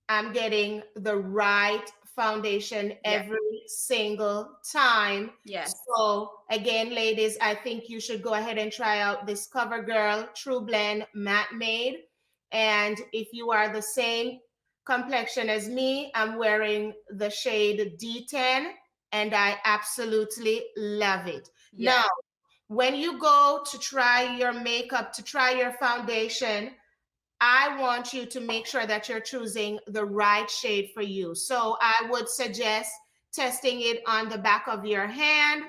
I'm getting the right foundation every single time. Yes. So again, ladies, I think you should go ahead and try out this CoverGirl True Blend Matte Made. And if you are the same complexion as me, I'm wearing the shade D10 and I absolutely love it. Yes. Now, when you go to try your makeup, to try your foundation, I want you to make sure that you're choosing the right shade for you. So I would suggest testing it on the back of your hand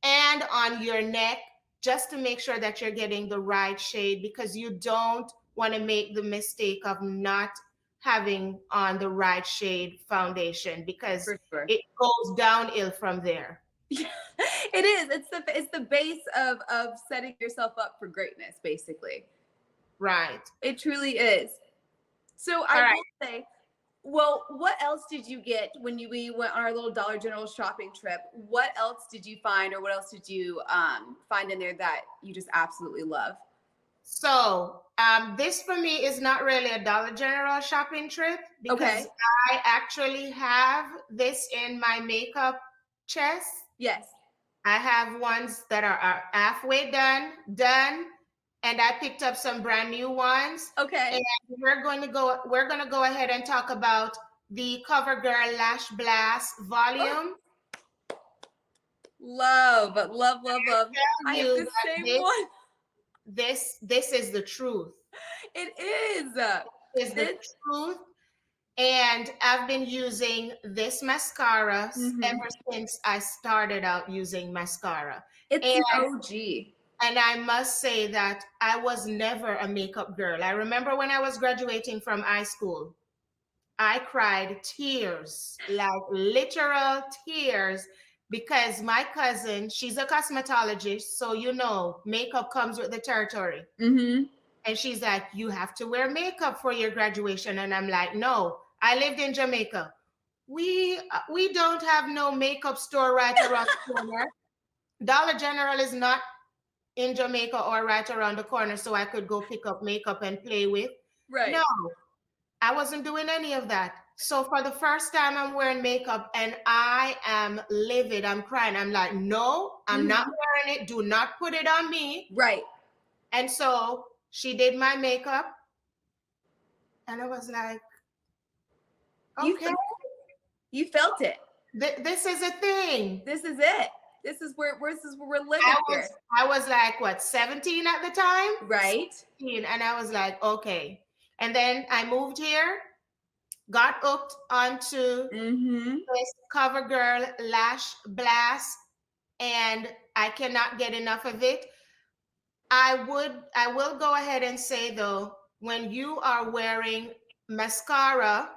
and on your neck just to make sure that you're getting the right shade, because you don't want to make the mistake of not having on the right shade foundation, because it goes downhill from there. It is. It's the base of setting yourself up for greatness, basically. Right. It truly is. So I will say, well, what else did you get when we went on our little Dollar General shopping trip? What else did you find, or what else did you find in there that you just absolutely love? So this for me is not really a Dollar General shopping trip, because I actually have this in my makeup chest. Yes. I have ones that are halfway done, and I picked up some brand new ones. Okay. And we're going to go ahead and talk about the CoverGirl Lash Blast Volume. Love. I have the same one. This is the truth. It is. It's the truth. And I've been using this mascara ever since I started out using mascara. It's an OG. And I must say that I was never a makeup girl. I remember when I was graduating from high school, I cried tears, like literal tears, because my cousin, she's a cosmetologist, so you know, makeup comes with the territory. Mm-hmm. And she's like, you have to wear makeup for your graduation. And I'm like, no, I lived in Jamaica. We don't have no makeup store right around the corner. Dollar General is not in Jamaica or right around the corner, so I could go pick up makeup and play with. Right. No, I wasn't doing any of that. So for the first time, I'm wearing makeup and I am livid. I'm crying. I'm like, no, I'm not wearing it. Do not put it on me. Right. And so she did my makeup. And I was like, okay. You felt it. This is a thing. This is it. This is where we're living here. I was like, what, 17 at the time? Right. 17, and I was like, okay. And then I moved here, got hooked onto this CoverGirl Lash Blast, and I cannot get enough of it. I will go ahead and say though, when you are wearing mascara,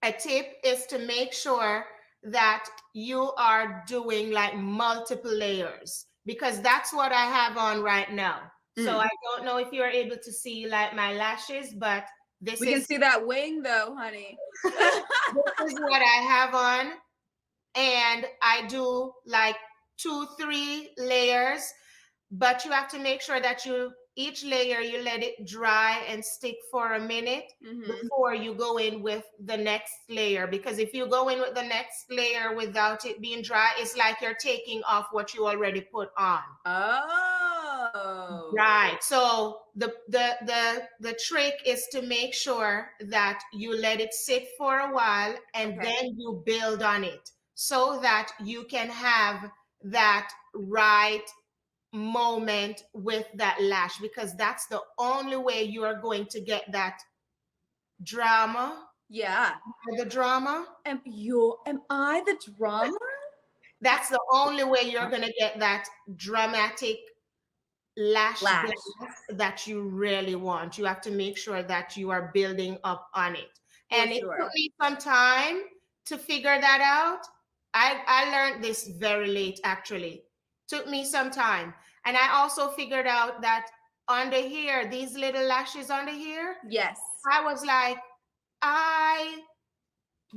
a tip is to make sure that you are doing like multiple layers, because that's what I have on right now. So I don't know if you're able to see like my lashes, but we can see that wing though, honey. This is what I have on. And I do like 2-3 layers, but you have to make sure that each layer you let it dry and stick for a minute before you go in with the next layer. Because if you go in with the next layer without it being dry, it's like you're taking off what you already put on. Oh. Right. So the trick is to make sure that you let it sit for a while and then you build on it so that you can have that right moment with that lash, because that's the only way you are going to get that drama. Yeah. The drama. Am I the drama? That's the only way you're going to get that dramatic lash blast that you really want. You have to make sure that you are building up on it. And it took me some time to figure that out. I learned this very late, actually. Took me some time. And I also figured out that under here, these little lashes under here. Yes. I was like, I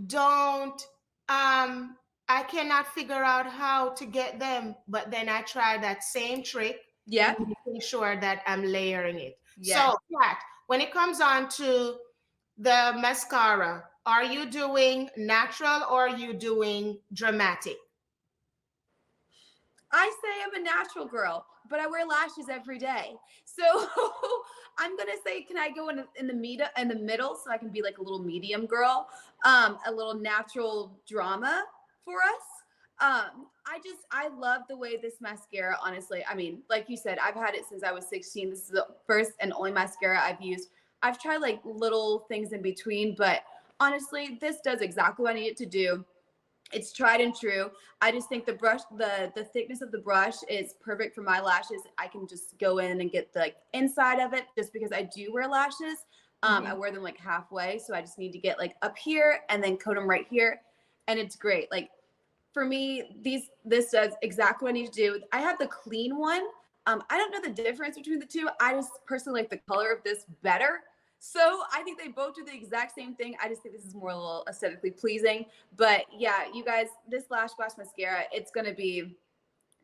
don't, I cannot figure out how to get them. But then I tried that same trick. Yeah. Making sure that I'm layering it. Yeah. So, Kat, when it comes on to the mascara, are you doing natural or are you doing dramatic? I say I'm a natural girl, but I wear lashes every day. So I'm gonna say, can I go in the middle, so I can be like a little medium girl, a little natural drama for us. I love the way this mascara, honestly. I mean, like you said, I've had it since I was 16. This is the first and only mascara I've used. I've tried like little things in between, but honestly, this does exactly what I need it to do. It's tried and true. I just think the brush, the thickness of the brush is perfect for my lashes. I can just go in and get the like, inside of it, just because I do wear lashes. I wear them like halfway. So I just need to get like up here and then coat them right here. And it's great. Like for me, this does exactly what I need to do. I have the clean one. I don't know the difference between the two. I just personally like the color of this better. So I think they both do the exact same thing. I just think this is more a little aesthetically pleasing. But yeah, you guys, this Lash Blast mascara, it's going to be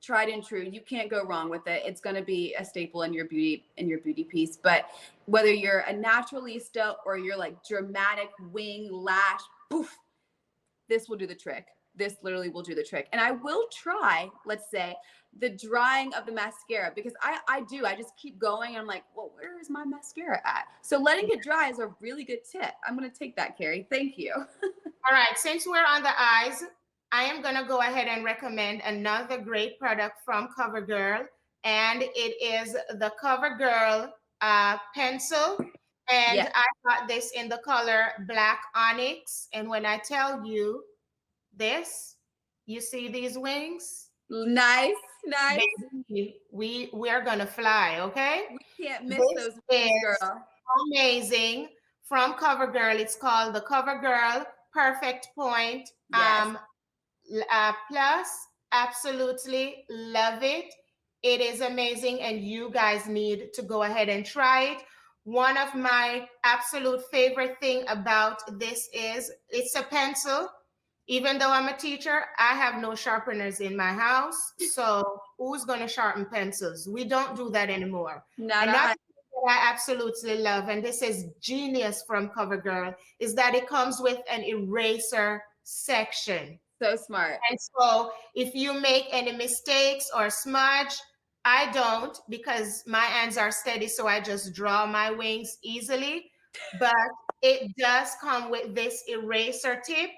tried and true. You can't go wrong with it. It's going to be a staple in your beauty piece. But whether you're a naturalista or you're like dramatic wing lash, poof, this will do the trick. This literally will do the trick. And I will try, let's say, the drying of the mascara, because I just keep going and I'm like, well, where is my mascara at? So letting it dry is a really good tip. I'm going to take that, Carrie. Thank you. All right. Since we're on the eyes, I am going to go ahead and recommend another great product from CoverGirl. And it is the CoverGirl pencil. And I got this in the color Black Onyx. And when I tell you this, you see these wings? Nice. Baby, we are gonna fly, okay? We can't miss those wings, girl. Amazing. From CoverGirl. It's called the CoverGirl Perfect Point Plus. Absolutely love it. It is amazing, and you guys need to go ahead and try it. One of my absolute favorite thing about this is it's a pencil. Even though I'm a teacher, I have no sharpeners in my house. So who's going to sharpen pencils? We don't do that anymore. Another thing that I absolutely love, and this is genius from CoverGirl, is that it comes with an eraser section. So smart. And so if you make any mistakes or smudge, I don't, because my hands are steady, so I just draw my wings easily. But it does come with this eraser tip.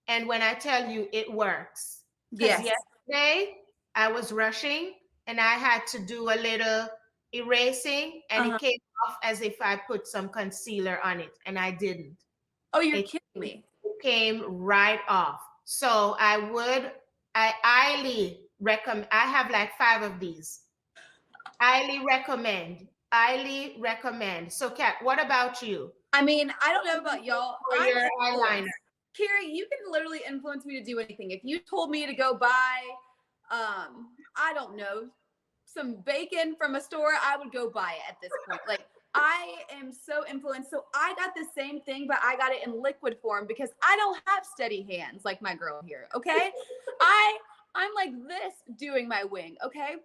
And when I tell you, it works. Because yesterday I was rushing and I had to do a little erasing, and it came off as if I put some concealer on it, and I didn't. Oh, you're kidding me. It came right off. So I highly recommend. I have like 5 of these. Highly recommend. So Kat, what about you? I mean, I don't know about y'all. For your eyeliner. Carrie, you can literally influence me to do anything. If you told me to go buy, I don't know, some bacon from a store, I would go buy it at this point. Like, I am so influenced. So I got the same thing, but I got it in liquid form because I don't have steady hands like my girl here, okay? I'm like this doing my wing, okay?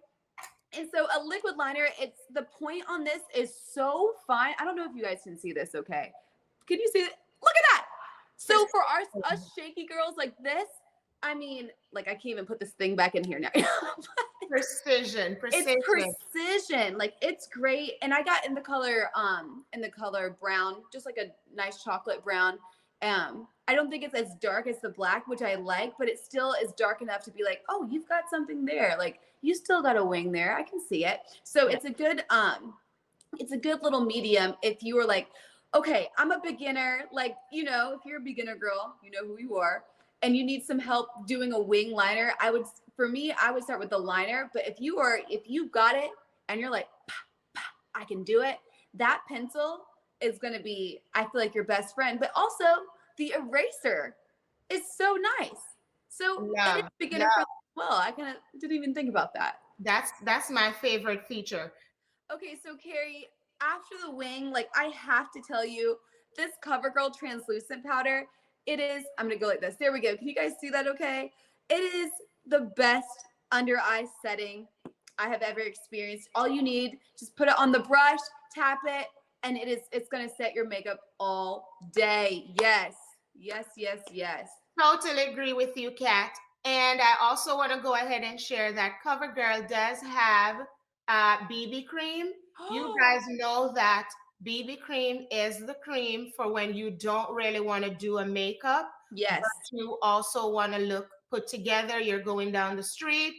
And so a liquid liner, it's the point on this is so fine. I don't know if you guys can see this, okay? Can you see it? Look at that. So for us shaky girls like this, I mean, like I can't even put this thing back in here now. Precision. It's precision. Like it's great. And I got in the color brown, just like a nice chocolate brown. I don't think it's as dark as the black, which I like, but it still is dark enough to be like, oh, you've got something there. Like you still got a wing there. I can see it. So it's a good little medium if you were like, okay, I'm a beginner. Like, you know, if you're a beginner girl, you know who you are. and you need some help doing a wing liner, I would start with the liner. But if you got it and you're like, I can do it, that pencil is going to be, I feel like, your best friend. But also the eraser is so nice. So it is beginner friendly as well. I kind of didn't even think about that. That's my favorite feature. Okay, so Carrie, after the wing, like, I have to tell you, this CoverGirl translucent powder, it is, I'm gonna go like this. There we go. Can you guys see that okay? It is the best under eye setting I have ever experienced. All you need, just put it on the brush, tap it, and it's gonna set your makeup all day. Yes, yes, yes, yes. Totally agree with you, Kat. And I also want to go ahead and share that CoverGirl does have BB cream. You guys know that BB cream is the cream for when you don't really want to do a makeup. Yes. But you also want to look put together. You're going down the street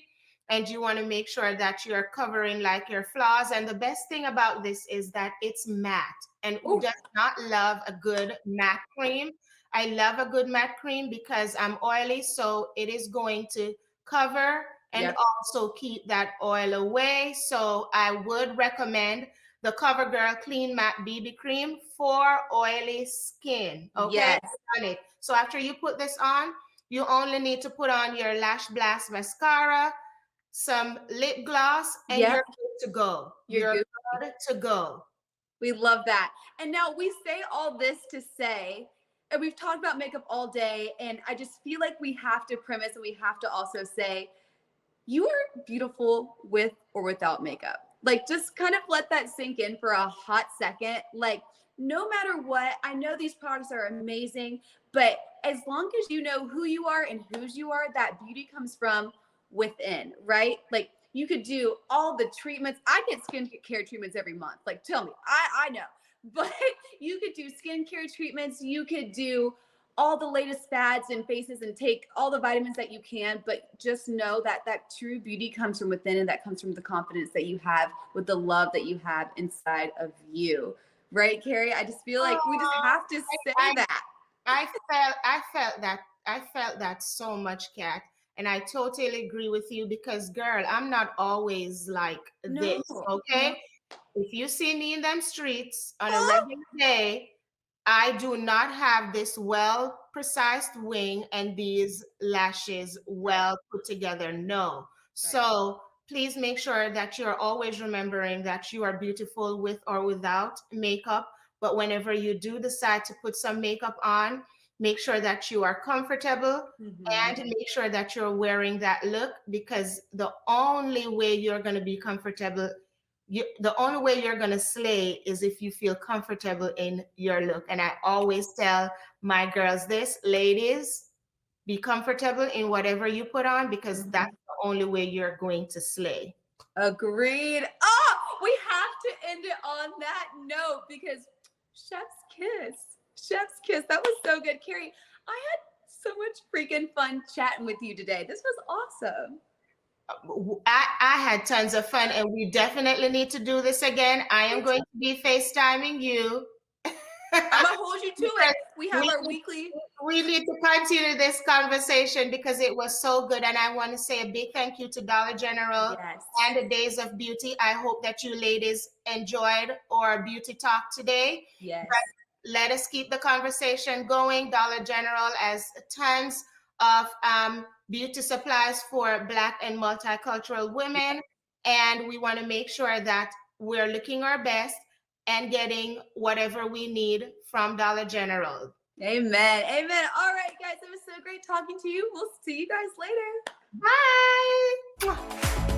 and you want to make sure that you're covering like your flaws. And the best thing about this is that it's matte. And who does not love a good matte cream? I love a good matte cream because I'm oily, so it is going to cover and also keep that oil away. So I would recommend the CoverGirl Clean Matte BB Cream for oily skin. Okay, Yes. on it. So after you put this on, you only need to put on your Lash Blast mascara, some lip gloss, and you're good to go. You're good to go. We love that. And now we say all this to say, and we've talked about makeup all day, and I just feel like we have to premise and we have to also say, you are beautiful with or without makeup. Like, just kind of let that sink in for a hot second. Like, no matter what, I know these products are amazing, but as long as you know who you are and whose you are, that beauty comes from within, right? Like, you could do all the treatments. I get skincare treatments every month. Like, tell me, I know. But you could do skincare treatments. You could do all the latest fads and faces and take all the vitamins that you can. But just know that that true beauty comes from within, and that comes from the confidence that you have with the love that you have inside of you. Right, Carrie? I just feel like we just have to say that. I felt that so much, Kat. And I totally agree with you because, girl, I'm not always like this, okay? No. If you see me in them streets on a regular day, I do not have this well precise wing and these lashes well put together. No. So please make sure that you're always remembering that you are beautiful with or without makeup. But whenever you do decide to put some makeup on, make sure that you are comfortable and make sure that you're wearing that look, because the only way you're going to be comfortable, the only way you're going to slay is if you feel comfortable in your look. And I always tell my girls this, ladies, be comfortable in whatever you put on, because that's the only way you're going to slay. Agreed. Oh, we have to end it on that note because chef's kiss. That was so good. Carrie, I had so much freaking fun chatting with you today. This was awesome. I had tons of fun, and we definitely need to do this again. I am going to be FaceTiming you. I'm gonna hold you to it. We have our weekly. We need to continue this conversation because it was so good, and I want to say a big thank you to Dollar General and the Days of Beauty. I hope that you ladies enjoyed our beauty talk today. Yes. But let us keep the conversation going. Dollar General has tons of beauty supplies for Black and multicultural women, and we want to make sure that we're looking our best and getting whatever we need from Dollar General. Amen. Amen. All right, guys, it was so great talking to you. We'll see you guys later. Bye.